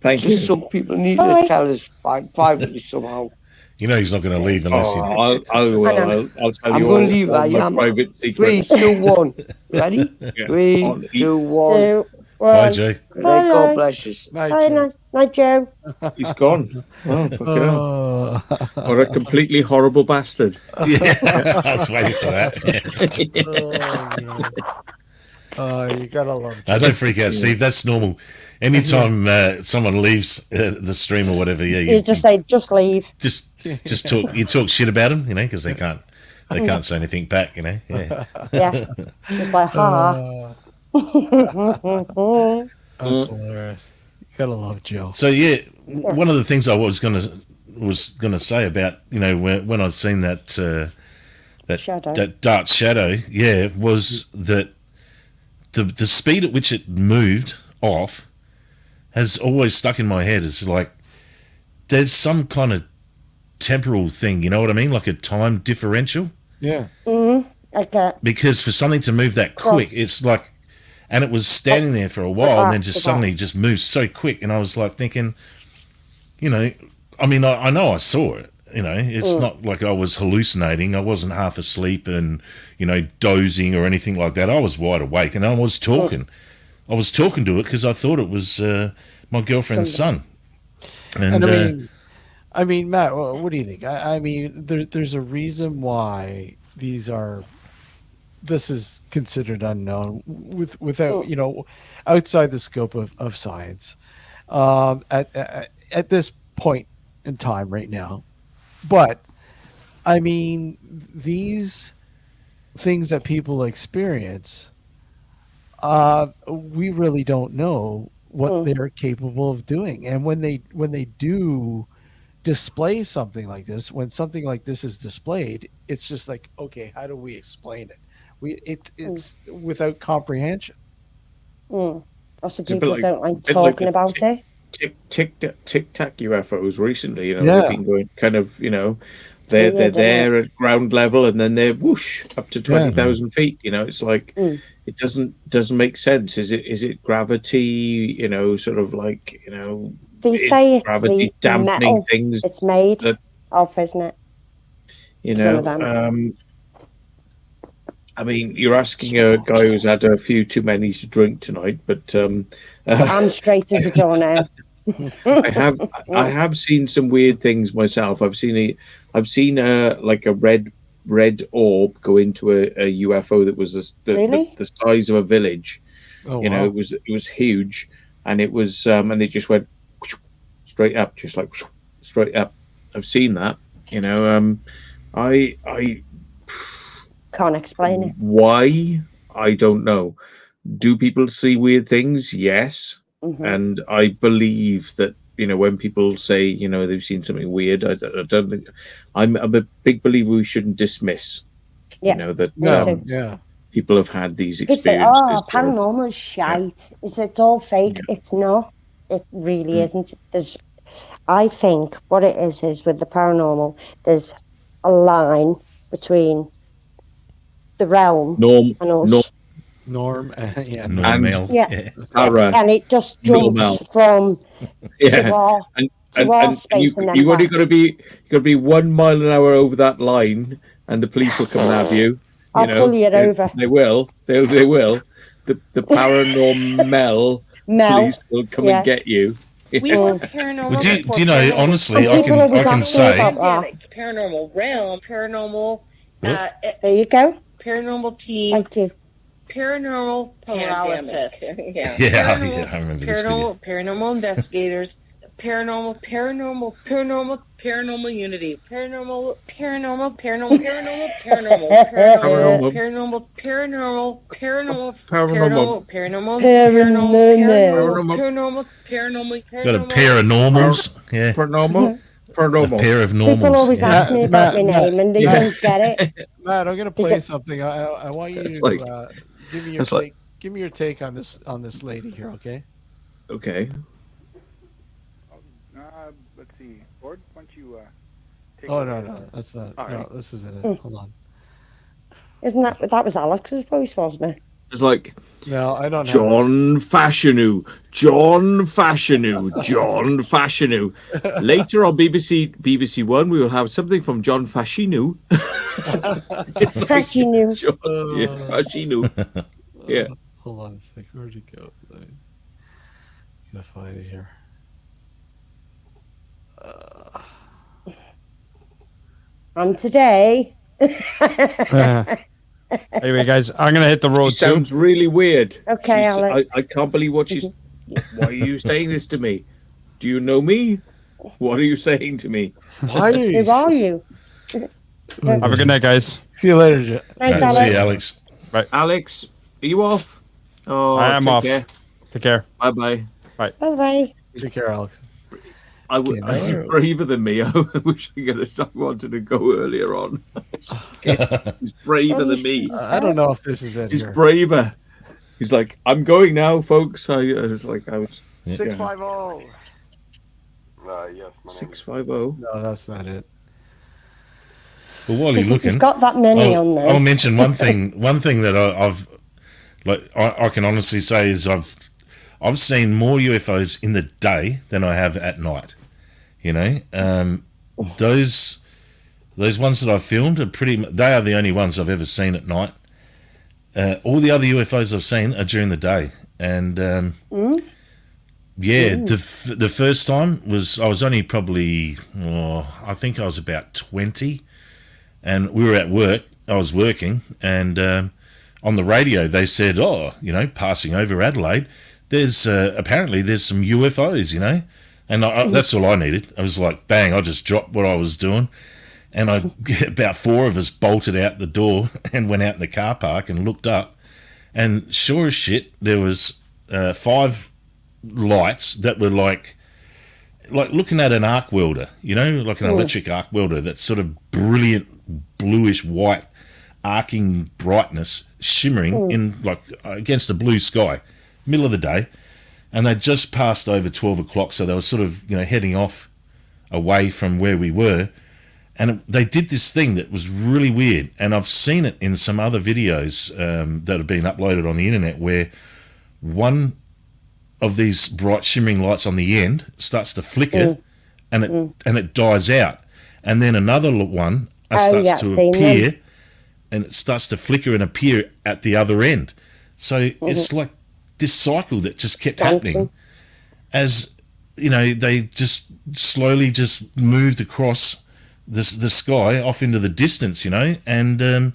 Thank you. Some people need to tell us privately somehow. You know he's not going to leave unless he... I'll tell you I'm going to leave. I am. Private 3, 2, 1. Ready? Yeah. 3, 2, 1. Bye, Joe. God bless you. Night, Joe. He's gone. Oh, what a completely horrible bastard. Yeah, I was waiting for that. You gotta love it. Don't freak out, Steve. That's normal. Anytime someone leaves the stream or whatever, you just say, just leave. Just talk. You talk shit about them, you know, because they can't say anything back, you know. Yeah. Yeah. Just like, ha. That's hilarious. You gotta love Joe. So yeah, one of the things I was gonna say about, you know, when I'd seen that dark shadow, was that the speed at which it moved off has always stuck in my head. It's like there's some kind of temporal thing, you know what I mean, like a time differential. Yeah. Like that. Because for something to move that quick, it's like. And it was standing there for a while, and then just suddenly just moved so quick. And I was like thinking, you know, I mean, I know I saw it. You know, it's not like I was hallucinating. I wasn't half asleep and, you know, dozing or anything like that. I was wide awake, and I was talking. I was talking to it because I thought it was my girlfriend's son. And I mean, Matt, what do you think? I mean, there's a reason why these are this is considered unknown without outside the scope of science at this point in time right now. But I mean, these things that people experience, we really don't know what they're capable of doing. And when they do display something like this, when something like this is displayed, it's just like, okay, how do we explain it? It's without comprehension. Also, It's a bit people like- don't like bit like talking the about it. Tic Tac UFOs recently. Yeah. They've been going kind of, they're Weird, there at ground level, and then they're whoosh up to 20,000 feet. It's like it doesn't make sense. Is it gravity? Sort of like They say it's gravity the dampening metal things. it's made that- of, isn't it? It's one of them. I mean, you're asking a guy who's had a few too many to drink tonight, but I'm straight as a door now. I have seen some weird things myself. I've seen like a red orb go into a UFO that was Really? the size of a village. Oh, wow. It was huge, and it was and it just went straight up, just like straight up. I've seen that. I Can't explain it. why, I don't know. Do people see weird things? Yes. Mhm. And I believe that, when people say, they've seen something weird, I don't think I'm a big believer we shouldn't dismiss, Yeah. that No, too. yeah. people have had these People say, experiences. oh, paranormal shite. It's all fake. Yeah. It's not. It really isn't. I think what it is with the paranormal, there's a line between the realm Norm, and us. norm, Norm, yeah. Normal. Yeah. para, And it just jumps normal. from yeah. to our, And to our space and then you've only back. got to be 1 mile an hour over that line, and the police will come and have you. I'll pull you over. They will. They will. The paranormal Mel. police will come and get you. We were paranormal. Well, do before you know, paranormal. honestly, And I people always can ask me say, about Pandemic, paranormal realm, paranormal, What? There you go. paranormal team, Thank you. paranormal paralysis. Yeah. yeah, I remember this video. Paranormal investigators, paranormal unity, paranormal, Got a pair of normals. Yeah. Paranormal. A Paranormal. pair of People normals. always Yeah. ask me about my Matt, name and they yeah. don't get it. Matt, I'm gonna play something. I want you It's to like- give me your it's take. like- Give me your take on this lady here, okay? Okay. Let's see. Gord, why don't you take Oh over? no, that's not. All No, right. this isn't Hmm. it. Hold on. Isn't that was Alex's voice, wasn't it? It's like No, I don't. John Fashanu. Later on BBC One, we will have something from John Fashinu. Heck, you knew. Yeah, Fashinu. Yeah. Hold on a sec. Where'd it go? Gotta find it here. And today. Anyway, guys, I'm gonna hit the road She sounds really weird. Okay, She's- Alex. I can't believe what she's. Why are you saying this to me? Do you know me? What are you saying to me? Why are you? Who are you? Have a good night, guys. See you later. Thanks, See you, Alex. Alex. Alex, are you off? Oh, I am take off. care. Take care. Bye bye. Bye-bye. Take care, Alex. He's braver than me. I wish I wanted to go earlier on. He's braver than me. I don't know if this is it. He's here. braver. He's like, I'm going now, folks. I was like, I was. Yeah. 650. Yes, my name is 650. No, that's not it. Well, while you're looking, He's got that many on there. I'll mention one thing. One thing that I can honestly say is I've seen more UFOs in the day than I have at night. Those ones that I've filmed are they are the only ones I've ever seen at night. All the other UFOs I've seen are during the day, and the first time I was only probably I think I was about 20, and we were at work. I was working, and on the radio they said, oh, passing over Adelaide, there's apparently there's some UFOs, and that's all I needed. I was like, bang, I just dropped what I was doing, and about 4 of us bolted out the door and went out in the car park and looked up, and sure as shit, there was 5 lights that were like looking at an arc welder, like an electric arc welder, that sort of brilliant bluish white arcing brightness shimmering in like against the blue sky, middle of the day, and they just passed over 12 o'clock, so they were sort of heading off away from where we were, and they did this thing that was really weird, and I've seen it in some other videos that have been uploaded on the internet, where one of these bright shimmering lights on the end starts to flicker and it dies out, and then another one starts to appear and it starts to flicker and appear at the other end. So it's like this cycle that just kept happening as they just slowly just moved across the sky off into the distance, and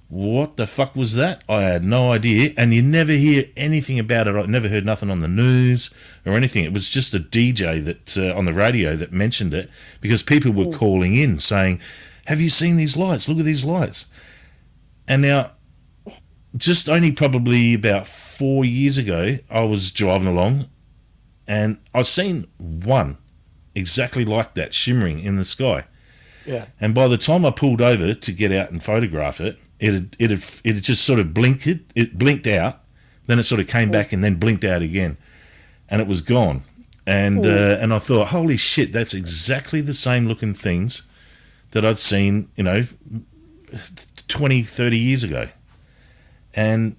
what the fuck was that? I had no idea, and you never hear anything about it. I never heard nothing on the news or anything. It was just a DJ that on the radio that mentioned it, because people were calling in saying, have you seen these lights? Look at these lights. And now, just only probably about 4 years ago, I was driving along and I've seen one exactly like that shimmering in the sky. Yeah. And by the time I pulled over to get out and photograph it, it had just sort of blinked. It blinked out, then it sort of came back and then blinked out again, and it was gone. And I thought, holy shit, that's exactly the same looking things that I'd seen, 20, 30 years ago. And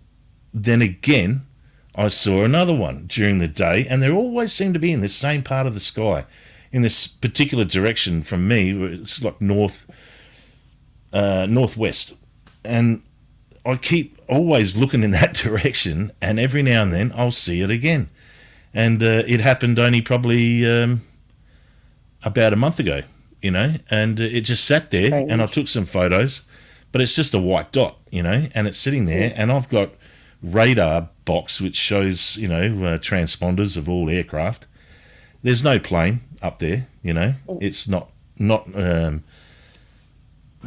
then again, I saw another one during the day, and they always seem to be in the same part of the sky, in this particular direction from me. It's like northwest, and I keep always looking in that direction, and every now and then I'll see it again. And it happened only probably about a month ago, and it just sat there, and I took some photos, but it's just a white dot, and it's sitting there, and I've got radar box which shows, transponders of all aircraft. There's no plane up there, it's not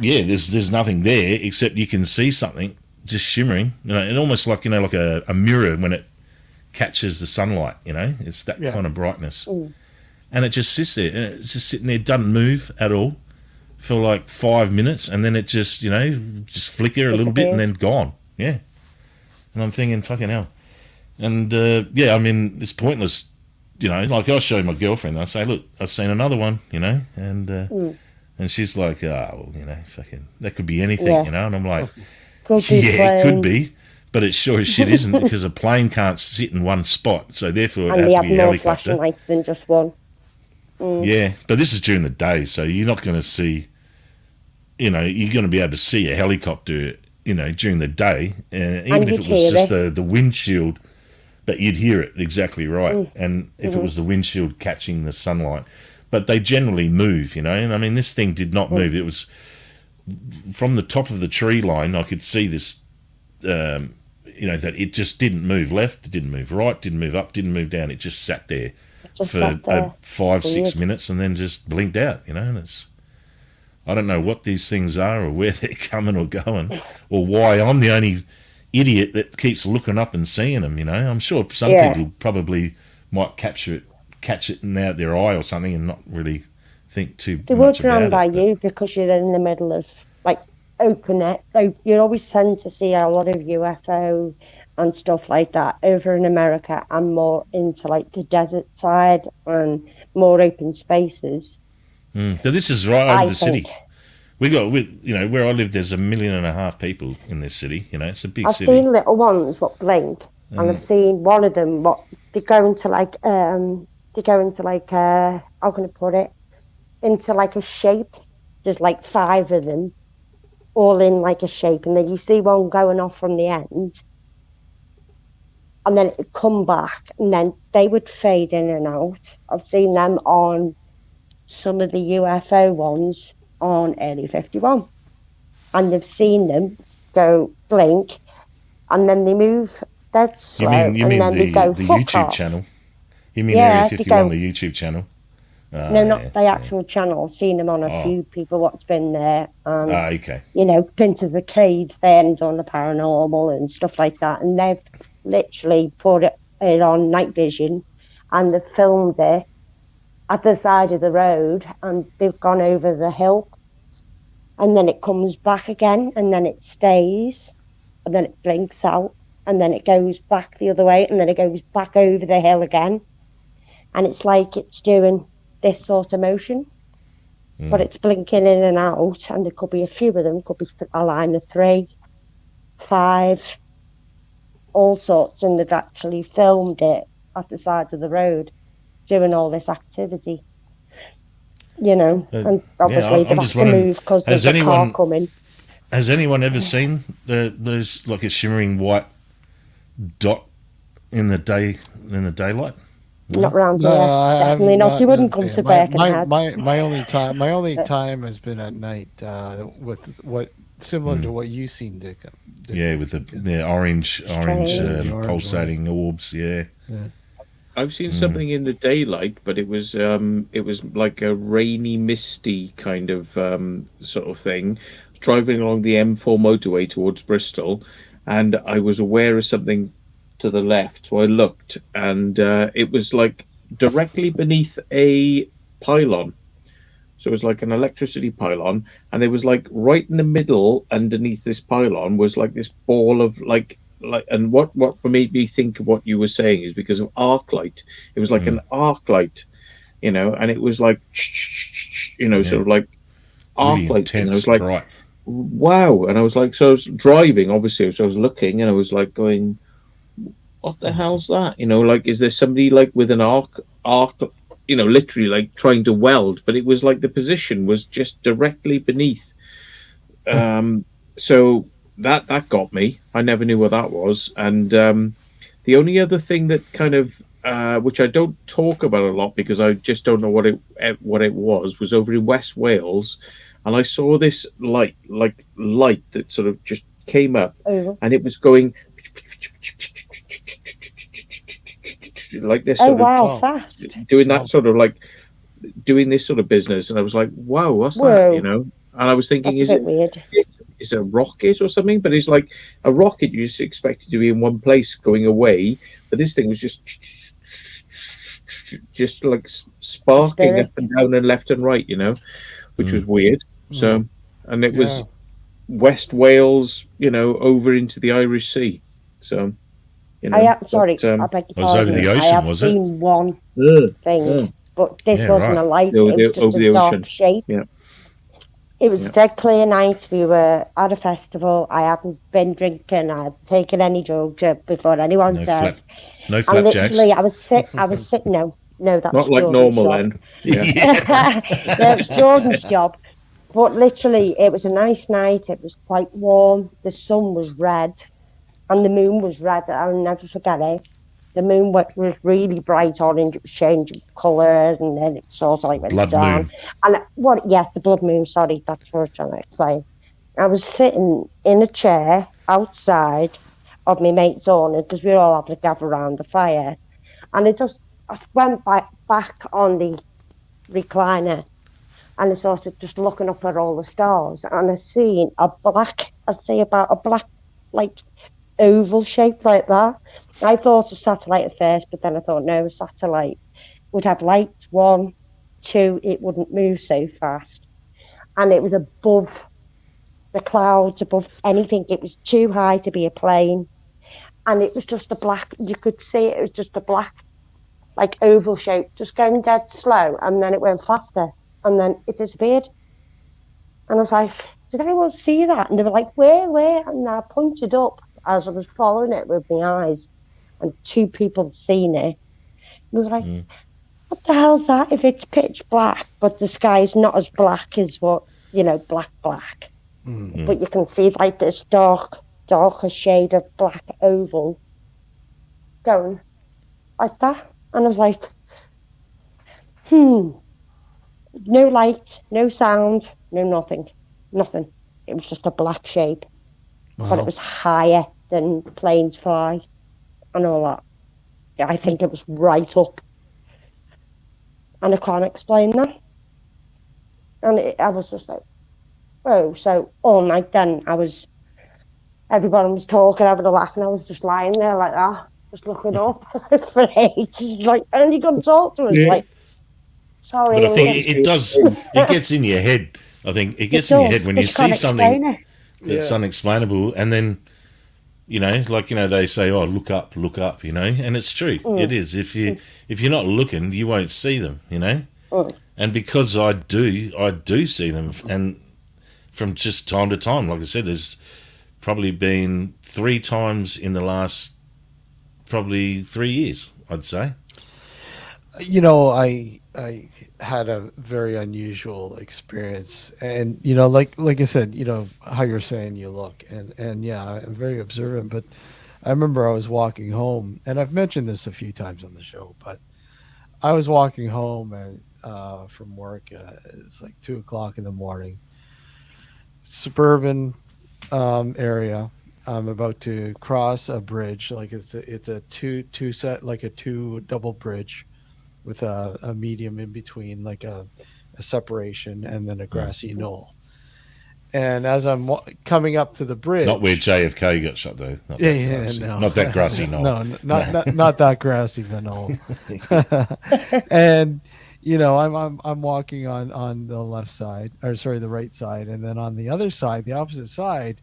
there's nothing there except you can see something just shimmering, and almost like, like a mirror when it catches the sunlight, it's that kind of brightness. And it just sits there, and it's just sitting there, doesn't move at all for like 5 minutes, and then it just, just flicker a little bit and then gone. Yeah. And I'm thinking, fucking hell. And it's pointless, like I show my girlfriend, I say, look, I've seen another one, and she's like, fucking, that could be anything, and I'm like, it could be, but it sure as shit isn't, because a plane can't sit in one spot, so therefore it'd have to be a helicopter. Flashing lights than just one. Yeah, but this is during the day, so you're not going to see, you're going to be able to see a helicopter, during the day, even if it was just the windshield, but you'd hear it exactly right. And if it was the windshield catching the sunlight, but they generally move, and I mean, this thing did not move. It was from the top of the tree line. I could see this, that it just didn't move left, it didn't move right, didn't move up, didn't move down. It just sat there for 5-6 minutes and then just blinked out, and it's, I don't know what these things are or where they're coming or going, or why I'm the only idiot that keeps looking up and seeing them. I'm sure some people probably might catch it out their eye or something and not really think too much about it. They would run by you because you're in the middle of like open it. You always tend to see a lot of UFO and stuff like that over in America, and more into like the desert side and more open spaces. But this is right over the city. We got, where I live, there's 1.5 million people in this city. It's a big city. I've seen little ones what blink, and I've seen one of them they go into like how can I put it, into like a shape. There's like 5 of them, all in like a shape, and then you see one going off from the end, and then it would come back, and then they would fade in and out. I've seen them on some of the UFO ones on Area 51, and they've seen them go blink, and then they move dead slow, You and mean then they go the fuck YouTube off. channel? You mean Yeah, Area they 51, go- the YouTube channel? No, not the actual channel. Seen them on a few people what's been there, and okay. you know, been to the caves there and done the paranormal and stuff like that. And they've literally put it on night vision, and they've filmed it at the side of the road, and they've gone over the hill, and then it comes back again, and then it stays, and then it blinks out, and then it goes back the other way, and then it goes back over the hill again, and it's like it's doing this sort of motion, but it's blinking in and out, and there could be a few of them, could be a line of 3, 5, all sorts, and they've actually filmed it at the side of the road doing all this activity, you know, and obviously they've had to move because there's a car coming. Has anyone ever seen those, like a shimmering white dot in the daylight? Not around here. Definitely not. You wouldn't come to Birkenhead. My only time has been at night with what similar to what you've seen, Dick. Yeah, with the orange pulsating orbs. Yeah. I've seen something in the daylight, but it was like a rainy, misty kind of sort of thing. Driving along the M4 motorway towards Bristol, and I was aware of something to the left, so I looked, and it was like directly beneath a pylon. So it was like an electricity pylon, and there was like right in the middle, underneath this pylon, was like this ball of like. And what made me think of what you were saying is because of arc light. It was like an arc light, you know, and it was like, you know, sort of like arc really light. And I was intense, like, bright. wow. And I was like, so I was driving, obviously, so I was looking, and I was like going, what the hell's that? You know, like, is there somebody like with an arc, you know, literally like trying to weld? But it was like the position was just directly beneath. So that got me. I never knew what that was. And the only other thing that kind of which I don't talk about a lot because I just don't know what it was over in West Wales, and I saw this light that sort of just came up, and it was going like this. Fast. Doing that sort of like doing this sort of business, and I was like, wow, what's that? You know, and I was thinking, that's a bit weird. Is it a rocket or something? But it's like a rocket you just expect it to be in one place going away, but this thing was just like sparking up and down and left and right, you know, which was weird. So, and it was West Wales, you know, over into the Irish Sea. So, you know, I beg your pardon. It was over the ocean, I have was it? seen one thing, but this wasn't a light. Over it was just a dark shape. Yeah. It was dead clear night. We were at a festival. I hadn't been drinking. I hadn't taken any drugs before anyone says. No flapjacks. Literally, I was sitting. No, that's not like Jordan's normal job. then. Yeah. That's Jordan's job. But literally, it was a nice night. It was quite warm. The sun was red, and the moon was red. I'll never forget it. The moon was really bright orange. It was changing colour, and then it sort of like went blood down. moon. And the blood moon. Sorry, that's what I was trying to explain. I was sitting in a chair outside of my mate's owner because we were all having to gather around the fire, and I went back on the recliner, and I sort of just looking up at all the stars, and I seen about a black, like, oval shape like that. I thought a satellite at first, but then I thought, no, a satellite would have lights, 1, 2, it wouldn't move so fast. And it was above the clouds, above anything. It was too high to be a plane. And it was just a black, you could see it was just a black, like, oval shape, just going dead slow. And then it went faster. And then it disappeared. And I was like, did anyone see that? And they were like, where? And I pointed up as I was following it with my eyes, and 2 people had seen it. I was like, what the hell's that if it's pitch black, but the sky is not as black as what, you know, black. But you can see like this darker shade of black oval going like that. And I was like, no light, no sound, no nothing. It was just a black shape. But it was higher than planes fly and all that. I think it was right up. And I can't explain that. And I was just like, whoa. So all night then, everybody was talking, having a laugh, and I was just lying there like that, just looking up for ages. Like, and you couldn't talk to us. Yeah. Like, sorry, But I I'm think getting... it does. It gets in your head. I think it gets in your head when you see something that's unexplainable, and then they say, "Oh, look up," and it's true. It is. If you're not looking, you won't see them. And because I do see them, and from just time to time, like I said, there's probably been 3 times in the last probably 3 years, I'd say. I had a very unusual experience, and like I said, how you're saying you look, and yeah, I'm very observant. But I remember I was walking home, and I've mentioned this a few times on the show, but I was walking home and from work. It's like 2 o'clock in the morning, suburban area. I'm about to cross a bridge, like it's a two set, like a two double bridge with a medium in between, like a separation, and then a grassy knoll. And as I'm coming up to the bridge, Not where JFK got shot, though. Not that grassy. no, Not that grassy knoll. No, not that grassy knoll. And I'm walking on the left side, or sorry, the right side, and then on the other side, the opposite side,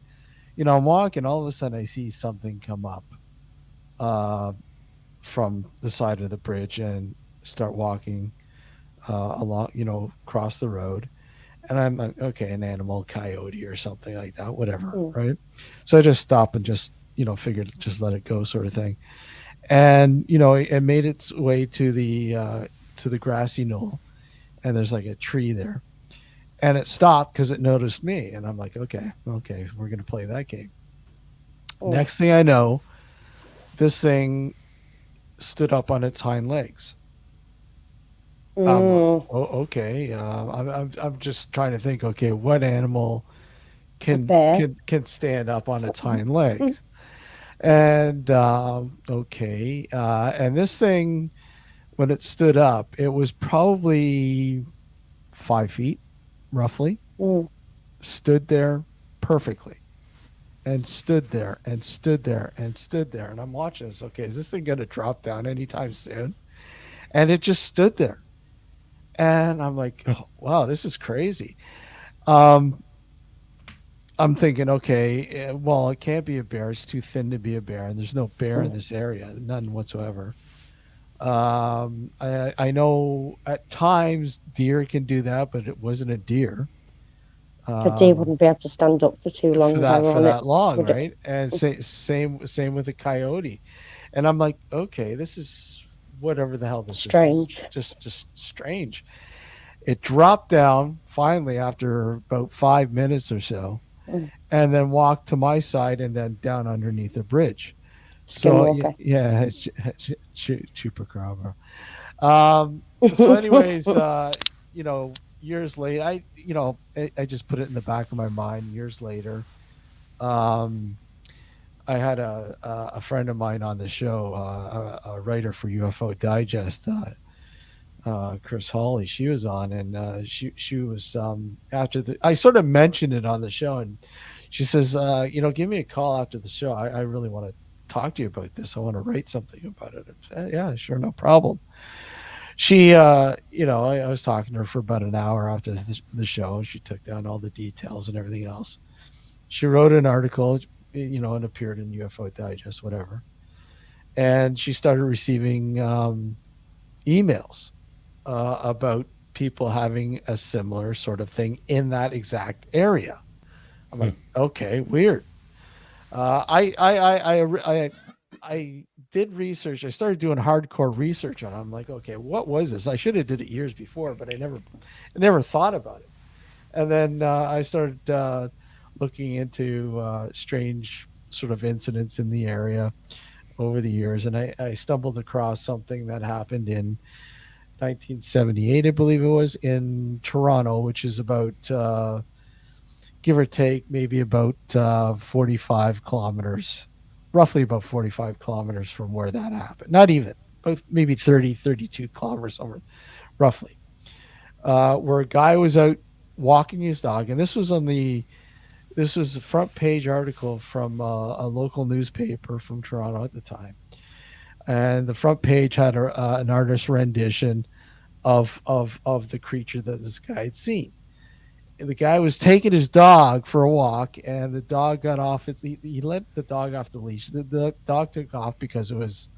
I'm walking. All of a sudden, I see something come up from the side of the bridge and start walking along, across the road. And I'm like, okay, an animal, coyote or something like that, whatever, right? So I just stop and just, figured just let it go, sort of thing. And it made its way to the grassy knoll, and there's like a tree there, and it stopped because it noticed me, and I'm like, okay, we're gonna play that game. Next thing I know, this thing stood up on its hind legs. Okay. I'm just trying to think. Okay, what animal can stand up on its hind legs? And okay, and this thing, when it stood up, it was probably 5 feet, roughly. Stood there perfectly, and stood there and stood there and stood there, and I'm watching this. Okay, is this thing going to drop down anytime soon? And it just stood there. And I'm like, oh, wow, this is crazy. I'm thinking, okay, well, it can't be a bear. It's too thin to be a bear. And there's no bear in this area, none whatsoever. I know at times deer can do that, but it wasn't a deer. A deer wouldn't be able to stand up for too long. For that long, right? And same with a coyote. And I'm like, okay, this is whatever the hell this strange. Is. Just strange. It dropped down finally after about 5 minutes or so, and then walked to my side and then down underneath the bridge. So yeah, chupacabra. So anyways, years later, I just put it in the back of my mind. Years later, I had a friend of mine on the show, a writer for UFO Digest, Chris Hawley. She was on, and she was after I sort of mentioned it on the show, and she says, give me a call after the show. I really want to talk to you about this. I want to write something about it. I said, yeah, sure, no problem. She, I was talking to her for about an hour after the show. She took down all the details and everything else. She wrote an article, and appeared in UFO Digest, whatever. And she started receiving emails about people having a similar sort of thing in that exact area. I'm like, okay, weird. I did research. I started doing hardcore research on it. I'm like, okay, what was this? I should have did it years before, but I never thought about it. And then I started looking into strange sort of incidents in the area over the years, and I stumbled across something that happened in 1978, I believe it was, in Toronto, which is about give or take maybe about 45 kilometers roughly about 45 kilometers from where that happened. Not even, but maybe 30, 32 kilometers somewhere, roughly. Where a guy was out walking his dog, and this was a front page article from a local newspaper from Toronto at the time, and the front page had an artist rendition of the creature that this guy had seen. And the guy was taking his dog for a walk, and the dog got off. He let the dog off the leash. The dog took off because it was,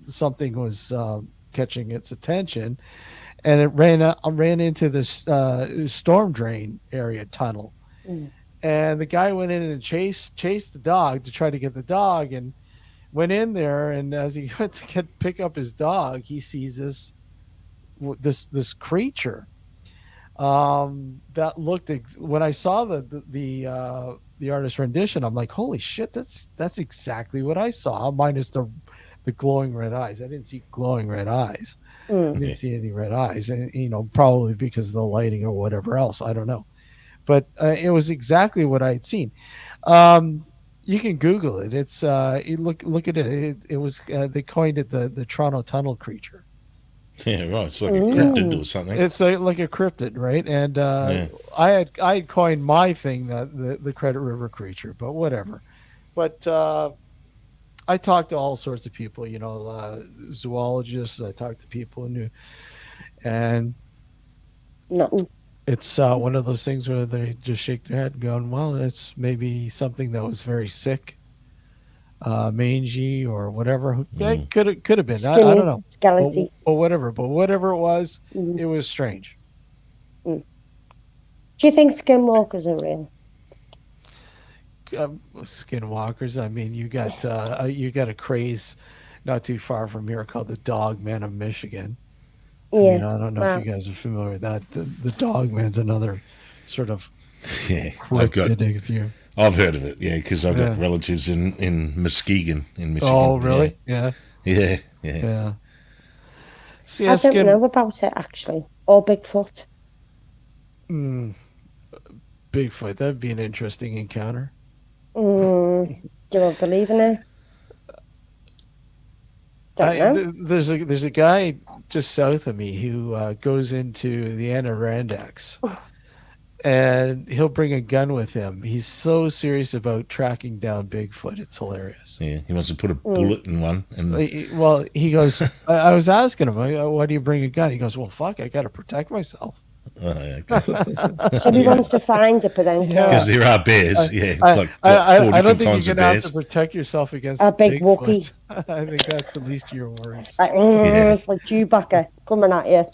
something was catching its attention, and it ran into this storm drain area tunnel. And the guy went in and chased the dog to try to get the dog, and went in there. And as he went to pick up his dog, he sees this creature that looked. When I saw the artist rendition, I'm like, holy shit, that's exactly what I saw, minus the glowing red eyes. I didn't see glowing red eyes. I didn't see any red eyes, and probably because of the lighting or whatever else. I don't know, but it was exactly what I had seen. You can Google it. It's look at it. It was they coined it the Toronto Tunnel creature. Yeah, right. It's like a cryptid or something. It's like a cryptid, right? And I had coined my thing the Credit River creature, but whatever. But I talked to all sorts of people, zoologists. I talked to people who knew, and it's one of those things where they just shake their head, going, "Well, it's maybe something that was very sick, mangy, or whatever. It could have been. I don't know, skeleton, but whatever. But whatever it was, it was strange." Do you think skinwalkers are real? Skinwalkers. I mean, you got a craze not too far from here called the Dog Man of Michigan. Yeah. I mean, I don't know if you guys are familiar with that. The Dog Man's another sort of I've heard of it. Yeah, because I've got relatives in Muskegon in Michigan. Oh, really? Yeah. See, I don't know about it actually. Or Bigfoot. Bigfoot. That'd be an interesting encounter. Do you believe in it? There's a guy just south of me who goes into the Adirondacks, and he'll bring a gun with him. He's so serious about tracking down Bigfoot. It's hilarious. Yeah, he wants to put a bullet in one. And well, he goes. I was asking him, "Why do you bring a gun?" He goes, "Well, fuck, I got to protect myself." So he wants to find it, but then because there are bears. I don't think you're gonna have to protect yourself against a big Wookiee. I think that's the least of your worries. It's like Chewbacca coming at you.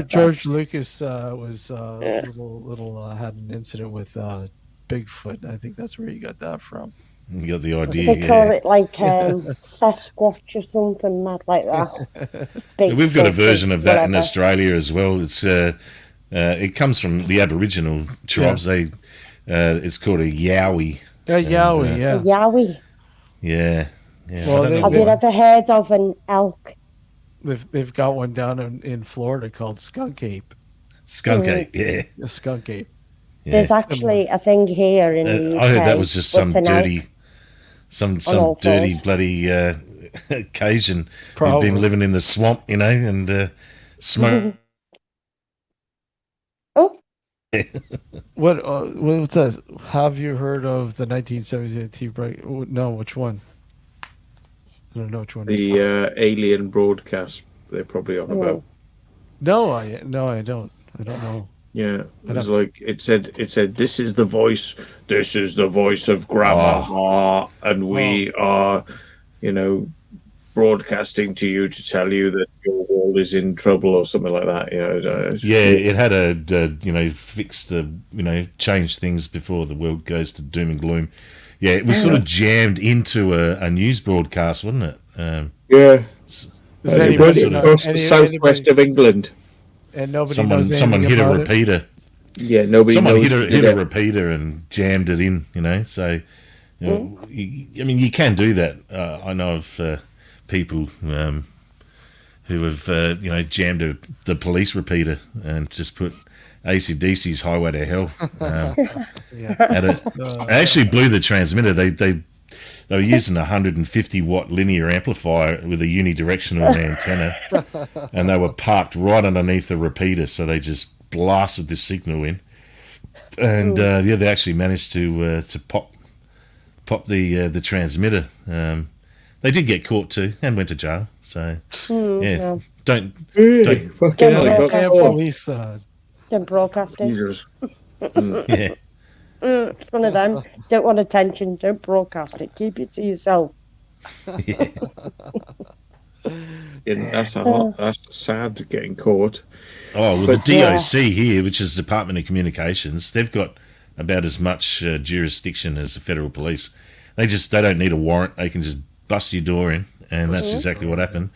George Lucas was little had an incident with Bigfoot. I think that's where you got that from. You got the idea. They call it like Sasquatch or something mad like that. We've got a version of that in Australia as well. It's it comes from the Aboriginal tribes. They it's called a yowie. A yowie, A yowie. Yeah. Well, have you ever heard of an elk? They've got one down in Florida called skunk ape. Skunk ape, yeah. A skunk ape. Yeah. There's actually a thing here in the UK. I heard that was just some dirty, some dirty bloody Cajun who'd been living in the swamp, and smoke. What's that? Have you heard of the 1978 tea break? No, which one? I don't know which one. The alien broadcast they're probably on about. No, I don't. I don't know. Yeah, it was like it said. This is the voice. This is the voice of Grandma, and we are, broadcasting to you to tell you that your world is in trouble or something like that. It had a fix the change things before the world goes to doom and gloom. Yeah, it was sort of jammed into a news broadcast, wasn't it? Southwest of England. And nobody knows someone hit a repeater. Yeah, nobody. Someone hit a repeater and jammed it in. So you can do that. I know of people who have jammed the police repeater and just put AC/DC's Highway to Hell. I actually blew the transmitter. They were using a 150 watt linear amplifier with a unidirectional antenna, and they were parked right underneath the repeater, so they just blasted the signal in. And they actually managed to pop the transmitter. They did get caught too and went to jail. So don't police don't broadcast it. Jesus. yeah. It's one of them. Don't want attention. Don't broadcast it. Keep it to yourself. Yeah. That's sad getting caught. Oh, well, the DOC here, which is Department of Communications, they've got about as much jurisdiction as the federal police. They don't need a warrant. They can just bust your door in, and that's exactly what happened.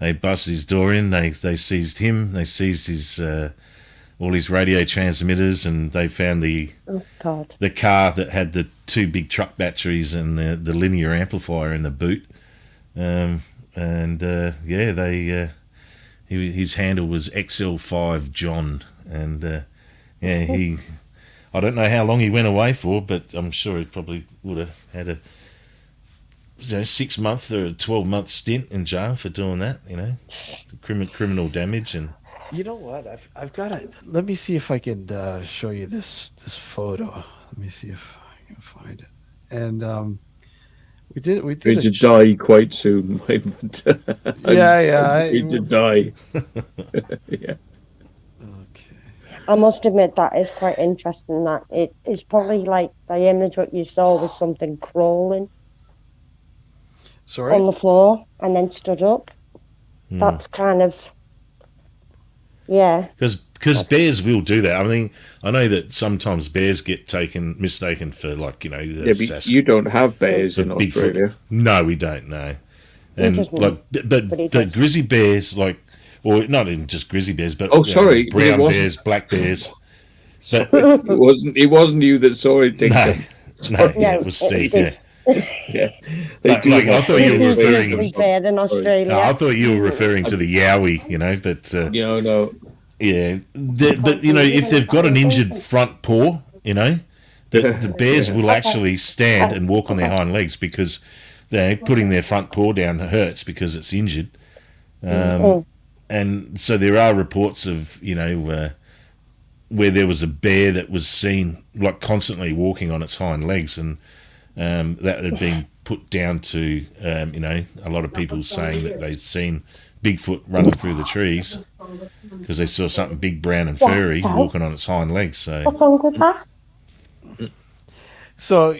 They bust his door in. They seized him. They seized his all his radio transmitters, and they found the car that had the 2 big truck batteries and the linear amplifier in the boot. His handle was XL5 John, and I don't know how long he went away for, but I'm sure he probably would have had a 6-month or a 12-month stint in jail for doing that. Criminal damage. And you know what? I've got it. Let me see if I can show you this photo. Let me see if I can find it. And we did to die quite soon. Yeah. To die. Yeah. Okay. I must admit that is quite interesting. That it is probably like the image what you saw was something crawling on the floor and then stood up. That's kind of because bears will do that. I mean, I know that sometimes bears get mistaken for but you don't have bears in Australia. No, we don't. No, and but grizzly bears, or not even just grizzly bears, but brown bears, black bears. It wasn't you that saw it. No, it was Steve. Yeah. Yeah, I thought you were referring. In Australia. No, I thought you were referring to the yowie, but no. Yeah, but if they've got an injured front paw, the bears will actually stand and walk on their hind legs because they're putting their front paw down hurts because it's injured. And so there are reports of where there was a bear that was seen constantly walking on its hind legs, and that had been put down to a lot of people saying that they'd seen Bigfoot running through the trees because they saw something big, brown and furry walking on its hind legs. So what's wrong with that? So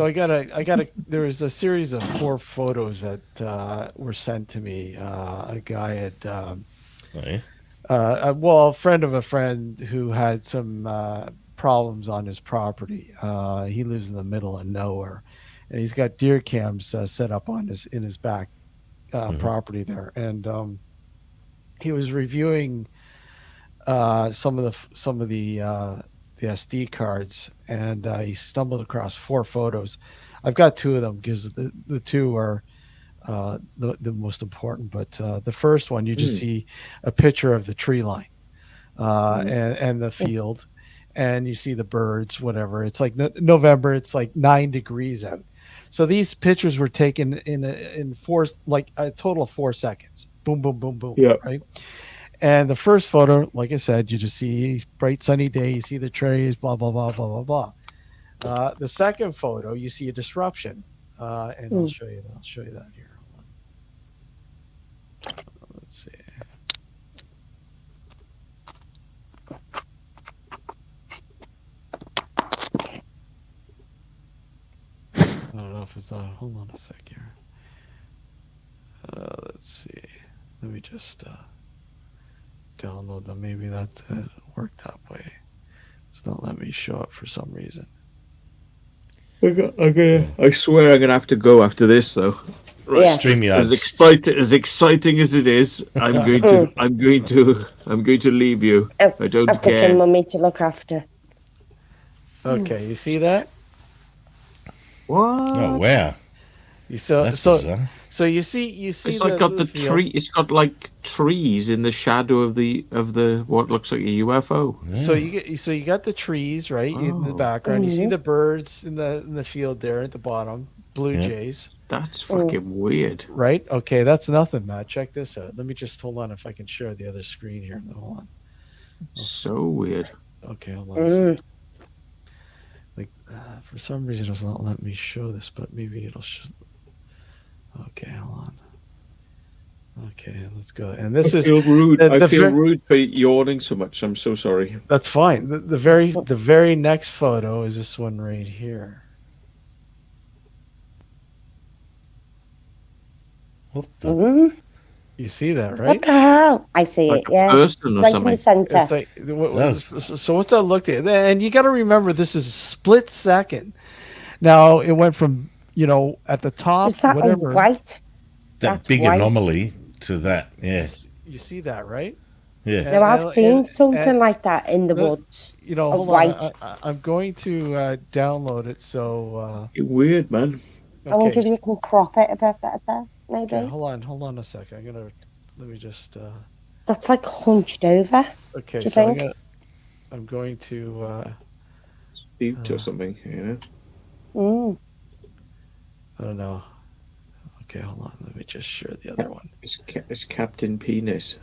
I got there was a series of 4 photos that were sent to me. A guy had a friend of a friend who had some problems on his property. He lives in the middle of nowhere, and he's got deer cams set up in his back property there, and he was reviewing some of the SD cards, and he stumbled across 4 photos. I've got 2 of them because the 2 are the most important. But the first one, you just see a picture of the tree line and the field, and you see the birds. Whatever. It's like November. It's like 9 degrees out. So these pictures were taken in a total of 4 seconds. Boom, boom, boom, boom. Yeah. Right. And the first photo, like I said, you just see bright sunny day, you see the trees, blah, blah, blah, blah, blah, blah. The second photo, you see a disruption. And I'll show you that here. Let's see. I don't know if it's on. Hold on a sec here. Let's see. Let me just download them. Maybe that worked that way. It's not letting me show it for some reason. I swear I'm gonna have to go after this though. Right. Yeah. StreamYard. As exciting as it is, I'm going to leave you. I don't I've care. got your mummy to look after. Okay, you see that? What? Oh wow! So That's so bizarre. so you see It's like got the field. tree. It's got like trees in the shadow of the what looks like a UFO. So you got the trees right in the Oh. background. You see the birds in the field there at the bottom, blue Yeah. jays, That's fucking weird. right? Okay, that's nothing, Matt. Check this out. Let me just hold on if I can share the other screen here. Hold on. So weird. Okay, hold on. A second. Like for some reason it's not letting me show this, but maybe it'll. Okay, hold on. Okay, let's go. And this is feel rude. I feel ver- rude for yawning so much. I'm so sorry. That's fine. The very next photo is this one right here. What the? You see that, What right? the hell? I see Like it, a yeah. person or Right in something. the centre. It's like, so what's that looked at? And you got to remember, this is a split second. Now it went from at the top, Is that whatever. a white? That That's big white. anomaly to that. Yeah. You see that, right? Yeah. Now I've seen something like that in the the- woods. Hold white. on. I'm going to download it. So Weird, man. I wonder if okay. you can crop it a bit better, maybe. Okay, hold on a second. Let me just. That's like hunched over. Okay, Do you so think? I'm going to. Butte or something, you know. I don't know. Okay, hold on. Let me just share the other one. It's Captain Penis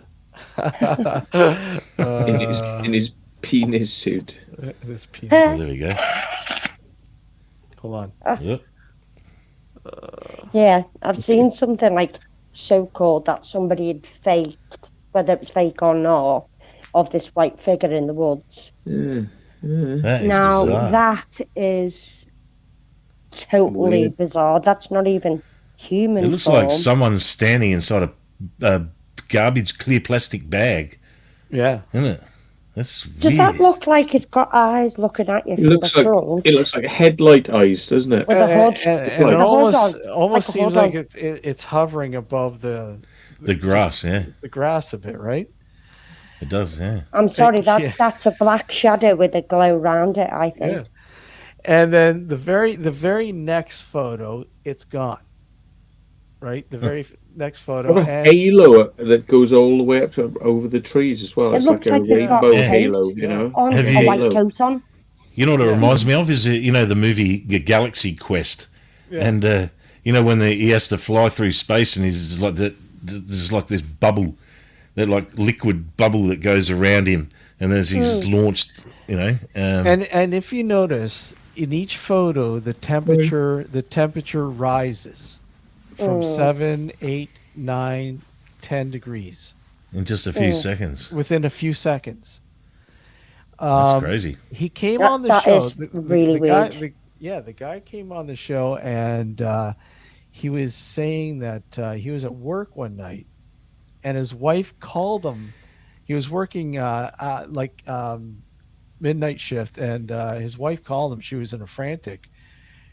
Uh, in his penis suit. This penis. There we go. Hold on. Yep. Yeah, I've seen something like so-called that somebody had faked, whether it was fake or not, of this white figure in the woods. That is Now bizarre. that is totally Weird. bizarre. That's not even human It looks form. like someone's standing inside a garbage clear plastic bag, Yeah. isn't it? That's Does weird. that look like it's got eyes looking at you It from looks the like front? it looks like headlight eyes, doesn't it? With a hood. And With it a hood almost on. almost Like a seems hood like on. it's hovering above the grass, yeah. the grass a bit, right? It does, yeah. I'm sorry, Yeah. that's a black shadow with a glow around it, I think. Yeah. And then the very next photo, it's gone. Right? The very next photo. What a And halo that goes all the way up over the trees as well. It It's looks like a like it's got rainbow a halo, coat you know. on, Have a you- white Halo. coat on. You know what it Yeah. reminds me of is the movie Galaxy Quest, Yeah. and when he has to fly through space and he's like that. There's like this bubble, that like liquid bubble that goes around him, and as he's launched, and if you notice, in each photo the temperature rises from 7, 8, 9, 10 degrees in just a few seconds. within a few seconds. That's crazy. He came on the That show. is really guy, weird. the guy came on the show, and he was saying that he was at work one night, and his wife called him. He was working midnight shift, and his wife called him. She was in a frantic.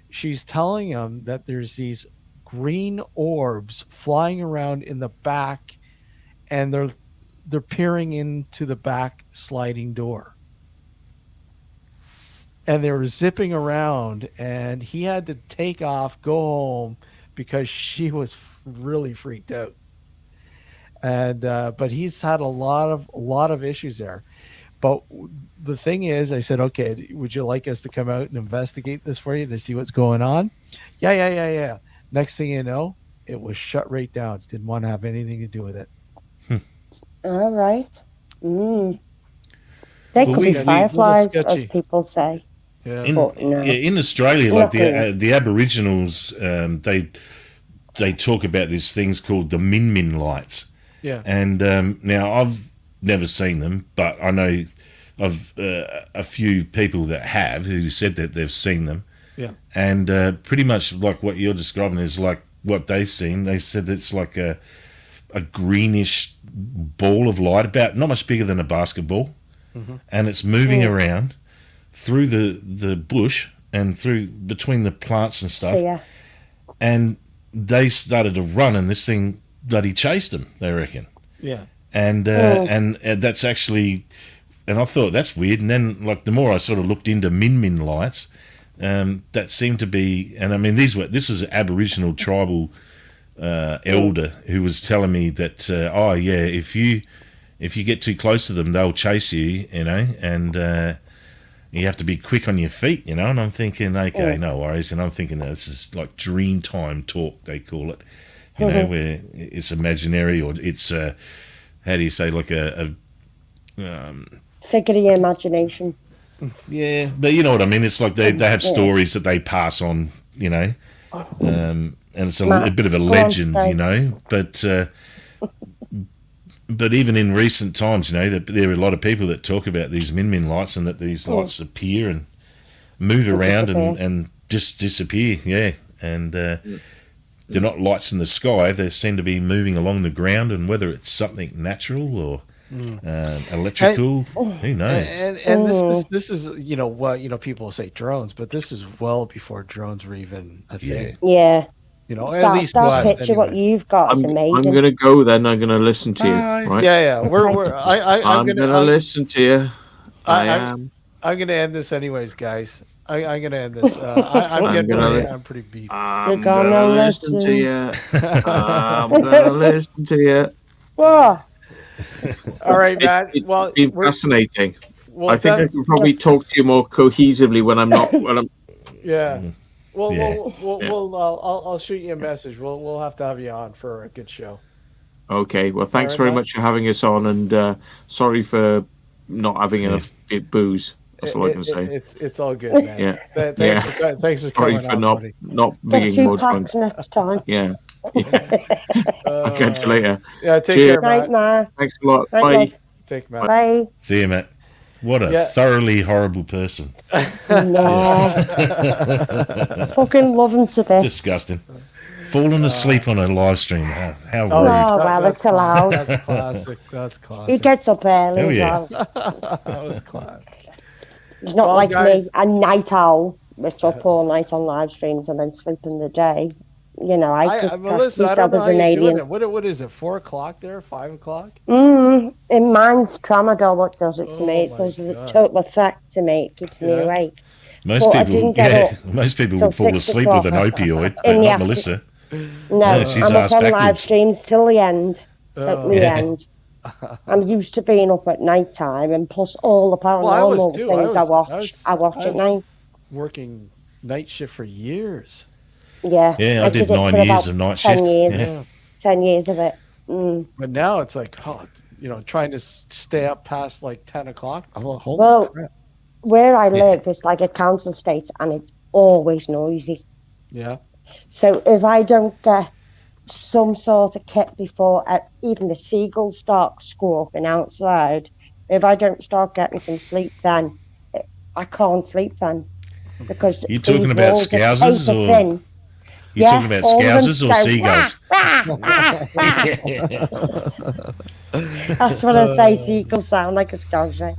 She's telling him that there's these green orbs flying around in the back, and they're peering into the back sliding door. And they were zipping around, and he had to take off, go home, because she was really freaked out. And but he's had a lot of issues there. But the thing is, I said, okay, would you like us to come out and investigate this for you to see what's going on? Yeah. Next thing you know, it was shut right down. Didn't want to have anything to do with it. All right. They Well, could we- be we- fireflies, sketchy. as people say. Yeah. In Australia, like Nothing. the Aboriginals, they talk about these things called the Min lights. Yeah. And now I've never seen them, but I know of a few people that have, who said that they've seen them. Yeah. And pretty much like what you're describing is like what they've seen. They said it's like a greenish ball of light, about not much bigger than a basketball, and it's moving around through the bush and through between the plants and stuff. Yeah. And they started to run, and this thing bloody chased them, they reckon. Yeah. And that's actually, and I thought that's weird. And then, like, the more I sort of looked into Min lights, that seemed to be, and I mean, this was an Aboriginal tribal elder who was telling me that, if you get too close to them, they'll chase you, and you have to be quick on your feet, And I'm thinking, okay, no worries. And I'm thinking that this is like dream time talk, they call it, where it's imaginary, or it's how do you say, like a Figure of your imagination. yeah, but you know what I mean. It's like they have stories that they pass on, and it's a bit of a legend, But even in recent times, that there are a lot of people that talk about these min lights, and that these lights appear and move around and just disappear. Yeah, and they're not lights in the sky. They seem to be moving along the ground, and whether it's something natural or electrical, who knows? And this is what people say drones, but this is well before drones were even a thing. Yeah. At least that picture anyway. what you've got is amazing. I'm gonna go then. I'm gonna listen to you. Right? Yeah. I'm gonna listen to you. I'm gonna end this anyways, guys. I'm gonna end this. I'm pretty beat. I'm gonna listen to you. I'm gonna listen to you. Whoa. All right, Matt. It's been fascinating. I think I can probably talk to you more cohesively when I'm not. Yeah. I'll shoot you a message. We'll have to have you on for a good show. Okay. Well, thanks very much for having us on, and sorry for not having enough booze. That's all I can say. It's all good, man. Yeah. Thanks for sorry coming for on, not being more drunk. Next time. Yeah. I'll catch you later. Yeah. Take care, Matt. Matt. Thanks a lot. Right, Bye. Take Matt. Bye. See you, Matt. What a thoroughly horrible person. No. Fucking love him to bits. Disgusting. Falling asleep on a live stream. How rude. Oh, well, it's allowed. That's classic. That's classic. He gets up early. Hell yeah. That was classic. He's not like me, a night owl, which up all night on live streams and then sleep in the day. Melissa, I don't know how you're doing it. What is it? 4 o'clock there? 5 o'clock? In mine's tramadol. What does it to me? It does the total effect to me. It keeps me awake. Most people would fall asleep with an opioid, but not Melissa. No, she's I'm up on live backwards. Streams till the end. At the end. I'm used to being up at night time, and plus all the paranormal things I watch at night. Working night shift for years. Yeah. Yeah, I did 9 years of night shift. 10 years of it. But now it's like, trying to stay up past like 10 o'clock. Well, where I live, it's like a council estate, and it's always noisy. Yeah. So if I don't get some sort of kit before even the seagulls start squawking outside, if I don't start getting some sleep then, I can't sleep then. Because you're talking about scousers or... You're talking about scousers or seagulls? That's what I say. Seagulls sound like a scouser.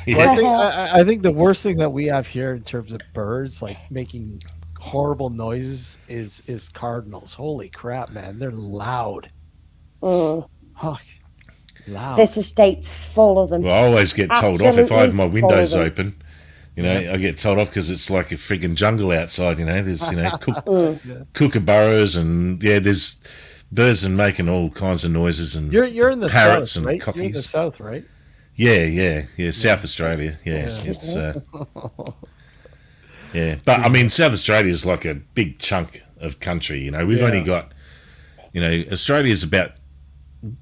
Yeah. I think the worst thing that we have here in terms of birds, like making horrible noises, is cardinals. Holy crap, man! They're loud. Oh, loud. This estate's full of them. Well, I always get told off if I have my windows open. I get told off because it's like a freaking jungle outside. There's kookaburras and there's birds and making all kinds of noises and you're in the parrots south, and right? cockies. You're in the south, right? Yeah. South Australia. It's but I mean, South Australia is like a big chunk of country. We've only got, Australia's about.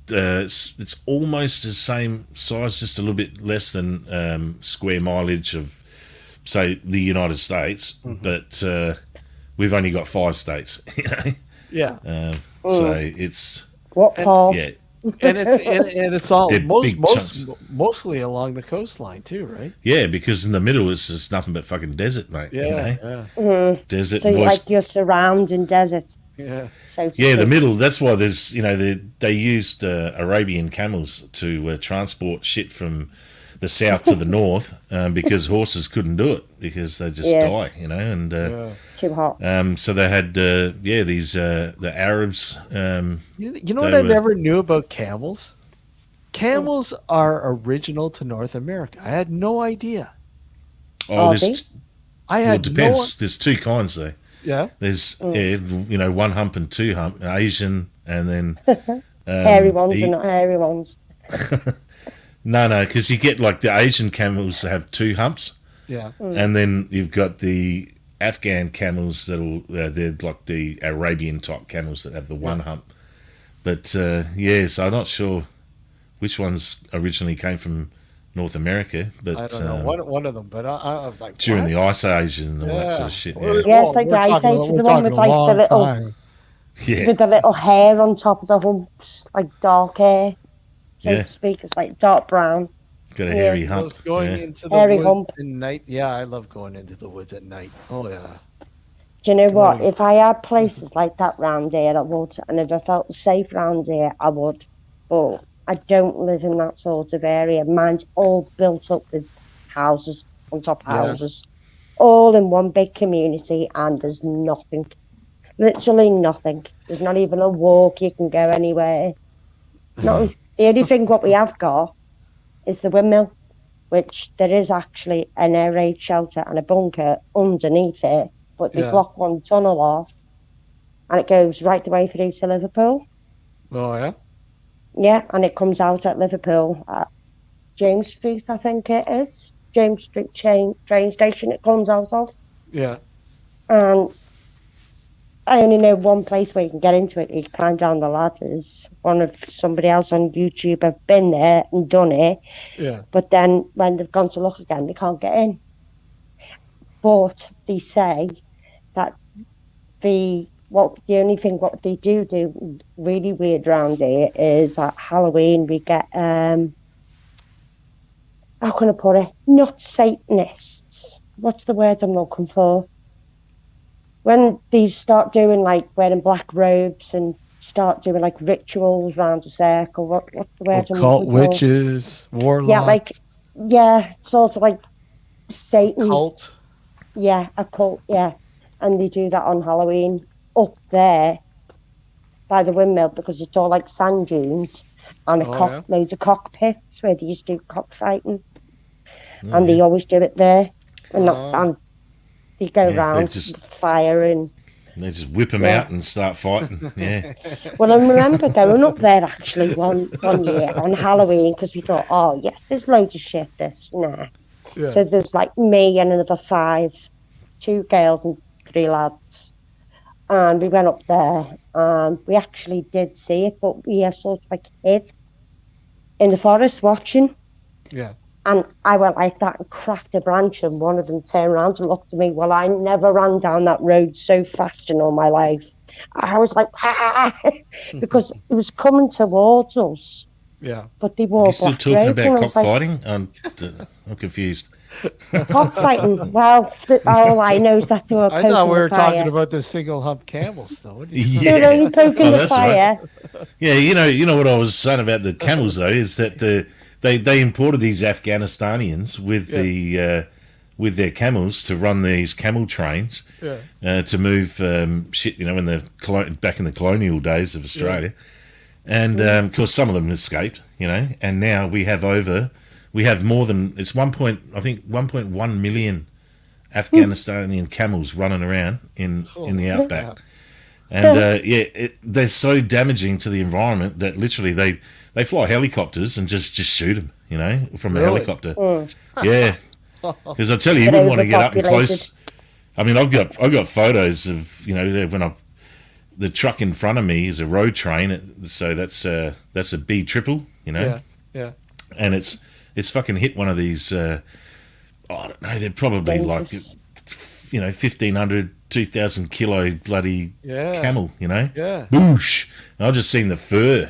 It's almost the same size, just a little bit less than square mileage of, say, the United States, but we've only got 5 states. Yeah. So it's what part? Yeah, and it's all chunks. mostly along the coastline too, right? Yeah, because in the middle it's just nothing but fucking desert, mate. Desert. So you're surrounding desert. Yeah. The middle. That's why there's, they used Arabian camels to transport shit from the south to the north because horses couldn't do it because they just die, and too hot. So they had these the Arabs. You know what I never knew about camels? Camels are original to North America. I had no idea. Oh, I Well, it had depends. There's two kinds though. Yeah. There's one hump and two hump, Asian, and then hairy ones and not hairy ones. no, because you get like the Asian camels that have two humps. Yeah. And then you've got the Afghan camels that'll they're like the Arabian type camels that have the one hump. But so I'm not sure which ones originally came from North America, but I don't know one of them. But I was like during what? the Ice Age and all that sort of shit. Yeah, Yeah, it's like the Ice Age, the one with like the little, with the little hair on top of the humps, like dark hair, so to speak. It's like dark brown. Got a hairy hump. Going into the hairy woods hump. at night. Yeah, I love going into the woods at night. Oh yeah. Do you know what? If I had places like that round here, I would. And if I felt safe round here, I would. But I don't live in that sort of area. Mine's all built up with houses on top of houses, all in one big community, and there's nothing. Literally nothing. There's not even a walk you can go anywhere. Nothing. The only thing what we have got is the windmill, which there is actually an air raid shelter and a bunker underneath it, but they block one tunnel off, and it goes right the way through to Liverpool. Oh yeah. Yeah, and it comes out at Liverpool at James Street, I think it is. James Street train station it comes out of. Yeah. And I only know one place where you can get into it. You climb down the ladders. Somebody else on YouTube have been there and done it. Yeah. But then when they've gone to look again, they can't get in. But they say that the only thing what they do really weird around here is at Halloween we get how can I put it? Not Satanists. What's the word I'm looking for? When these start doing like wearing black robes and start doing like rituals round a circle. What's the word I'm Occult looking for? witches, warlocks. Sort of like Satan. Cult. Yeah, a cult. Yeah, and they do that on Halloween up there by the windmill because it's all like sand dunes and loads of cockpits where they used to do cockfighting, and they always do it there, and they go round fire and they just whip them out and start fighting. Yeah. Well, I remember going up there actually one year on Halloween because we thought, oh yeah, there's loads of shit. Yeah. So there's like me and another 5, 2 girls and 3 lads. And we went up there and we actually did see it, but we sort of like hid in the forest watching. Yeah. And I went like that and cracked a branch, and one of them turned around and looked at me. Well, I never ran down that road so fast in all my life. I was like, because it was coming towards us. Yeah. But they wore You're still black talking robes, about and cockfighting? I'm confused. Cockfighting. Well, all I know is that they were I poking thought we the were fire. talking about the single hump camels, though. They were only poking the fire. Right. Yeah, you know what I was saying about the camels though is that they imported these Afghanistanians with with their camels to run these camel trains to move shit. You know, back in the colonial days of Australia, and of course some of them escaped. You know, and now we have more than 1.1 million Afghanistanian camels running around in the outback. And they're so damaging to the environment that literally they fly helicopters and just shoot them, you know, from a helicopter. Yeah, because I tell you wouldn't want to get up and close. I mean, I've got photos of, you know, when the truck in front of me is a road train, so that's a B triple, you know. Yeah. And it's fucking hit one of these. I don't know. They're probably like, you know, 1,500, 2,000 kilo bloody camel. You know, boosh. And I've just seen the fur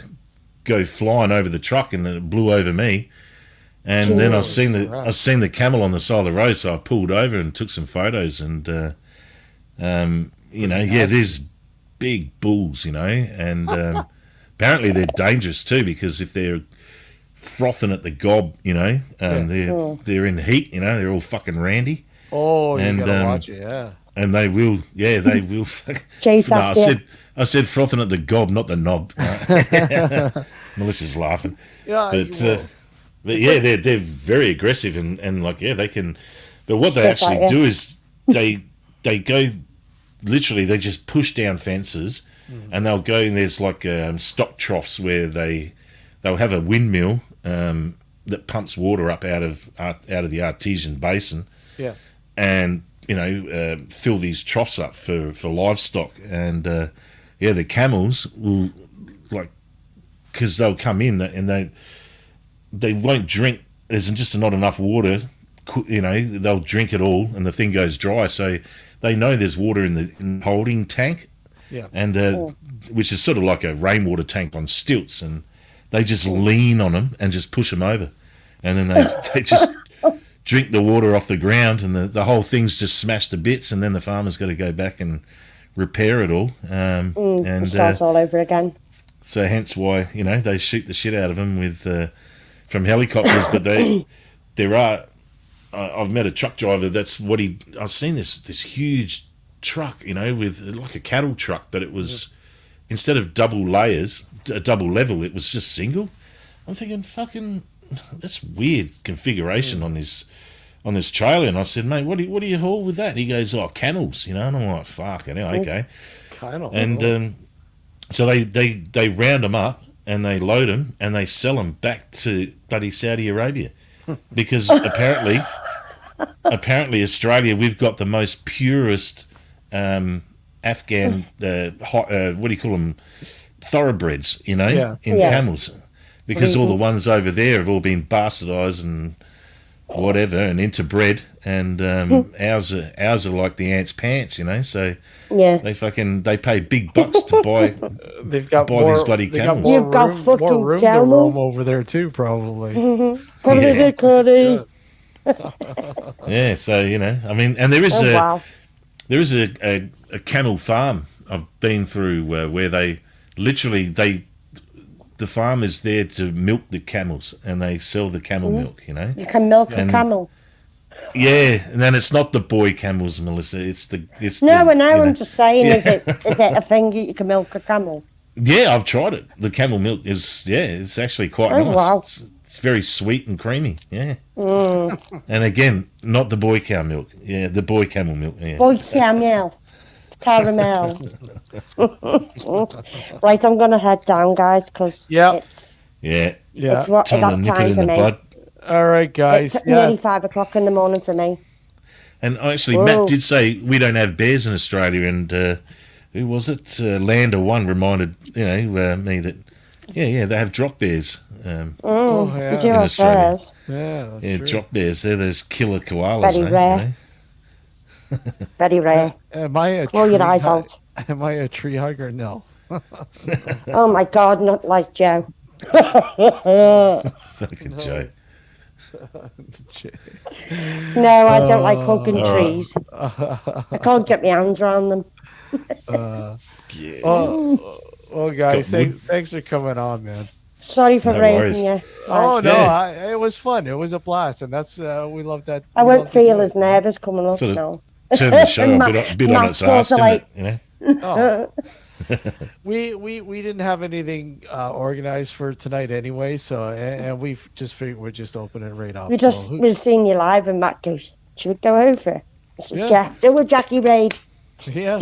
go flying over the truck, and it blew over me. And then I've seen the camel on the side of the road, so I pulled over and took some photos. And you know, there's big bulls, you know, and apparently they're dangerous too, because if they're frothing at the gob, you know, they're in heat, you know, they're all fucking randy. Oh, you gotta watch it, and they will Chase I said frothing at the gob, not the knob. Melissa's laughing. But yeah, they're very aggressive and like they can. But what they actually do is they go literally. They just push down fences, and they'll go. And there's like stock troughs where they'll have a windmill that pumps water up out of the artesian basin. Yeah. And fill these troughs up for livestock, and the camels will because they'll come in and they won't drink. There's just not enough water. They'll drink it all, and the thing goes dry. So they know there's water in the holding tank, and which is sort of like a rainwater tank on stilts, and they just lean on them and just push them over, and then they just drink the water off the ground, and the whole thing's just smashed to bits, and then the farmer's got to go back and repair it all. And starts all over again. So hence why they shoot the shit out of them with from helicopters. But I've met a truck driver. That's what I've seen this huge truck, with like a cattle truck, but it was instead of double layers, double level, it was just single. I'm thinking, fucking, that's weird configuration on this trailer. And I said, mate, what do you haul with that? And he goes, camels, and I'm like, fuck, okay. And so they round them up and they load them and they sell them back to bloody Saudi Arabia because apparently Australia, we've got the most purest Afghan what do you call them, thoroughbreds, in camels, because all the ones over there have all been bastardized and whatever and interbred, and ours are like the ant's pants, so they pay big bucks to buy they've got these bloody camels. You've got more room to roam over there too, probably. Yeah, so I mean, and there is a camel farm I've been through where they literally the farm is there to milk the camels, and they sell the camel milk. You can milk a camel. Yeah, and then it's not the boy camels, Melissa. I'm just saying, is it a thing that you can milk a camel? Yeah, I've tried it. The camel milk it's actually quite nice. Wow. It's very sweet and creamy. Yeah. And again, not the boy cow milk. Yeah, the boy camel milk. Yeah. Boy camel. Caramel. Right, I'm going to head down, guys, because it's time to nip it in the bud. All right, guys. It's nearly 5 o'clock in the morning for me. And actually, Matt did say we don't have bears in Australia, and who was it? Lander One reminded me that they have drop bears. We do have bears. Yeah, that's true. Drop bears. They're those killer koalas. Very rare. Very rare. Am I a Roll your eyes out. Am I a tree hugger? No. Oh my God, not like Joe. Fucking Joe. No, I don't like hugging trees. I can't get my hands around them. Well, guys, thanks for coming on, man. Sorry for raising you. Oh no, it was fun. It was a blast, and that's we love that. I won't feel as nervous coming up now. Turn the show a bit on its ass, didn't it? Oh. we didn't have anything organized for tonight anyway, so and we just figured we'd just open it right up. We've seen you live, and Matt goes, "Should we go over?" I said, do a Jackie Raid. Yeah.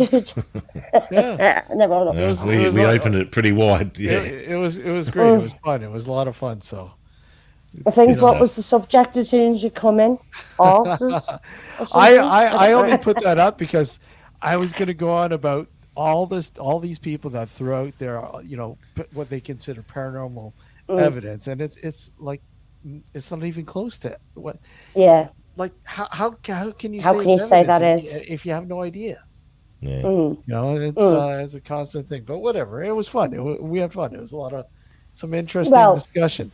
We opened it pretty wide. Yeah. It was great. It was fun. It was a lot of fun. So I think what was the subject as soon as you come in? Horses. I only put that up because I was going to go on about all these people that throw out their what they consider paranormal evidence, and it's like it's not even close to what. Yeah. Like how can you say that is if you have no idea? Yeah. It's a constant thing, but whatever. It was fun. We had fun. It was some interesting discussion.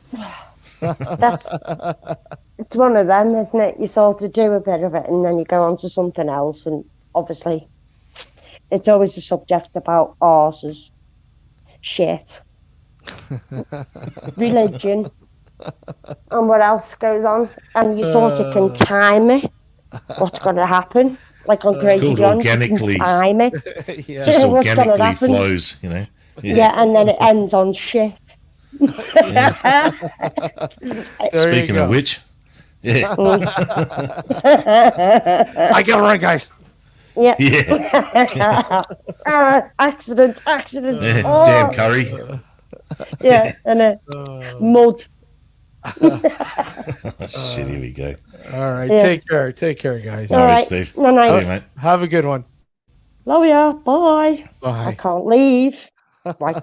It's one of them, isn't it? You sort of do a bit of it and then you go on to something else, and obviously it's always a subject about horses, shit, religion, and what else goes on, and you sort of can time it, what's going to happen. Like on Crazy John, organically, time it. Just organically flows, Yeah, and then it ends on shit. Speaking of which, I gotta run, guys. Yeah. Yeah. Accident. Oh, Damn curry. yeah, and mud. Shit, here we go. All right. Yeah. Take care, guys. No All worries, right. Steve. No, no. See you, mate. Have a good one. Love ya. Bye. I Bye. can't leave. Why